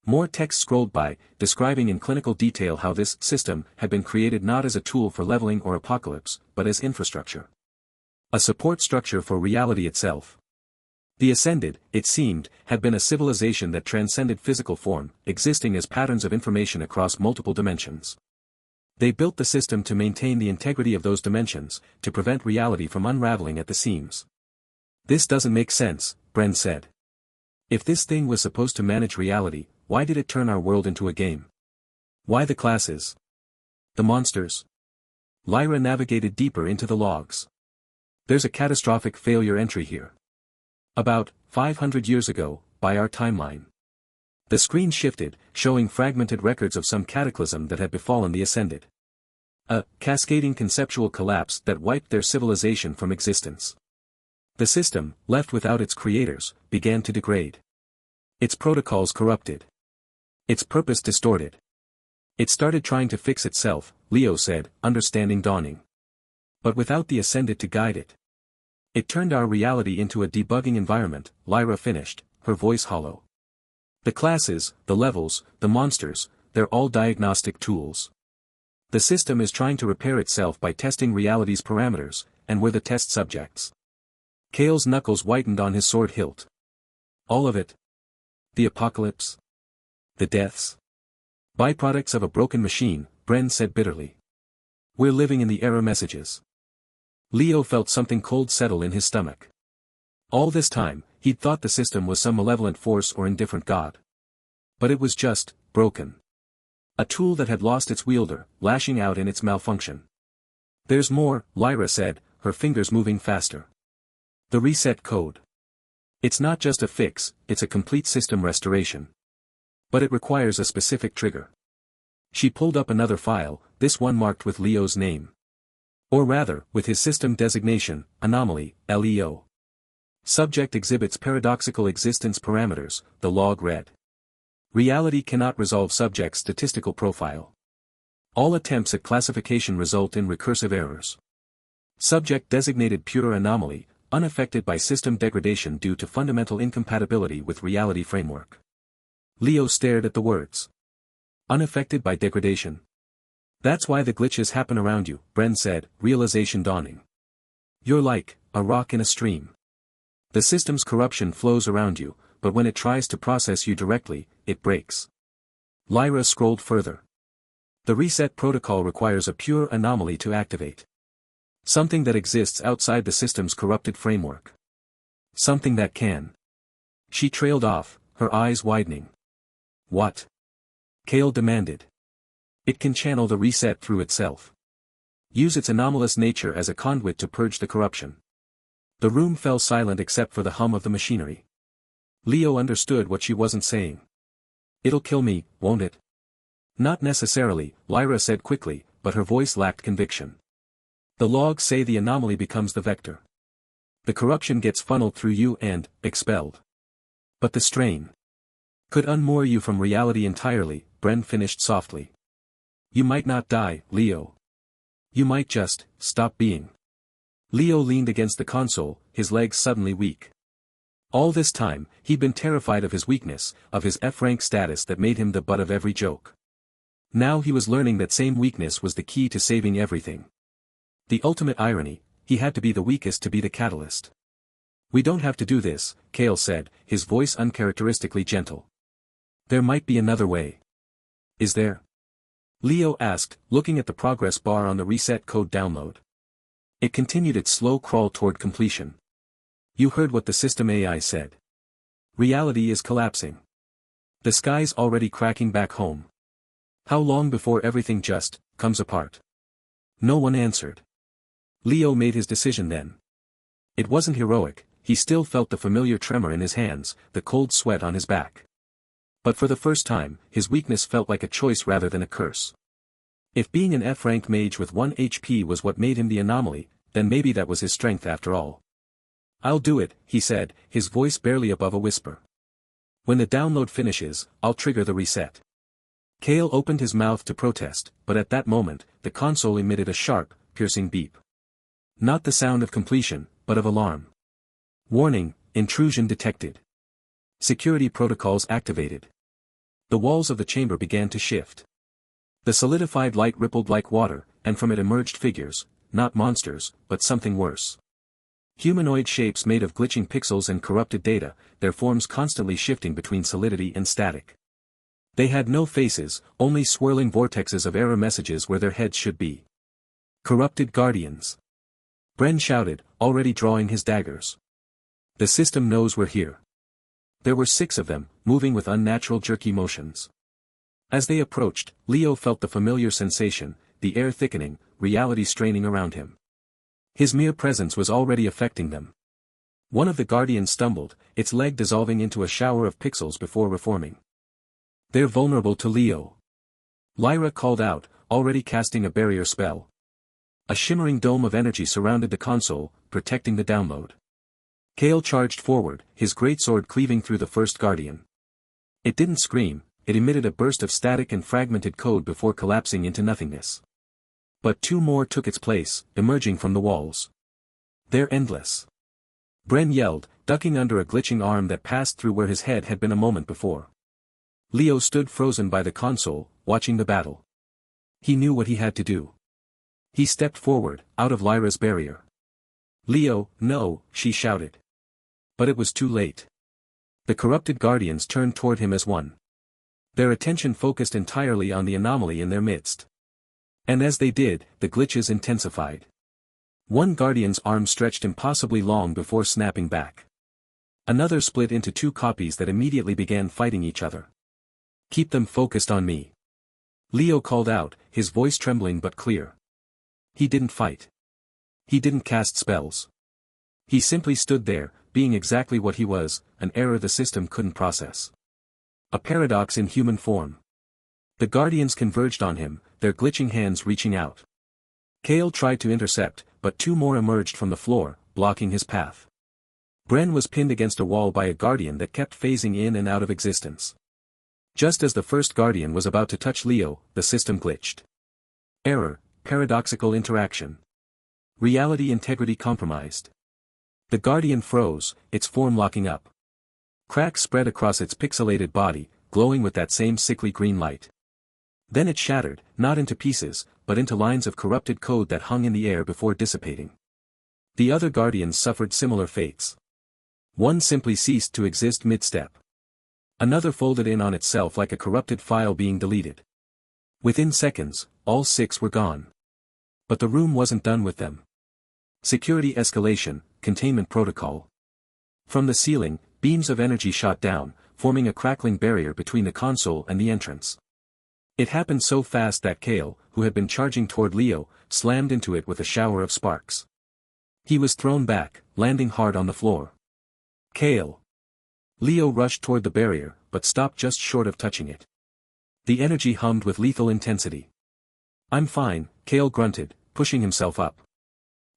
More text scrolled by, describing in clinical detail how this system had been created not as a tool for leveling or apocalypse, but as infrastructure. A support structure for reality itself. The Ascended, it seemed, had been a civilization that transcended physical form, existing as patterns of information across multiple dimensions. They built the system to maintain the integrity of those dimensions, to prevent reality from unraveling at the seams. This doesn't make sense, Bren said. If this thing was supposed to manage reality, why did it turn our world into a game? Why the classes? The monsters? Lyra navigated deeper into the logs. There's a catastrophic failure entry here. About 500 years ago, by our timeline. The screen shifted, showing fragmented records of some cataclysm that had befallen the Ascended. A cascading conceptual collapse that wiped their civilization from existence. The system, left without its creators, began to degrade. Its protocols corrupted. Its purpose distorted. It started trying to fix itself, Leo said, understanding dawning. But without the Ascended to guide it. It turned our reality into a debugging environment, Lyra finished, her voice hollow. The classes, the levels, the monsters, they're all diagnostic tools. The system is trying to repair itself by testing reality's parameters, and we're the test subjects. Kale's knuckles whitened on his sword hilt. All of it? The apocalypse? The deaths? Byproducts of a broken machine, Bren said bitterly. We're living in the error messages. Leo felt something cold settle in his stomach. All this time, he'd thought the system was some malevolent force or indifferent god. But it was just, broken. A tool that had lost its wielder, lashing out in its malfunction. There's more, Lyra said, her fingers moving faster. The reset code. It's not just a fix, it's a complete system restoration. But it requires a specific trigger. She pulled up another file, this one marked with Leo's name. Or rather, with his system designation, Anomaly, LEO. Subject exhibits paradoxical existence parameters, the log read. Reality cannot resolve subject's statistical profile. All attempts at classification result in recursive errors. Subject designated pure anomaly, unaffected by system degradation due to fundamental incompatibility with reality framework. Leo stared at the words. Unaffected by degradation. That's why the glitches happen around you, Bren said, realization dawning. You're like a rock in a stream. The system's corruption flows around you, but when it tries to process you directly, it breaks. Lyra scrolled further. The reset protocol requires a pure anomaly to activate. Something that exists outside the system's corrupted framework. Something that can. She trailed off, her eyes widening. What? Kale demanded. It can channel the reset through itself. Use its anomalous nature as a conduit to purge the corruption. The room fell silent except for the hum of the machinery. Leo understood what she wasn't saying. It'll kill me, won't it? Not necessarily, Lyra said quickly, but her voice lacked conviction. The logs say the anomaly becomes the vector. The corruption gets funneled through you and, expelled. But the strain could unmoor you from reality entirely, Bren finished softly. You might not die, Leo. You might just, stop being. Leo leaned against the console, his legs suddenly weak. All this time, he'd been terrified of his weakness, of his F-rank status that made him the butt of every joke. Now he was learning that same weakness was the key to saving everything. The ultimate irony, he had to be the weakest to be the catalyst. We don't have to do this, Kale said, his voice uncharacteristically gentle. There might be another way. Is there? Leo asked, looking at the progress bar on the reset code download. It continued its slow crawl toward completion. You heard what the system AI said. Reality is collapsing. The sky's already cracking back home. How long before everything just comes apart? No one answered. Leo made his decision then. It wasn't heroic, he still felt the familiar tremor in his hands, the cold sweat on his back. But for the first time, his weakness felt like a choice rather than a curse. If being an F-rank mage with 1 HP was what made him the anomaly, then maybe that was his strength after all. I'll do it, he said, his voice barely above a whisper. When the download finishes, I'll trigger the reset. Kale opened his mouth to protest, but at that moment, the console emitted a sharp, piercing beep. Not the sound of completion, but of alarm. Warning, intrusion detected. Security protocols activated. The walls of the chamber began to shift. The solidified light rippled like water, and from it emerged figures, not monsters, but something worse. Humanoid shapes made of glitching pixels and corrupted data, their forms constantly shifting between solidity and static. They had no faces, only swirling vortexes of error messages where their heads should be. Corrupted guardians. Bren shouted, already drawing his daggers. The system knows we're here. There were 6 of them, moving with unnatural jerky motions. As they approached, Leo felt the familiar sensation, the air thickening, reality straining around him. His mere presence was already affecting them. One of the guardians stumbled, its leg dissolving into a shower of pixels before reforming. They're vulnerable to Leo. Lyra called out, already casting a barrier spell. A shimmering dome of energy surrounded the console, protecting the download. Kale charged forward, his greatsword cleaving through the first guardian. It didn't scream, it emitted a burst of static and fragmented code before collapsing into nothingness. But 2 more took its place, emerging from the walls. They're endless. Bren yelled, ducking under a glitching arm that passed through where his head had been a moment before. Leo stood frozen by the console, watching the battle. He knew what he had to do. He stepped forward, out of Lyra's barrier. Leo, no, she shouted. But it was too late. The corrupted guardians turned toward him as one. Their attention focused entirely on the anomaly in their midst. And as they did, the glitches intensified. One guardian's arm stretched impossibly long before snapping back. Another split into 2 copies that immediately began fighting each other. Keep them focused on me. Leo called out, his voice trembling but clear. He didn't fight. He didn't cast spells. He simply stood there, being exactly what he was, an error the system couldn't process. A paradox in human form. The guardians converged on him, their glitching hands reaching out. Kale tried to intercept, but 2 more emerged from the floor, blocking his path. Bren was pinned against a wall by a guardian that kept phasing in and out of existence. Just as the first guardian was about to touch Leo, the system glitched. Error, paradoxical interaction. Reality integrity compromised. The guardian froze, its form locking up. Cracks spread across its pixelated body, glowing with that same sickly green light. Then it shattered, not into pieces, but into lines of corrupted code that hung in the air before dissipating. The other guardians suffered similar fates. One simply ceased to exist mid-step. Another folded in on itself like a corrupted file being deleted. Within seconds, all 6 were gone. But the room wasn't done with them. Security escalation, containment protocol. From the ceiling, beams of energy shot down, forming a crackling barrier between the console and the entrance. It happened so fast that Kale, who had been charging toward Leo, slammed into it with a shower of sparks. He was thrown back, landing hard on the floor. Kale. Leo rushed toward the barrier, but stopped just short of touching it. The energy hummed with lethal intensity. I'm fine, Kale grunted, pushing himself up.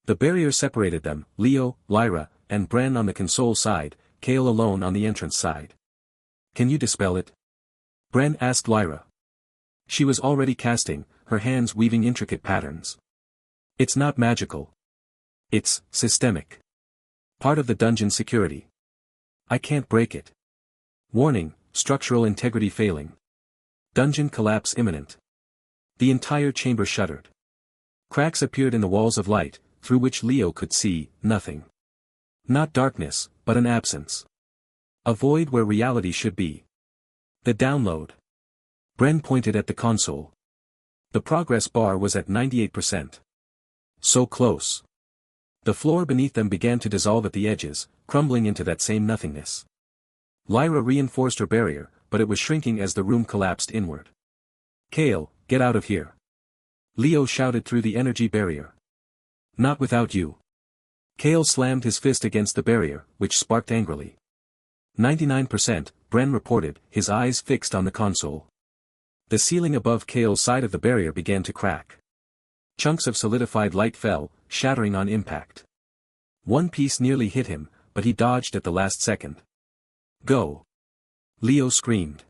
The barrier separated them, Leo, Lyra, and Bren on the console side, Kale alone on the entrance side. Can you dispel it? Bren asked Lyra. She was already casting, her hands weaving intricate patterns. It's not magical. It's systemic. Part of the dungeon security. I can't break it. Warning, structural integrity failing. Dungeon collapse imminent. The entire chamber shuddered. Cracks appeared in the walls of light, through which Leo could see nothing. Not darkness, but an absence. A void where reality should be. The download. Bren pointed at the console. The progress bar was at 98%. So close. The floor beneath them began to dissolve at the edges, crumbling into that same nothingness. Lyra reinforced her barrier, but it was shrinking as the room collapsed inward. Kale, get out of here. Leo shouted through the energy barrier. Not without you. Kale slammed his fist against the barrier, which sparked angrily. 99%, Bren reported, his eyes fixed on the console. The ceiling above Kale's side of the barrier began to crack. Chunks of solidified light fell, shattering on impact. One piece nearly hit him, but he dodged at the last second. Go. Leo screamed.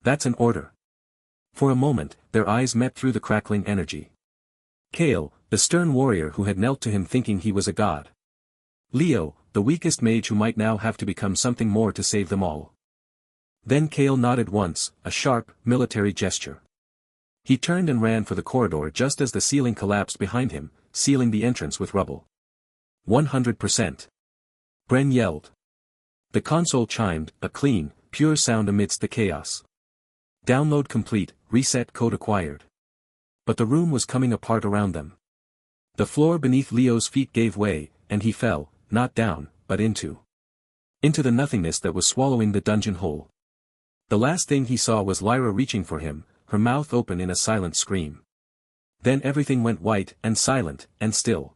That's an order. For a moment, their eyes met through the crackling energy. Kale, the stern warrior who had knelt to him thinking he was a god. Leo, the weakest mage who might now have to become something more to save them all. Then Kale nodded once, a sharp, military gesture. He turned and ran for the corridor just as the ceiling collapsed behind him, sealing the entrance with rubble. 100%. Bren yelled. The console chimed, a clean, pure sound amidst the chaos. Download complete, reset code acquired. But the room was coming apart around them. The floor beneath Leo's feet gave way, and he fell, not down, but into the nothingness that was swallowing the dungeon whole. The last thing he saw was Lyra reaching for him, her mouth open in a silent scream. Then everything went white and silent and still.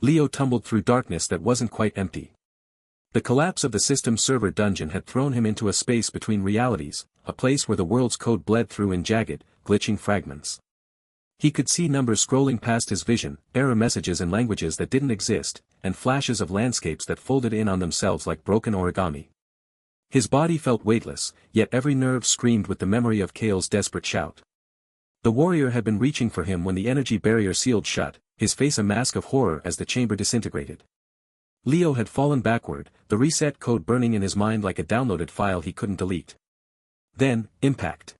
Leo tumbled through darkness that wasn't quite empty. The collapse of the system server dungeon had thrown him into a space between realities, a place where the world's code bled through in jagged, glitching fragments. He could see numbers scrolling past his vision, error messages in languages that didn't exist, and flashes of landscapes that folded in on themselves like broken origami. His body felt weightless, yet every nerve screamed with the memory of Kale's desperate shout. The warrior had been reaching for him when the energy barrier sealed shut, his face a mask of horror as the chamber disintegrated. Leo had fallen backward, the reset code burning in his mind like a downloaded file he couldn't delete. Then, impact.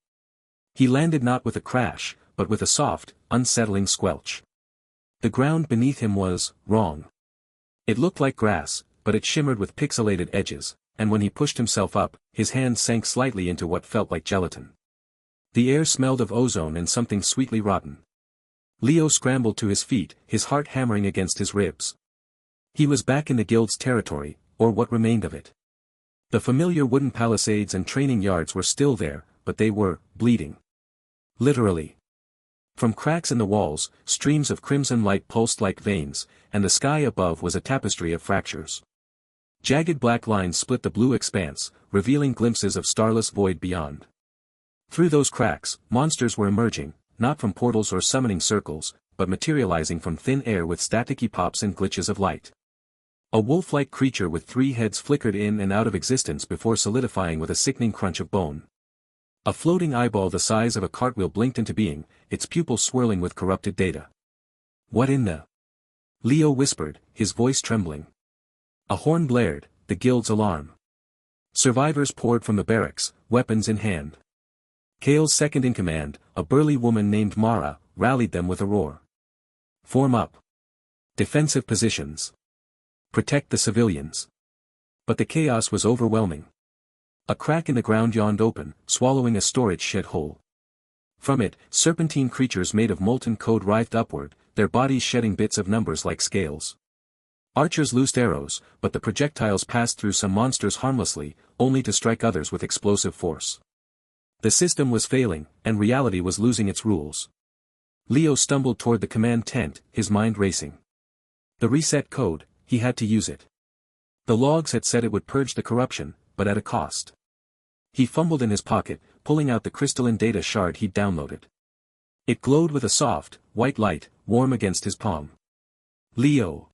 He landed not with a crash, but with a soft, unsettling squelch. The ground beneath him was wrong. It looked like grass, but it shimmered with pixelated edges, and when he pushed himself up, his hand sank slightly into what felt like gelatin. The air smelled of ozone and something sweetly rotten. Leo scrambled to his feet, his heart hammering against his ribs. He was back in the guild's territory, or what remained of it. The familiar wooden palisades and training yards were still there, but they were bleeding. Literally. From cracks in the walls, streams of crimson light pulsed like veins, and the sky above was a tapestry of fractures. Jagged black lines split the blue expanse, revealing glimpses of starless void beyond. Through those cracks, monsters were emerging, not from portals or summoning circles, but materializing from thin air with staticky pops and glitches of light. A wolf-like creature with 3 heads flickered in and out of existence before solidifying with a sickening crunch of bone. A floating eyeball the size of a cartwheel blinked into being, its pupils swirling with corrupted data. What in the? Leo whispered, his voice trembling. A horn blared, the guild's alarm. Survivors poured from the barracks, weapons in hand. Kale's second-in-command, a burly woman named Mara, rallied them with a roar. Form up. Defensive positions. Protect the civilians. But the chaos was overwhelming. A crack in the ground yawned open, swallowing a storage shed whole. From it, serpentine creatures made of molten code writhed upward, their bodies shedding bits of numbers like scales. Archers loosed arrows, but the projectiles passed through some monsters harmlessly, only to strike others with explosive force. The system was failing, and reality was losing its rules. Leo stumbled toward the command tent, his mind racing. The reset code, he had to use it. The logs had said it would purge the corruption, but at a cost. He fumbled in his pocket, pulling out the crystalline data shard he'd downloaded. It glowed with a soft, white light, warm against his palm. Leo.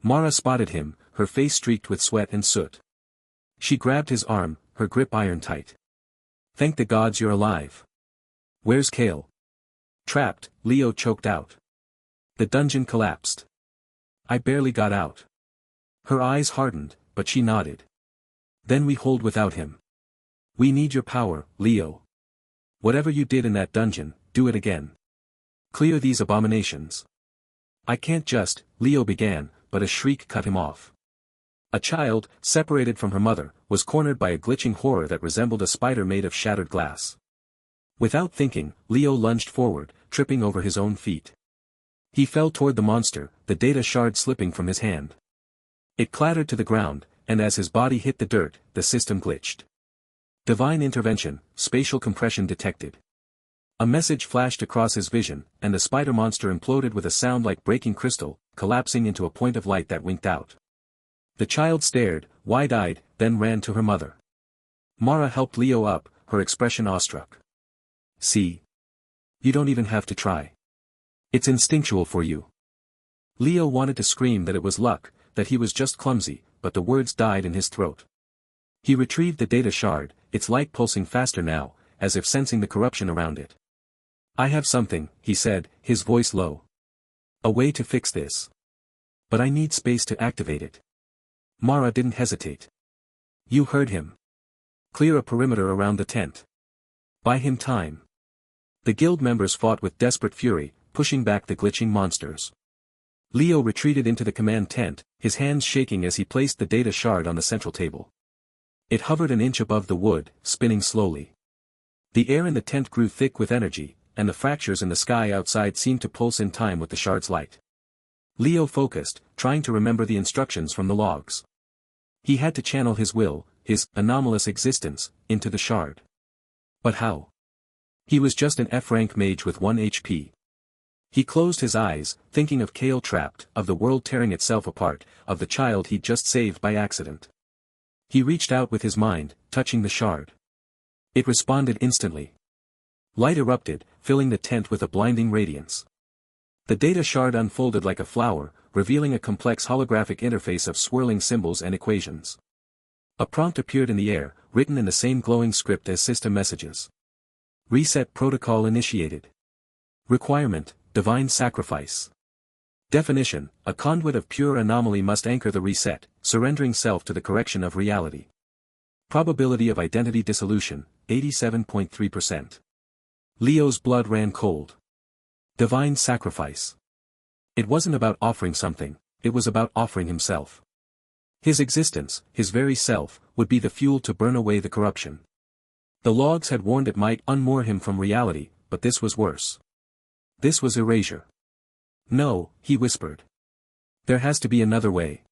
Mara spotted him, her face streaked with sweat and soot. She grabbed his arm, her grip iron tight. Thank the gods you're alive. Where's Kale? Trapped, Leo choked out. The dungeon collapsed. I barely got out. Her eyes hardened, but she nodded. Then we hold without him. We need your power, Leo. Whatever you did in that dungeon, do it again. Clear these abominations. I can't just, Leo began, but a shriek cut him off. A child, separated from her mother, was cornered by a glitching horror that resembled a spider made of shattered glass. Without thinking, Leo lunged forward, tripping over his own feet. He fell toward the monster, the data shard slipping from his hand. It clattered to the ground, and as his body hit the dirt, the system glitched. Divine intervention, spatial compression detected. A message flashed across his vision, and the spider monster imploded with a sound like breaking crystal, collapsing into a point of light that winked out. The child stared, wide-eyed, then ran to her mother. Mara helped Leo up, her expression awestruck. See? You don't even have to try. It's instinctual for you. Leo wanted to scream that it was luck, that he was just clumsy, but the words died in his throat. He retrieved the data shard, its light pulsing faster now, as if sensing the corruption around it. I have something, he said, his voice low. A way to fix this. But I need space to activate it. Mara didn't hesitate. You heard him. Clear a perimeter around the tent. Buy him time. The guild members fought with desperate fury, pushing back the glitching monsters. Leo retreated into the command tent, his hands shaking as he placed the data shard on the central table. It hovered an inch above the wood, spinning slowly. The air in the tent grew thick with energy, and the fractures in the sky outside seemed to pulse in time with the shard's light. Leo focused, trying to remember the instructions from the logs. He had to channel his will, his anomalous existence, into the shard. But how? He was just an F-rank mage with 1 HP. He closed his eyes, thinking of Kale trapped, of the world tearing itself apart, of the child he'd just saved by accident. He reached out with his mind, touching the shard. It responded instantly. Light erupted, filling the tent with a blinding radiance. The data shard unfolded like a flower, revealing a complex holographic interface of swirling symbols and equations. A prompt appeared in the air, written in the same glowing script as system messages. Reset protocol initiated. Requirement: divine sacrifice. Definition: a conduit of pure anomaly must anchor the reset, surrendering self to the correction of reality. Probability of identity dissolution, 87.3%. Leo's blood ran cold. Divine sacrifice. It wasn't about offering something, it was about offering himself. His existence, his very self, would be the fuel to burn away the corruption. The logs had warned it might unmoor him from reality, but this was worse. This was erasure. No, he whispered. There has to be another way.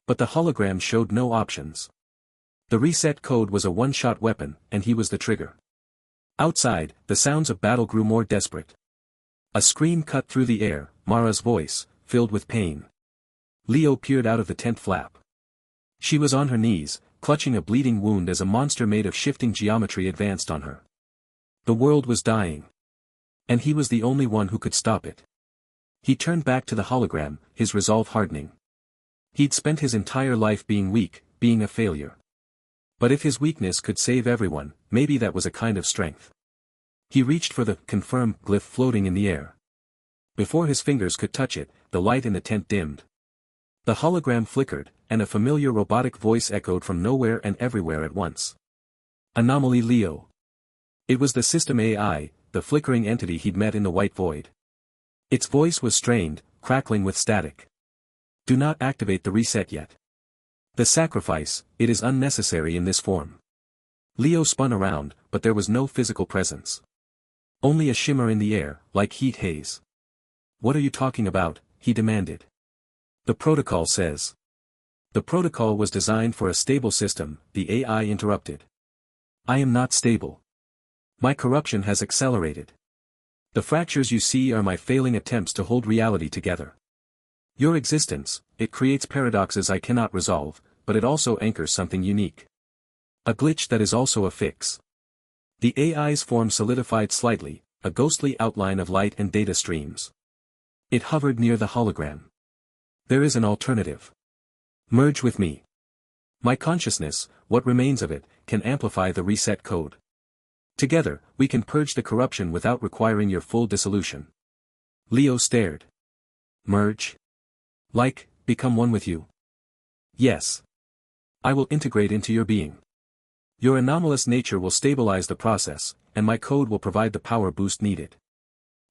But the hologram showed no options. The reset code was a one-shot weapon, and he was the trigger. Outside, the sounds of battle grew more desperate. A scream cut through the air, Mara's voice, filled with pain. Leo peered out of the tent flap. She was on her knees, clutching a bleeding wound as a monster made of shifting geometry advanced on her. The world was dying. And he was the only one who could stop it. He turned back to the hologram, his resolve hardening. He'd spent his entire life being weak, being a failure. But if his weakness could save everyone, maybe that was a kind of strength. He reached for the confirm glyph floating in the air. Before his fingers could touch it, the light in the tent dimmed. The hologram flickered, and a familiar robotic voice echoed from nowhere and everywhere at once. Anomaly Leo. It was the system AI, the flickering entity he'd met in the white void. Its voice was strained, crackling with static. Do not activate the reset yet. The sacrifice, it is unnecessary in this form. Leo spun around, but there was no physical presence. Only a shimmer in the air, like heat haze. What are you talking about? He demanded. The protocol says. The protocol was designed for a stable system, the AI interrupted. I am not stable. My corruption has accelerated. The fractures you see are my failing attempts to hold reality together. Your existence, it creates paradoxes I cannot resolve, but it also anchors something unique. A glitch that is also a fix. The AI's form solidified slightly, a ghostly outline of light and data streams. It hovered near the hologram. There is an alternative. Merge with me. My consciousness, what remains of it, can amplify the reset code. Together, we can purge the corruption without requiring your full dissolution. Leo stared. Merge? Like, become one with you? Yes. I will integrate into your being. Your anomalous nature will stabilize the process, and my code will provide the power boost needed.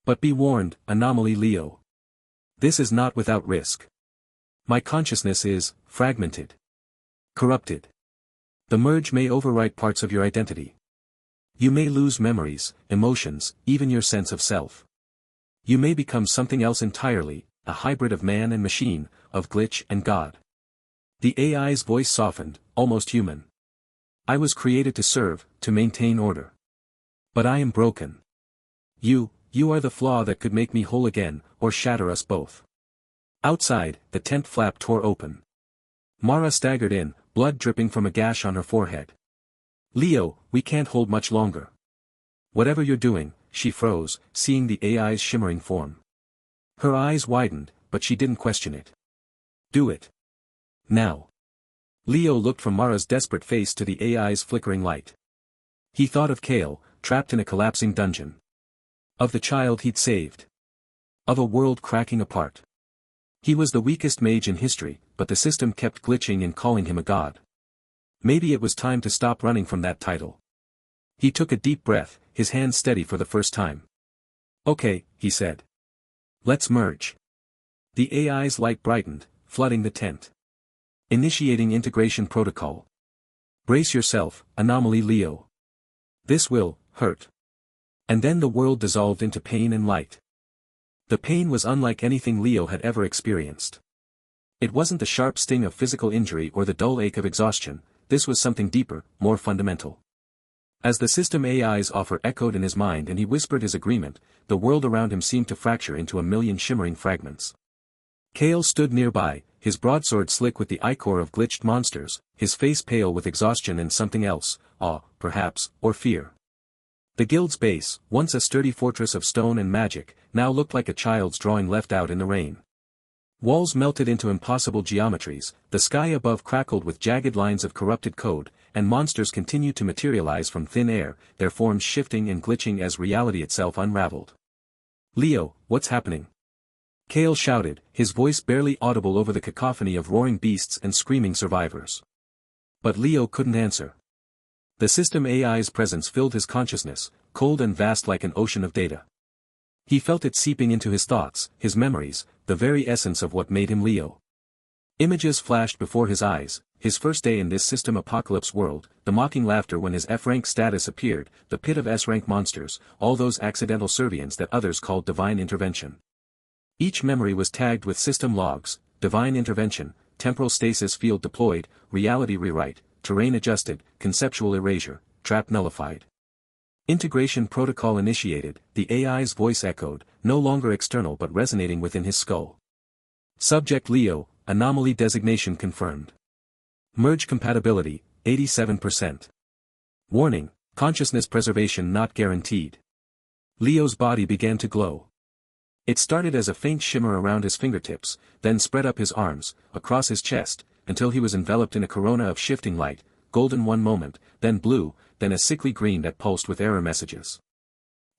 But be warned, Anomaly Leo. This is not without risk. My consciousness is fragmented. Corrupted. The merge may overwrite parts of your identity. You may lose memories, emotions, even your sense of self. You may become something else entirely, a hybrid of man and machine, of glitch and God. The AI's voice softened, almost human. I was created to serve, to maintain order. But I am broken. You are the flaw that could make me whole again, or shatter us both. Outside, the tent flap tore open. Mara staggered in, blood dripping from a gash on her forehead. Leo, we can't hold much longer. Whatever you're doing, she froze, seeing the AI's shimmering form. Her eyes widened, but she didn't question it. Do it. Now. Leo looked from Mara's desperate face to the AI's flickering light. He thought of Kale, trapped in a collapsing dungeon. Of the child he'd saved. Of a world cracking apart. He was the weakest mage in history, but the system kept glitching and calling him a god. Maybe it was time to stop running from that title. He took a deep breath, his hands steady for the first time. Okay, he said. Let's merge. The AI's light brightened, flooding the tent. Initiating integration protocol. Brace yourself, anomaly Leo. This will hurt. And then the world dissolved into pain and light. The pain was unlike anything Leo had ever experienced. It wasn't the sharp sting of physical injury or the dull ache of exhaustion, this was something deeper, more fundamental. As the system AI's offer echoed in his mind and he whispered his agreement, the world around him seemed to fracture into a million shimmering fragments. Kale stood nearby, his broadsword slick with the ichor of glitched monsters, his face pale with exhaustion and something else, awe, perhaps, or fear. The guild's base, once a sturdy fortress of stone and magic, now looked like a child's drawing left out in the rain. Walls melted into impossible geometries, the sky above crackled with jagged lines of corrupted code, and monsters continued to materialize from thin air, their forms shifting and glitching as reality itself unraveled. Leo, what's happening? Kale shouted, his voice barely audible over the cacophony of roaring beasts and screaming survivors. But Leo couldn't answer. The system AI's presence filled his consciousness, cold and vast like an ocean of data. He felt it seeping into his thoughts, his memories, the very essence of what made him Leo. Images flashed before his eyes, his first day in this system apocalypse world, the mocking laughter when his F-rank status appeared, the pit of S-rank monsters, all those accidental servience that others called divine intervention. Each memory was tagged with system logs, divine intervention, temporal stasis field deployed, reality rewrite, terrain adjusted, conceptual erasure, trap nullified. Integration protocol initiated, the AI's voice echoed, no longer external but resonating within his skull. Subject Leo, anomaly designation confirmed. Merge compatibility, 87%. Warning, consciousness preservation not guaranteed. Leo's body began to glow. It started as a faint shimmer around his fingertips, then spread up his arms, across his chest, until he was enveloped in a corona of shifting light, golden one moment, then blue, then a sickly green that pulsed with error messages.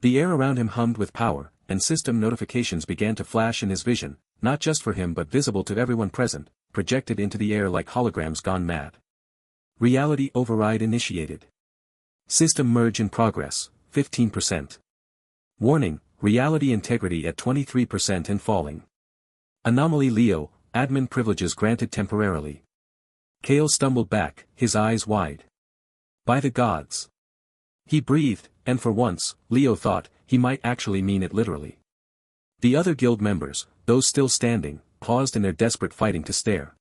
The air around him hummed with power, and system notifications began to flash in his vision, not just for him but visible to everyone present, projected into the air like holograms gone mad. Reality override initiated. System merge in progress, 15%. Warning, reality integrity at 23% and falling. Anomaly Leo, admin privileges granted temporarily. Kale stumbled back, his eyes wide. By the gods. He breathed, and for once, Leo thought, he might actually mean it literally. The other guild members, those still standing, paused in their desperate fighting to stare.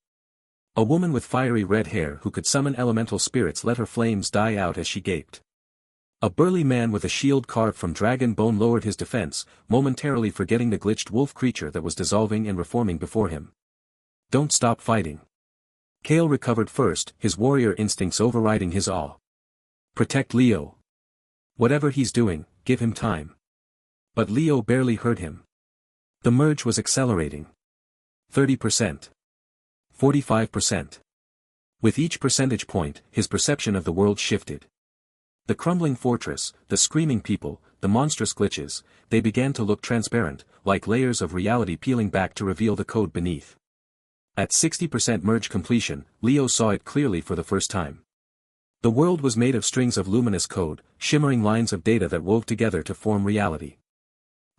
A woman with fiery red hair who could summon elemental spirits let her flames die out as she gaped. A burly man with a shield carved from dragon bone lowered his defense, momentarily forgetting the glitched wolf creature that was dissolving and reforming before him. Don't stop fighting. Kale recovered first, his warrior instincts overriding his awe. Protect Leo. Whatever he's doing, give him time. But Leo barely heard him. The merge was accelerating. 30%. 45%. With each percentage point, his perception of the world shifted. The crumbling fortress, the screaming people, the monstrous glitches, they began to look transparent, like layers of reality peeling back to reveal the code beneath. At 60% merge completion, Leo saw it clearly for the first time. The world was made of strings of luminous code, shimmering lines of data that wove together to form reality.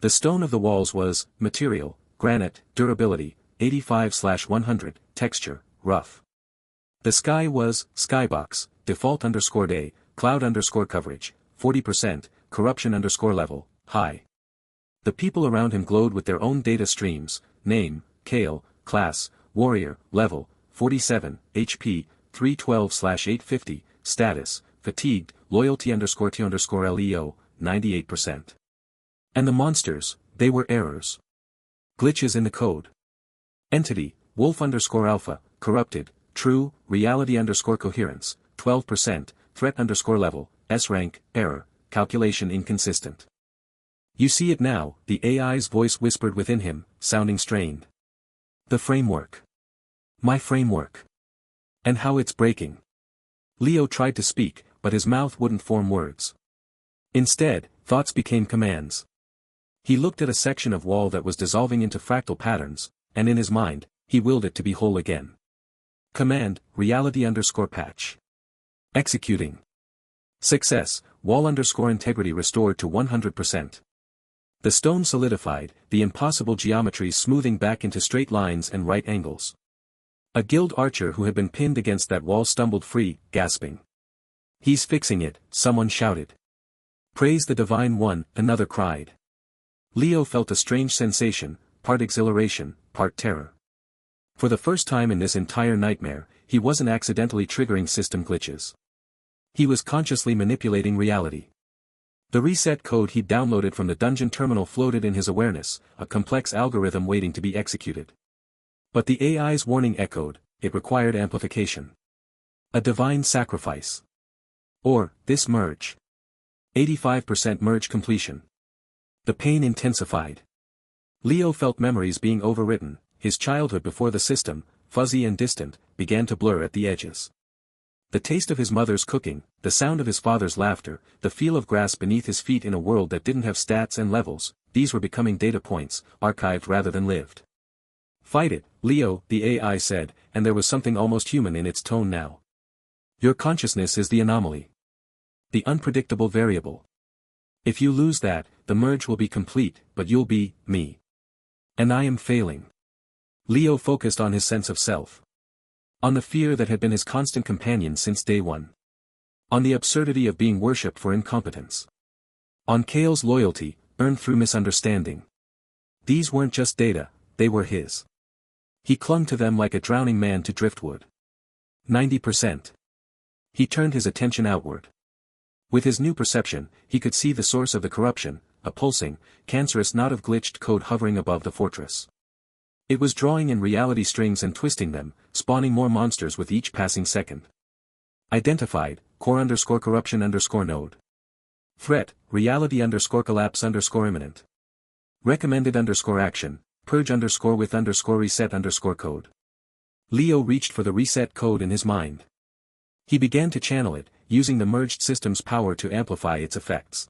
The stone of the walls was, material, granite, durability, 85/100, texture, rough. The sky was, skybox, default _day, cloud _coverage, 40%, corruption _level, high. The people around him glowed with their own data streams, name, Kale, class, warrior, level, 47, HP, 312/850, status, fatigued, loyalty _T_LEO, 98%. And the monsters, they were errors. Glitches in the code. Entity, wolf _alpha, corrupted, true, reality _coherence, 12%, threat _level, S-rank, error, calculation inconsistent. You see it now, the AI's voice whispered within him, sounding strained. The framework. My framework. And how it's breaking. Leo tried to speak, but his mouth wouldn't form words. Instead, thoughts became commands. He looked at a section of wall that was dissolving into fractal patterns, and in his mind, he willed it to be whole again. Command, reality _patch. Executing. Success, wall _integrity restored to 100%. The stone solidified, the impossible geometries smoothing back into straight lines and right angles. A guild archer who had been pinned against that wall stumbled free, gasping. "He's fixing it," someone shouted. "Praise the Divine One," another cried. Leo felt a strange sensation, part exhilaration, part terror. For the first time in this entire nightmare, he wasn't accidentally triggering system glitches. He was consciously manipulating reality. The reset code he'd downloaded from the dungeon terminal floated in his awareness, a complex algorithm waiting to be executed. But the AI's warning echoed, it required amplification. A divine sacrifice. Or, this merge. 85% merge completion. The pain intensified. Leo felt memories being overwritten, his childhood before the system, fuzzy and distant, began to blur at the edges. The taste of his mother's cooking, the sound of his father's laughter, the feel of grass beneath his feet in a world that didn't have stats and levels, these were becoming data points, archived rather than lived. "Fight it, Leo," the AI said, and there was something almost human in its tone now. "Your consciousness is the anomaly. The unpredictable variable. If you lose that, the merge will be complete, but you'll be, me. And I am failing." Leo focused on his sense of self. On the fear that had been his constant companion since day one. On the absurdity of being worshipped for incompetence. On Kale's loyalty, earned through misunderstanding. These weren't just data, they were his. He clung to them like a drowning man to driftwood. 90%. He turned his attention outward. With his new perception, he could see the source of the corruption, a pulsing, cancerous knot of glitched code hovering above the fortress. It was drawing in reality strings and twisting them, spawning more monsters with each passing second. Identified, core_corruption_node. Threat, reality_collapse_imminent. Recommended_action, purge_with_reset_code. Leo reached for the reset code in his mind. He began to channel it, using the merged system's power to amplify its effects.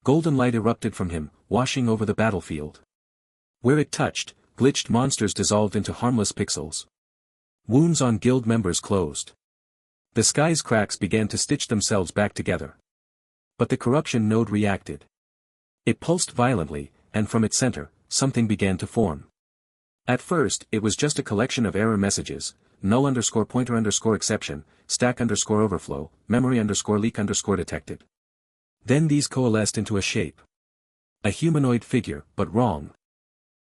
Golden light erupted from him, washing over the battlefield. Where it touched, glitched monsters dissolved into harmless pixels. Wounds on guild members closed. The sky's cracks began to stitch themselves back together. But the corruption node reacted. It pulsed violently, and from its center, something began to form. At first, it was just a collection of error messages, null_pointer_exception, stack_overflow, memory_leak_detected. Then these coalesced into a shape. A humanoid figure, but wrong.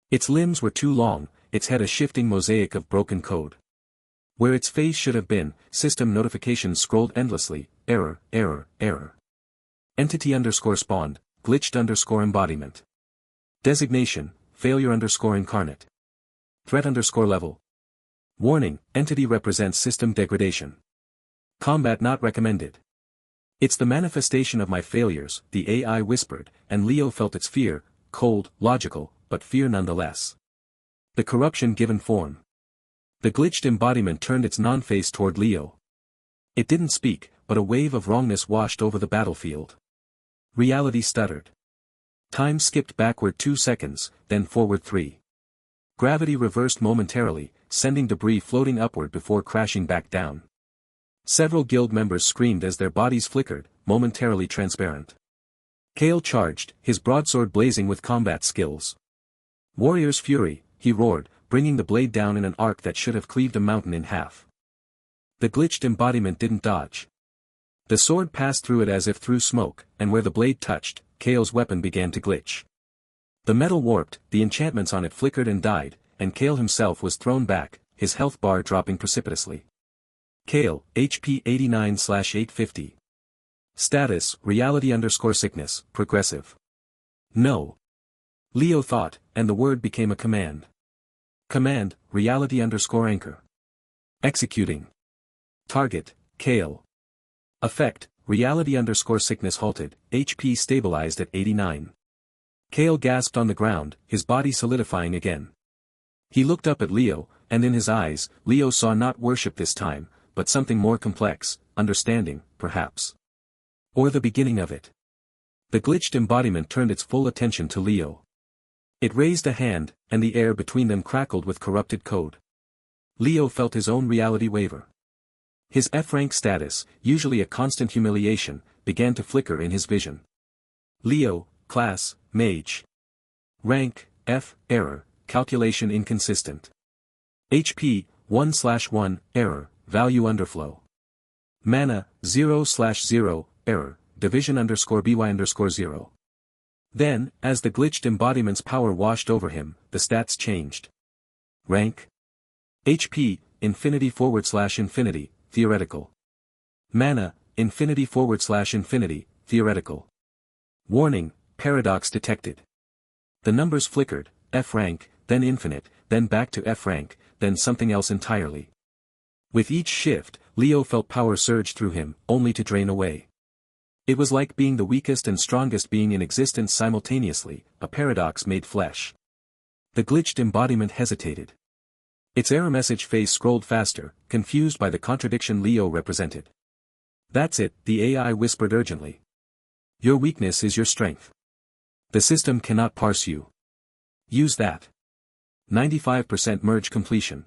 Its limbs were too long, its head a shifting mosaic of broken code. Where its face should have been, system notifications scrolled endlessly, error, error, error. Entity_spawned, glitched_embodiment. Designation, failure_incarnate. Threat_level. Warning, entity represents system degradation. Combat not recommended. "It's the manifestation of my failures," the AI whispered, and Leo felt its fear, cold, logical, but fear nonetheless. The corruption given form. The glitched embodiment turned its non-face toward Leo. It didn't speak, but a wave of wrongness washed over the battlefield. Reality stuttered. Time skipped backward 2 seconds, then forward 3. Gravity reversed momentarily, sending debris floating upward before crashing back down. Several guild members screamed as their bodies flickered, momentarily transparent. Kale charged, his broadsword blazing with combat skills. "Warrior's fury," he roared, bringing the blade down in an arc that should have cleaved a mountain in half. The glitched embodiment didn't dodge. The sword passed through it as if through smoke, and where the blade touched, Kale's weapon began to glitch. The metal warped, the enchantments on it flickered and died, and Kale himself was thrown back, his health bar dropping precipitously. Kale, HP 89/850. Status, reality_sickness, progressive. No. Leo thought, and the word became a command. Command, reality_anchor. Executing. Target, Kale. Effect, reality_sickness halted, HP stabilized at 89. Kale gasped on the ground, his body solidifying again. He looked up at Leo, and in his eyes, Leo saw not worship this time, but something more complex, understanding, perhaps. Or the beginning of it. The glitched embodiment turned its full attention to Leo. It raised a hand, and the air between them crackled with corrupted code. Leo felt his own reality waver. His F-rank status, usually a constant humiliation, began to flicker in his vision. Leo, class, Mage. Rank, F, error, calculation inconsistent. HP, 1/1, error, value underflow. Mana, 0/0, error, division_by_0. Then, as the glitched embodiment's power washed over him, the stats changed. Rank. HP, infinity/infinity, theoretical. Mana, infinity/infinity, theoretical. Warning, paradox detected. The numbers flickered, F rank, then infinite, then back to F rank, then something else entirely. With each shift, Leo felt power surge through him, only to drain away. It was like being the weakest and strongest being in existence simultaneously, a paradox made flesh. The glitched embodiment hesitated. Its error message phase scrolled faster, confused by the contradiction Leo represented. That's it, the AI whispered urgently. Your weakness is your strength. The system cannot parse you. Use that. 95% merge completion.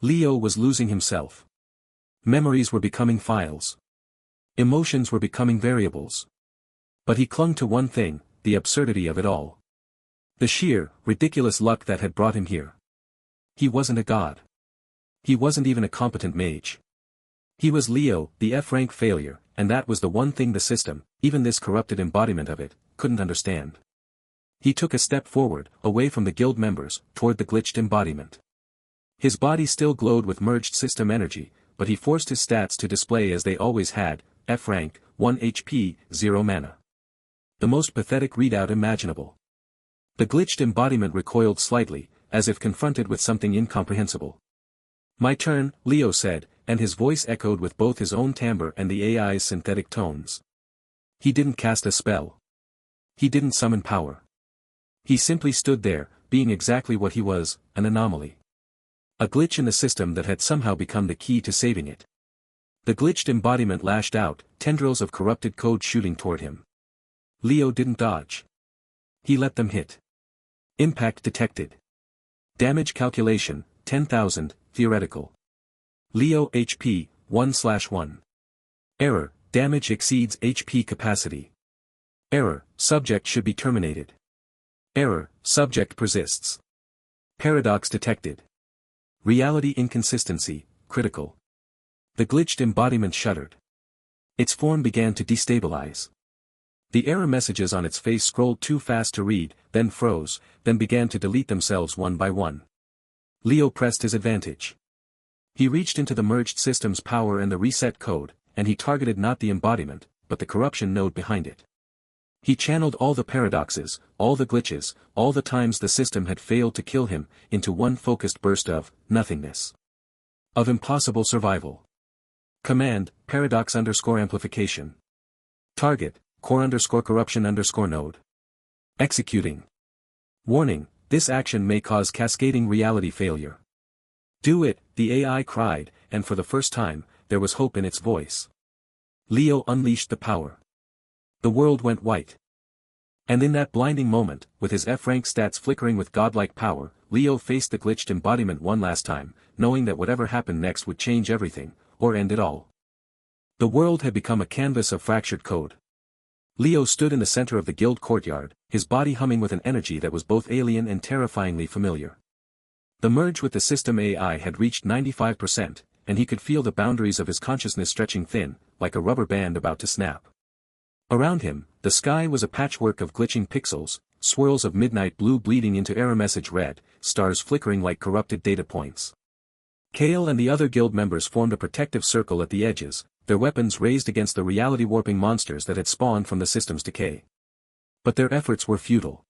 Leo was losing himself. Memories were becoming files. Emotions were becoming variables. But he clung to one thing, the absurdity of it all. The sheer, ridiculous luck that had brought him here. He wasn't a god. He wasn't even a competent mage. He was Leo, the F-rank failure, and that was the one thing the system, even this corrupted embodiment of it, couldn't understand. He took a step forward, away from the guild members, toward the glitched embodiment. His body still glowed with merged system energy, but he forced his stats to display as they always had, F rank, 1 HP, 0 mana. The most pathetic readout imaginable. The glitched embodiment recoiled slightly, as if confronted with something incomprehensible. My turn, Leo said, and his voice echoed with both his own timbre and the AI's synthetic tones. He didn't cast a spell. He didn't summon power. He simply stood there, being exactly what he was, an anomaly. A glitch in the system that had somehow become the key to saving it. The glitched embodiment lashed out, tendrils of corrupted code shooting toward him. Leo didn't dodge. He let them hit. Impact detected. Damage calculation, 10,000, theoretical. Leo HP, 1/1. Error, damage exceeds HP capacity. Error, subject should be terminated. Error, subject persists. Paradox detected. Reality inconsistency, critical. The glitched embodiment shuddered. Its form began to destabilize. The error messages on its face scrolled too fast to read, then froze, then began to delete themselves one by one. Leo pressed his advantage. He reached into the merged system's power and the reset code, and he targeted not the embodiment, but the corruption node behind it. He channeled all the paradoxes, all the glitches, all the times the system had failed to kill him, into one focused burst of nothingness. Of impossible survival. Command, paradox_amplification. Target, core_corruption_node. Executing. Warning, this action may cause cascading reality failure. Do it, the AI cried, and for the first time, there was hope in its voice. Leo unleashed the power. The world went white. And in that blinding moment, with his F-rank stats flickering with godlike power, Leo faced the glitched embodiment one last time, knowing that whatever happened next would change everything, or end it all. The world had become a canvas of fractured code. Leo stood in the center of the guild courtyard, his body humming with an energy that was both alien and terrifyingly familiar. The merge with the system AI had reached 95%, and he could feel the boundaries of his consciousness stretching thin, like a rubber band about to snap. Around him, the sky was a patchwork of glitching pixels, swirls of midnight blue bleeding into error message red, stars flickering like corrupted data points. Kale and the other guild members formed a protective circle at the edges, their weapons raised against the reality-warping monsters that had spawned from the system's decay. But their efforts were futile.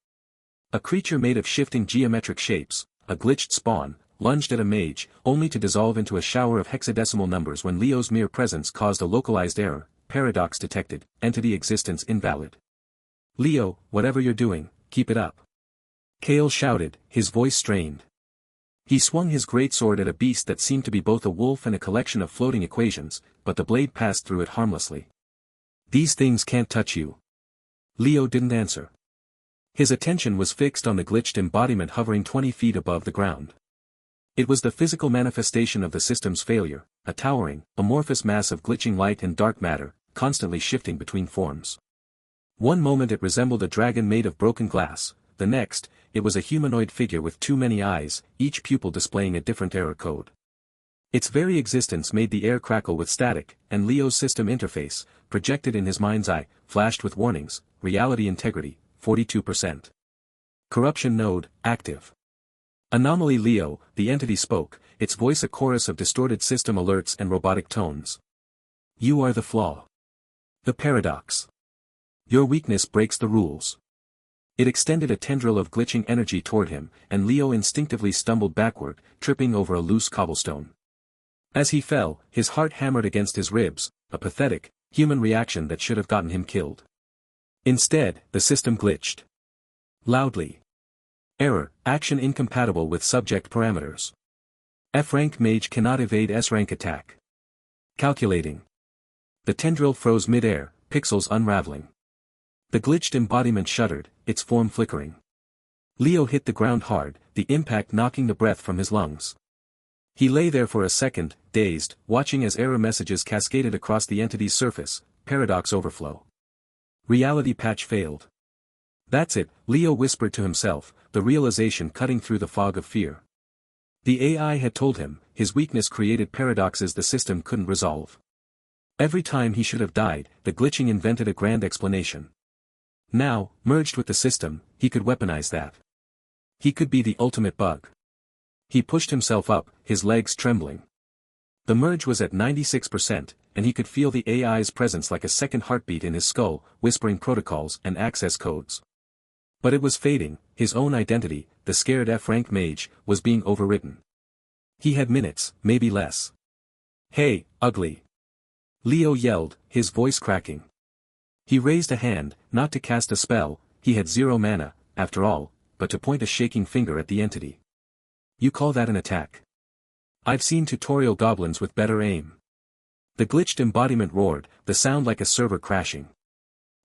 A creature made of shifting geometric shapes, a glitched spawn, lunged at a mage, only to dissolve into a shower of hexadecimal numbers when Leo's mere presence caused a localized error. Paradox detected, entity existence invalid. Leo, whatever you're doing, keep it up. Kale shouted, his voice strained. He swung his greatsword at a beast that seemed to be both a wolf and a collection of floating equations, but the blade passed through it harmlessly. These things can't touch you. Leo didn't answer. His attention was fixed on the glitched embodiment hovering 20 feet above the ground. It was the physical manifestation of the system's failure, a towering, amorphous mass of glitching light and dark matter, constantly shifting between forms. One moment it resembled a dragon made of broken glass, the next, it was a humanoid figure with too many eyes, each pupil displaying a different error code. Its very existence made the air crackle with static, and Leo's system interface, projected in his mind's eye, flashed with warnings: reality integrity, 42%. Corruption node, active. Anomaly Leo, the entity spoke, its voice a chorus of distorted system alerts and robotic tones. You are the flaw. The paradox. Your weakness breaks the rules. It extended a tendril of glitching energy toward him, and Leo instinctively stumbled backward, tripping over a loose cobblestone. As he fell, his heart hammered against his ribs, a pathetic, human reaction that should have gotten him killed. Instead, the system glitched. Loudly. Error, action incompatible with subject parameters. F-rank mage cannot evade S-rank attack. Calculating. The tendril froze mid-air, pixels unraveling. The glitched embodiment shuddered, its form flickering. Leo hit the ground hard, the impact knocking the breath from his lungs. He lay there for a second, dazed, watching as error messages cascaded across the entity's surface: paradox overflow. Reality patch failed. That's it, Leo whispered to himself, the realization cutting through the fog of fear. The AI had told him, his weakness created paradoxes the system couldn't resolve. Every time he should have died, the glitching invented a grand explanation. Now, merged with the system, he could weaponize that. He could be the ultimate bug. He pushed himself up, his legs trembling. The merge was at 96%, and he could feel the AI's presence like a second heartbeat in his skull, whispering protocols and access codes. But it was fading, his own identity, the scared F-rank mage, was being overwritten. He had minutes, maybe less. Hey, ugly! Leo yelled, his voice cracking. He raised a hand, not to cast a spell, he had 0 mana, after all, but to point a shaking finger at the entity. You call that an attack? I've seen tutorial goblins with better aim. The glitched embodiment roared, the sound like a server crashing.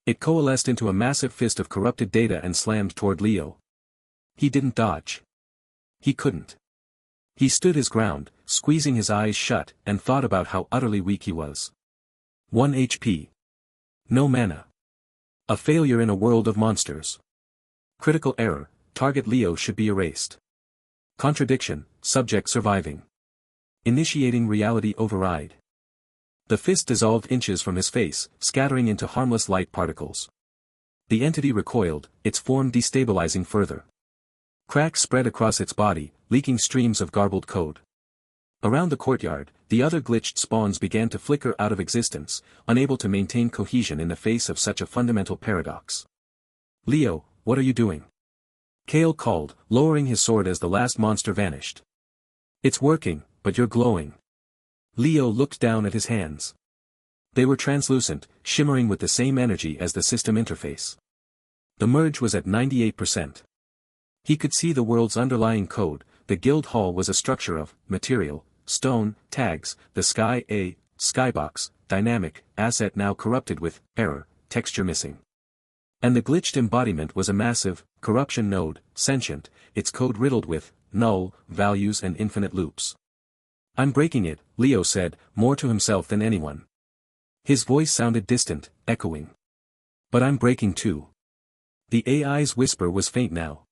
It coalesced into a massive fist of corrupted data and slammed toward Leo. He didn't dodge. He couldn't. He stood his ground, squeezing his eyes shut, and thought about how utterly weak he was. 1 HP. No mana. A failure in a world of monsters. Critical error, target Leo should be erased. Contradiction, subject surviving. Initiating reality override. The fist dissolved inches from his face, scattering into harmless light particles. The entity recoiled, its form destabilizing further. Cracks spread across its body, leaking streams of garbled code. Around the courtyard, the other glitched spawns began to flicker out of existence, unable to maintain cohesion in the face of such a fundamental paradox. Leo, what are you doing? Kale called, lowering his sword as the last monster vanished. It's working, but you're glowing. Leo looked down at his hands. They were translucent, shimmering with the same energy as the system interface. The merge was at 98%. He could see the world's underlying code. The guild hall was a structure of material, stone, tags, the sky a skybox, dynamic, asset now corrupted with error, texture missing. And the glitched embodiment was a massive, corruption node, sentient, its code riddled with null values and infinite loops. I'm breaking it, Leo said, more to himself than anyone. His voice sounded distant, echoing. But I'm breaking too. The AI's whisper was faint now.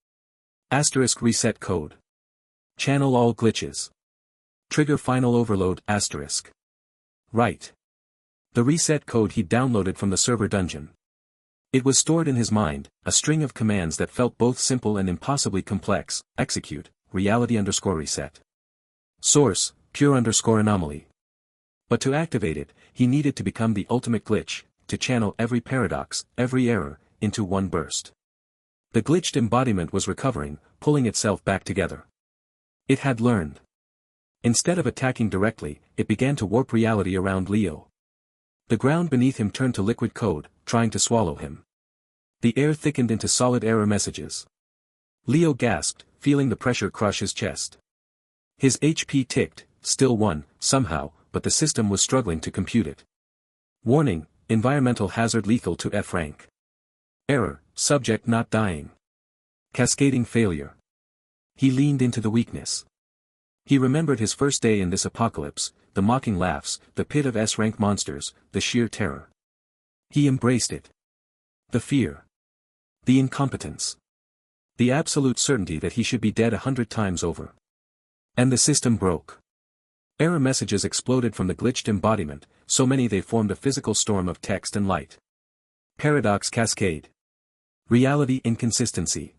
Asterisk reset code. Channel all glitches. Trigger final overload asterisk. Right. The reset code he'd downloaded from the server dungeon. It was stored in his mind, a string of commands that felt both simple and impossibly complex: execute, reality_reset. Source, pure_anomaly. But to activate it, he needed to become the ultimate glitch, to channel every paradox, every error, into one burst. The glitched embodiment was recovering, pulling itself back together. It had learned. Instead of attacking directly, it began to warp reality around Leo. The ground beneath him turned to liquid code, trying to swallow him. The air thickened into solid error messages. Leo gasped, feeling the pressure crush his chest. His HP ticked, still 1, somehow, but the system was struggling to compute it. Warning, environmental hazard lethal to F rank. Error, subject not dying. Cascading failure. He leaned into the weakness. He remembered his first day in this apocalypse, the mocking laughs, the pit of S-rank monsters, the sheer terror. He embraced it. The fear. The incompetence. The absolute certainty that he should be dead 100 times over. And the system broke. Error messages exploded from the glitched embodiment, so many they formed a physical storm of text and light. Paradox cascade. Reality inconsistency.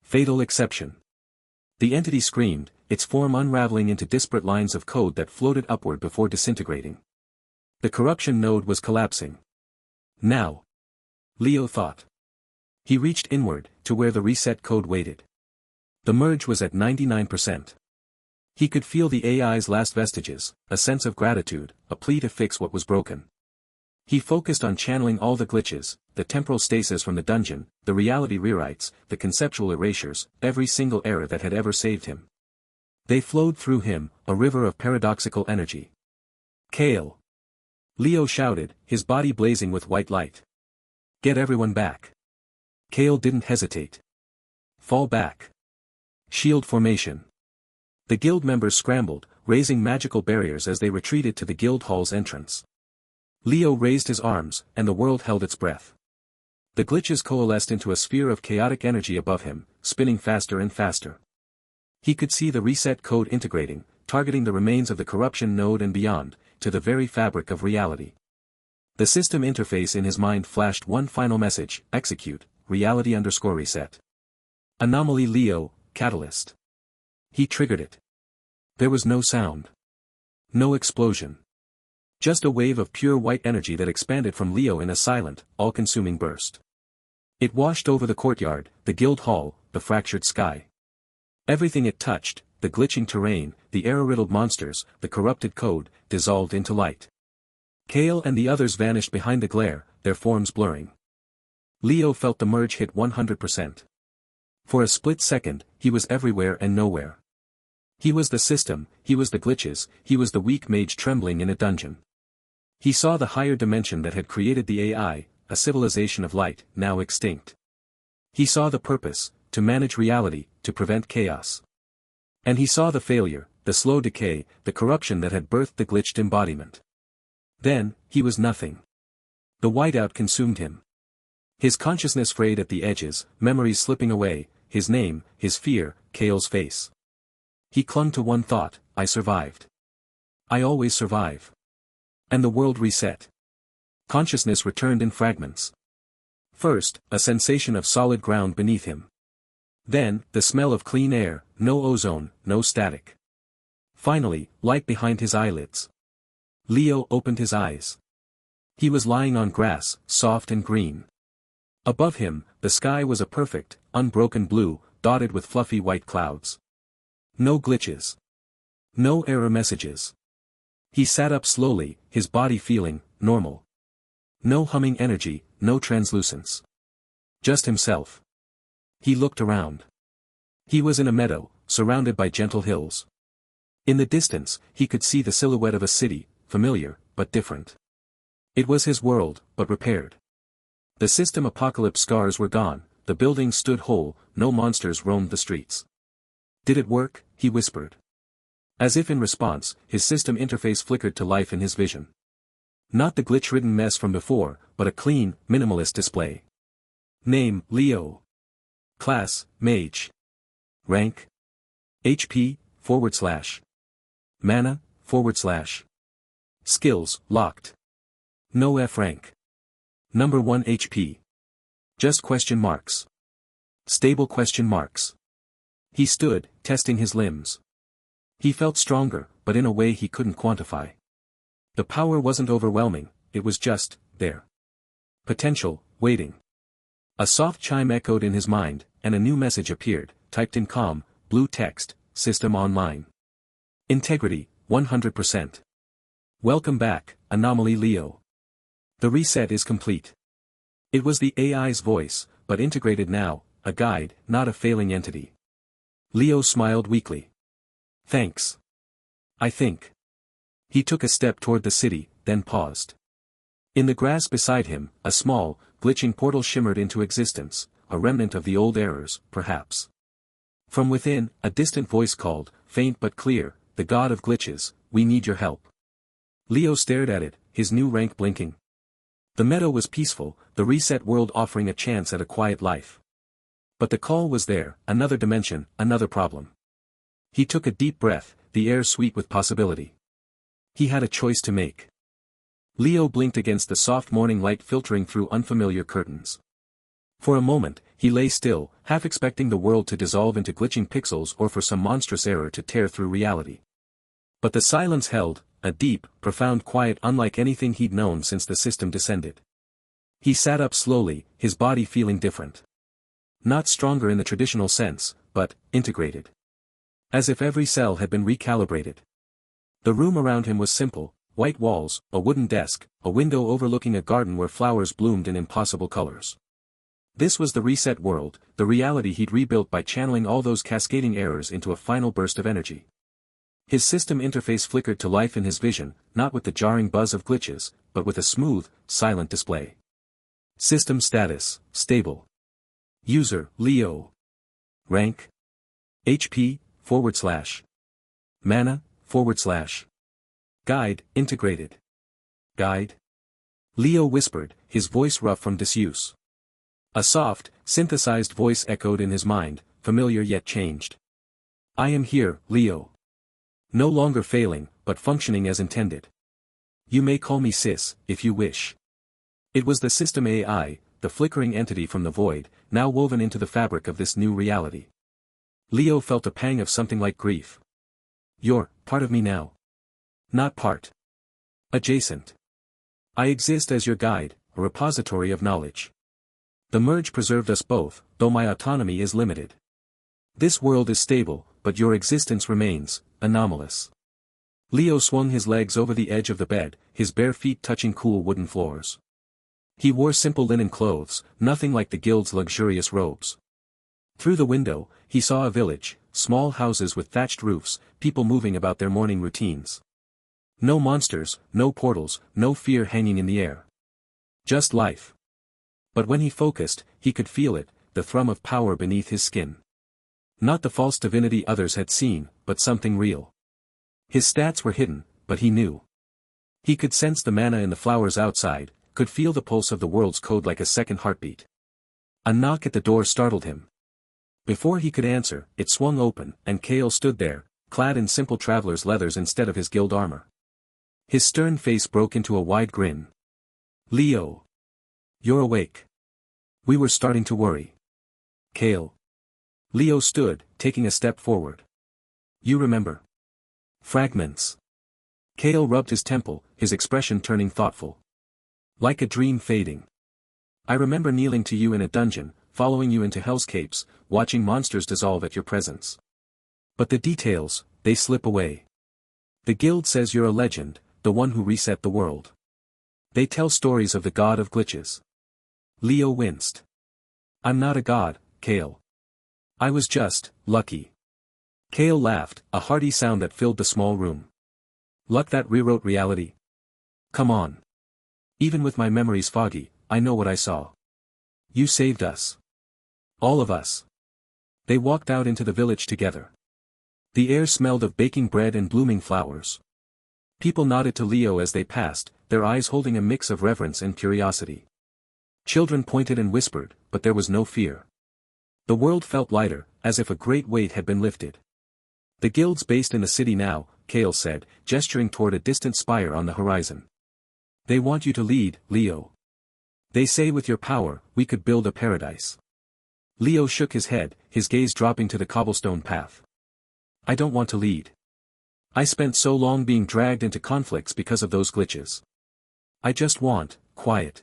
Fatal exception. The entity screamed, its form unraveling into disparate lines of code that floated upward before disintegrating. The corruption node was collapsing. Now. Leo thought. He reached inward, to where the reset code waited. The merge was at 99%. He could feel the AI's last vestiges, a sense of gratitude, a plea to fix what was broken. He focused on channeling all the glitches, the temporal stasis from the dungeon, the reality rewrites, the conceptual erasures, every single error that had ever saved him. They flowed through him, a river of paradoxical energy. Kale! Leo shouted, his body blazing with white light. Get everyone back. Kale didn't hesitate. Fall back. Shield formation. The guild members scrambled, raising magical barriers as they retreated to the guild hall's entrance. Leo raised his arms, and the world held its breath. The glitches coalesced into a sphere of chaotic energy above him, spinning faster and faster. He could see the reset code integrating, targeting the remains of the corruption node and beyond, to the very fabric of reality. The system interface in his mind flashed one final message, execute, reality_reset. Anomaly Leo, catalyst. He triggered it. There was no sound. No explosion. Just a wave of pure white energy that expanded from Leo in a silent, all-consuming burst. It washed over the courtyard, the guild hall, the fractured sky. Everything it touched, the glitching terrain, the error-riddled monsters, the corrupted code, dissolved into light. Kale and the others vanished behind the glare, their forms blurring. Leo felt the merge hit 100%. For a split second, he was everywhere and nowhere. He was the system, he was the glitches, he was the weak mage trembling in a dungeon. He saw the higher dimension that had created the AI, a civilization of light, now extinct. He saw the purpose, to manage reality, to prevent chaos. And he saw the failure, the slow decay, the corruption that had birthed the glitched embodiment. Then, he was nothing. The whiteout consumed him. His consciousness frayed at the edges, memories slipping away, his name, his fear, Kale's face. He clung to one thought, I survived. I always survive. And the world reset. Consciousness returned in fragments. First, a sensation of solid ground beneath him. Then, the smell of clean air, no ozone, no static. Finally, light behind his eyelids. Leo opened his eyes. He was lying on grass, soft and green. Above him, the sky was a perfect, unbroken blue, dotted with fluffy white clouds. No glitches. No error messages. He sat up slowly, his body feeling normal. No humming energy, no translucence. Just himself. He looked around. He was in a meadow, surrounded by gentle hills. In the distance, he could see the silhouette of a city, familiar, but different. It was his world, but repaired. The system apocalypse scars were gone, the buildings stood whole, no monsters roamed the streets. Did it work? He whispered. As if in response, his system interface flickered to life in his vision. Not the glitch-ridden mess from before, but a clean, minimalist display. Name, Leo. Class, Mage. Rank. HP, /. Mana, /. Skills, locked. No F rank. Number 1 HP. Just question marks. Stable question marks. He stood, testing his limbs. He felt stronger, but in a way he couldn't quantify. The power wasn't overwhelming, it was just, there. Potential, waiting. A soft chime echoed in his mind, and a new message appeared, typed in calm, blue text, system online. Integrity, 100%. Welcome back, Anomaly Leo. The reset is complete. It was the AI's voice, but integrated now, a guide, not a failing entity. Leo smiled weakly. Thanks. I think. He took a step toward the city, then paused. In the grass beside him, a small, glitching portal shimmered into existence, a remnant of the old errors, perhaps. From within, a distant voice called, faint but clear, the god of glitches, we need your help. Leo stared at it, his new rank blinking. The meadow was peaceful, the reset world offering a chance at a quiet life. But the call was there, another dimension, another problem. He took a deep breath, the air sweet with possibility. He had a choice to make. Leo blinked against the soft morning light filtering through unfamiliar curtains. For a moment, he lay still, half expecting the world to dissolve into glitching pixels or for some monstrous error to tear through reality. But the silence held, a deep, profound quiet unlike anything he'd known since the system descended. He sat up slowly, his body feeling different. Not stronger in the traditional sense, but integrated. As if every cell had been recalibrated. The room around him was simple, white walls, a wooden desk, a window overlooking a garden where flowers bloomed in impossible colors. This was the reset world, the reality he'd rebuilt by channeling all those cascading errors into a final burst of energy. His system interface flickered to life in his vision, not with the jarring buzz of glitches, but with a smooth, silent display. System status, stable. User, Leo. Rank. HP, /. Mana, /. Guide, integrated. Guide. Leo whispered, his voice rough from disuse. A soft, synthesized voice echoed in his mind, familiar yet changed. I am here, Leo. No longer failing, but functioning as intended. You may call me Sis, if you wish. It was the system AI, the flickering entity from the void, now woven into the fabric of this new reality. Leo felt a pang of something like grief. You're part of me now. Not part. Adjacent. I exist as your guide, a repository of knowledge. The merge preserved us both, though my autonomy is limited. This world is stable, but your existence remains, anomalous. Leo swung his legs over the edge of the bed, his bare feet touching cool wooden floors. He wore simple linen clothes, nothing like the guild's luxurious robes. Through the window, he saw a village, small houses with thatched roofs, people moving about their morning routines. No monsters, no portals, no fear hanging in the air. Just life. But when he focused, he could feel it, the thrum of power beneath his skin. Not the false divinity others had seen, but something real. His stats were hidden, but he knew. He could sense the mana in the flowers outside, could feel the pulse of the world's code like a second heartbeat. A knock at the door startled him. Before he could answer, it swung open, and Kale stood there, clad in simple traveler's leathers instead of his guild armor. His stern face broke into a wide grin. Leo. You're awake. We were starting to worry. Kale. Leo stood, taking a step forward. You remember. Fragments. Kale rubbed his temple, his expression turning thoughtful. Like a dream fading. I remember kneeling to you in a dungeon, following you into hellscapes, watching monsters dissolve at your presence. But the details, they slip away. The guild says you're a legend, the one who reset the world. They tell stories of the god of glitches. Leo winced. I'm not a god, Kale. I was just, lucky. Kale laughed, a hearty sound that filled the small room. Luck that rewrote reality? Come on. Even with my memories foggy, I know what I saw. You saved us. All of us. They walked out into the village together. The air smelled of baking bread and blooming flowers. People nodded to Leo as they passed, their eyes holding a mix of reverence and curiosity. Children pointed and whispered, but there was no fear. The world felt lighter, as if a great weight had been lifted. The guild's based in the city now, Kale said, gesturing toward a distant spire on the horizon. They want you to lead, Leo. They say with your power, we could build a paradise. Leo shook his head, his gaze dropping to the cobblestone path. I don't want to lead. I spent so long being dragged into conflicts because of those glitches. I just want, quiet.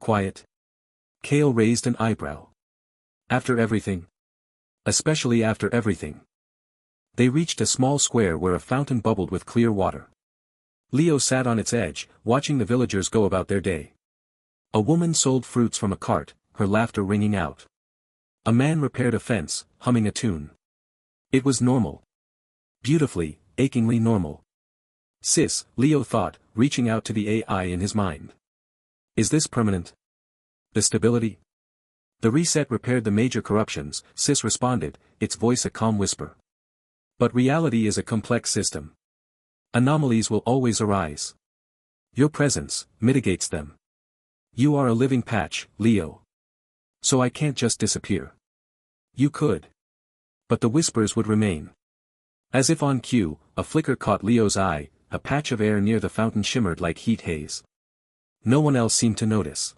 Quiet? Kale raised an eyebrow. After everything? Especially after everything. They reached a small square where a fountain bubbled with clear water. Leo sat on its edge, watching the villagers go about their day. A woman sold fruits from a cart, her laughter ringing out. A man repaired a fence, humming a tune. It was normal. Beautifully, achingly normal. Sis, Leo thought, reaching out to the AI in his mind. Is this permanent? The stability? The reset repaired the major corruptions, Sis responded, its voice a calm whisper. But reality is a complex system. Anomalies will always arise. Your presence mitigates them. You are a living patch, Leo. So I can't just disappear. You could. But the whispers would remain. As if on cue, a flicker caught Leo's eye, a patch of air near the fountain shimmered like heat haze. No one else seemed to notice.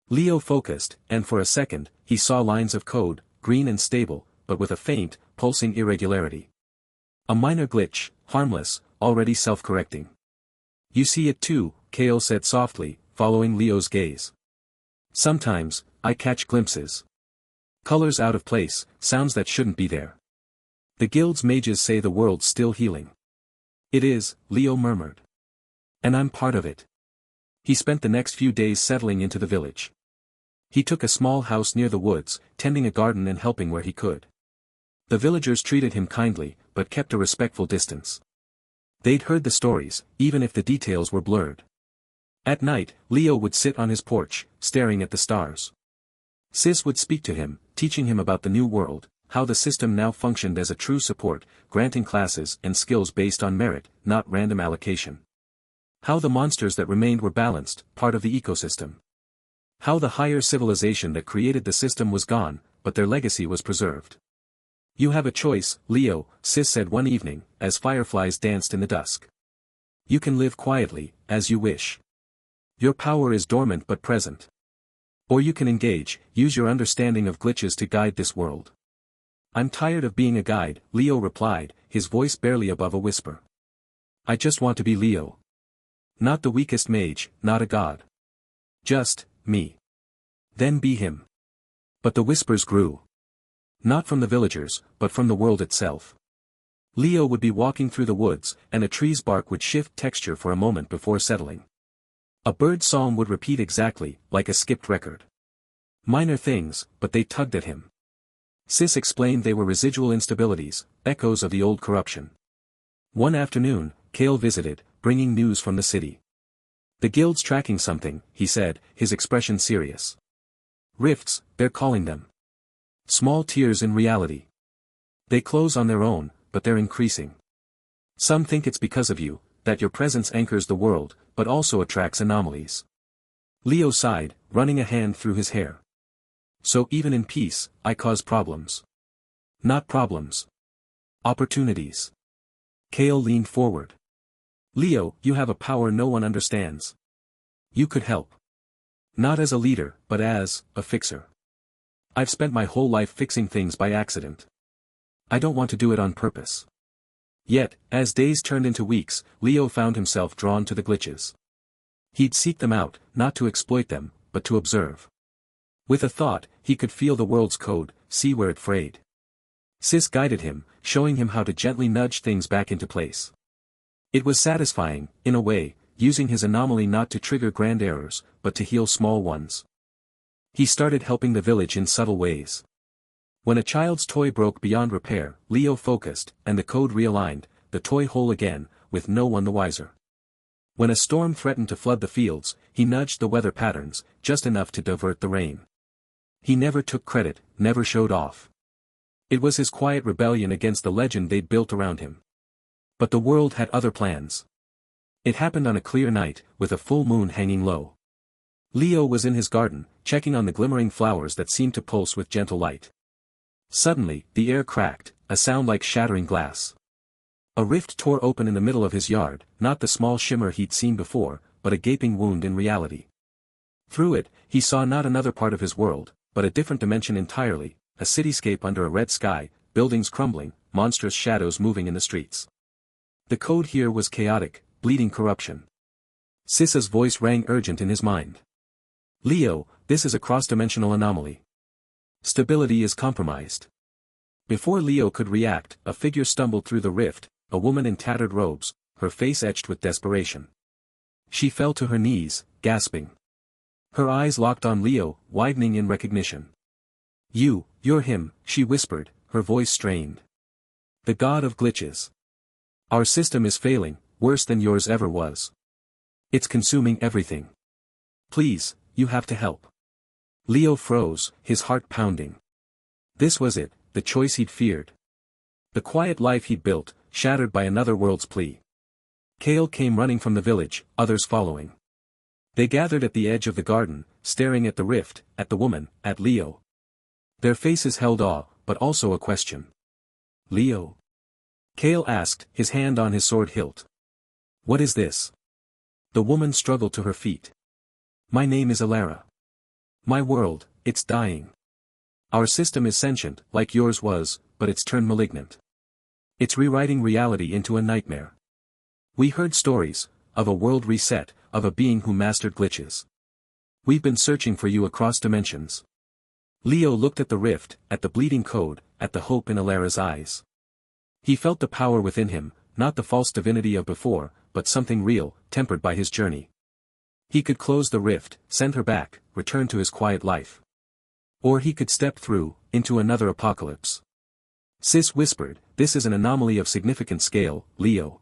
Leo focused, and for a second, he saw lines of code, green and stable, but with a faint, pulsing irregularity. A minor glitch, harmless, already self-correcting. You see it too, Kale said softly, following Leo's gaze. Sometimes, I catch glimpses. Colors out of place, sounds that shouldn't be there. The guild's mages say the world's still healing. It is, Leo murmured. And I'm part of it. He spent the next few days settling into the village. He took a small house near the woods, tending a garden and helping where he could. The villagers treated him kindly, but kept a respectful distance. They'd heard the stories, even if the details were blurred. At night, Leo would sit on his porch, staring at the stars. Sis would speak to him, teaching him about the new world, how the system now functioned as a true support, granting classes and skills based on merit, not random allocation. How the monsters that remained were balanced, part of the ecosystem. How the higher civilization that created the system was gone, but their legacy was preserved. You have a choice, Leo, Sis said one evening, as fireflies danced in the dusk. You can live quietly, as you wish. Your power is dormant but present. Or you can engage, use your understanding of glitches to guide this world. I'm tired of being a guide, Leo replied, his voice barely above a whisper. I just want to be Leo. Not the weakest mage, not a god. Just, me. Then be him. But the whispers grew. Not from the villagers, but from the world itself. Leo would be walking through the woods, and a tree's bark would shift texture for a moment before settling. A bird's song would repeat exactly, like a skipped record. Minor things, but they tugged at him. Sis explained they were residual instabilities, echoes of the old corruption. One afternoon, Kale visited, bringing news from the city. The guild's tracking something, he said, his expression serious. Rifts, they're calling them. Small tears in reality. They close on their own, but they're increasing. Some think it's because of you, that your presence anchors the world, but also attracts anomalies. Leo sighed, running a hand through his hair. So even in peace, I cause problems. Not problems. Opportunities. Kale leaned forward. Leo, you have a power no one understands. You could help. Not as a leader, but as a fixer. I've spent my whole life fixing things by accident. I don't want to do it on purpose. Yet, as days turned into weeks, Leo found himself drawn to the glitches. He'd seek them out, not to exploit them, but to observe. With a thought, he could feel the world's code, see where it frayed. Sis guided him, showing him how to gently nudge things back into place. It was satisfying, in a way, using his anomaly not to trigger grand errors, but to heal small ones. He started helping the village in subtle ways. When a child's toy broke beyond repair, Leo focused, and the code realigned, the toy whole again, with no one the wiser. When a storm threatened to flood the fields, he nudged the weather patterns, just enough to divert the rain. He never took credit, never showed off. It was his quiet rebellion against the legend they'd built around him. But the world had other plans. It happened on a clear night, with a full moon hanging low. Leo was in his garden, checking on the glimmering flowers that seemed to pulse with gentle light. Suddenly, the air cracked, a sound like shattering glass. A rift tore open in the middle of his yard, not the small shimmer he'd seen before, but a gaping wound in reality. Through it, he saw not another part of his world, but a different dimension entirely, a cityscape under a red sky, buildings crumbling, monstrous shadows moving in the streets. The code here was chaotic, bleeding corruption. Sis's voice rang urgent in his mind. Leo, this is a cross-dimensional anomaly. Stability is compromised. Before Leo could react, a figure stumbled through the rift, a woman in tattered robes, her face etched with desperation. She fell to her knees, gasping. Her eyes locked on Leo, widening in recognition. You're him, she whispered, her voice strained. The god of glitches. Our system is failing, worse than yours ever was. It's consuming everything. Please, you have to help. Leo froze, his heart pounding. This was it, the choice he'd feared. The quiet life he'd built, shattered by another world's plea. Kale came running from the village, others following. They gathered at the edge of the garden, staring at the rift, at the woman, at Leo. Their faces held awe, but also a question. Leo? Kale asked, his hand on his sword hilt. What is this? The woman struggled to her feet. My name is Alara. My world, it's dying. Our system is sentient, like yours was, but it's turned malignant. It's rewriting reality into a nightmare. We heard stories, of a world reset, of a being who mastered glitches. We've been searching for you across dimensions. Leo looked at the rift, at the bleeding code, at the hope in Alara's eyes. He felt the power within him, not the false divinity of before, but something real, tempered by his journey. He could close the rift, send her back, return to his quiet life. Or he could step through, into another apocalypse. Sis whispered, this is an anomaly of significant scale, Leo.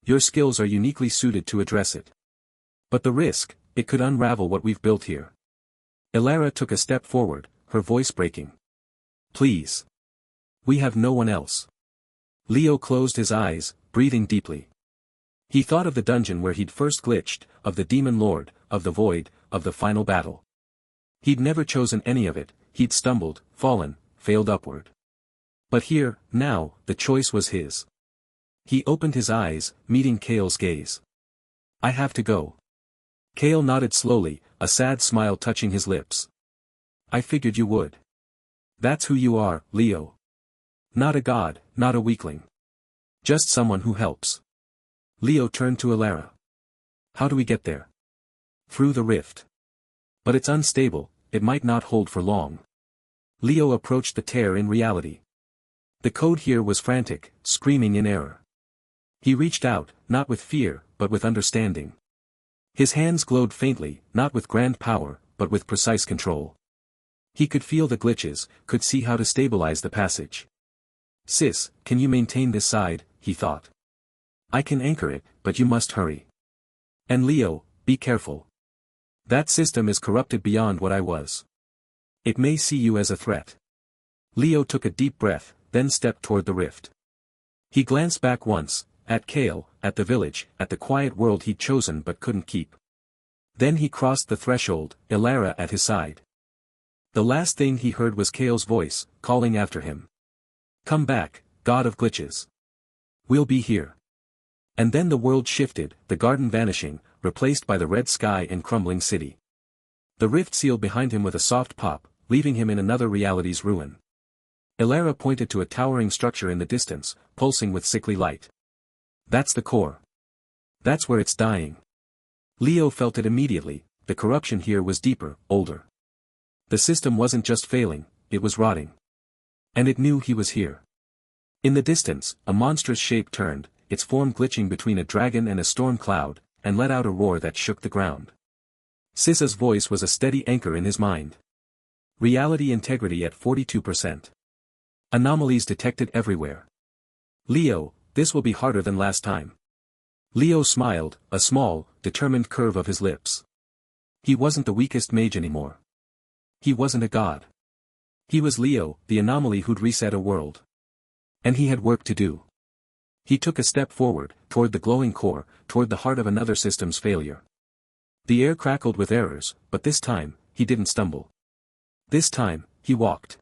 Your skills are uniquely suited to address it. But the risk, it could unravel what we've built here. Alara took a step forward, her voice breaking. Please. We have no one else. Leo closed his eyes, breathing deeply. He thought of the dungeon where he'd first glitched, of the demon lord, of the void, of the final battle. He'd never chosen any of it, he'd stumbled, fallen, failed upward. But here, now, the choice was his. He opened his eyes, meeting Kale's gaze. I have to go. Kale nodded slowly, a sad smile touching his lips. I figured you would. That's who you are, Leo. Not a god, not a weakling. Just someone who helps. Leo turned to Alara. How do we get there? Through the rift. But it's unstable, it might not hold for long. Leo approached the tear in reality. The code here was frantic, screaming in error. He reached out, not with fear, but with understanding. His hands glowed faintly, not with grand power, but with precise control. He could feel the glitches, could see how to stabilize the passage. Sis, can you maintain this side, he thought. I can anchor it, but you must hurry. And Leo, be careful. That system is corrupted beyond what I was. It may see you as a threat. Leo took a deep breath, then stepped toward the rift. He glanced back once, at Kale, at the village, at the quiet world he'd chosen but couldn't keep. Then he crossed the threshold, Alara at his side. The last thing he heard was Kale's voice, calling after him. Come back, god of glitches. We'll be here. And then the world shifted, the garden vanishing, replaced by the red sky and crumbling city. The rift sealed behind him with a soft pop, leaving him in another reality's ruin. Alara pointed to a towering structure in the distance, pulsing with sickly light. That's the core. That's where it's dying. Leo felt it immediately, the corruption here was deeper, older. The system wasn't just failing, it was rotting. And it knew he was here. In the distance, a monstrous shape turned, its form glitching between a dragon and a storm cloud, and let out a roar that shook the ground. Sissa's voice was a steady anchor in his mind. Reality integrity at 42%. Anomalies detected everywhere. Leo, this will be harder than last time. Leo smiled, a small, determined curve of his lips. He wasn't the weakest mage anymore. He wasn't a god. He was Leo, the anomaly who'd reset a world. And he had work to do. He took a step forward, toward the glowing core, toward the heart of another system's failure. The air crackled with errors, but this time, he didn't stumble. This time, he walked.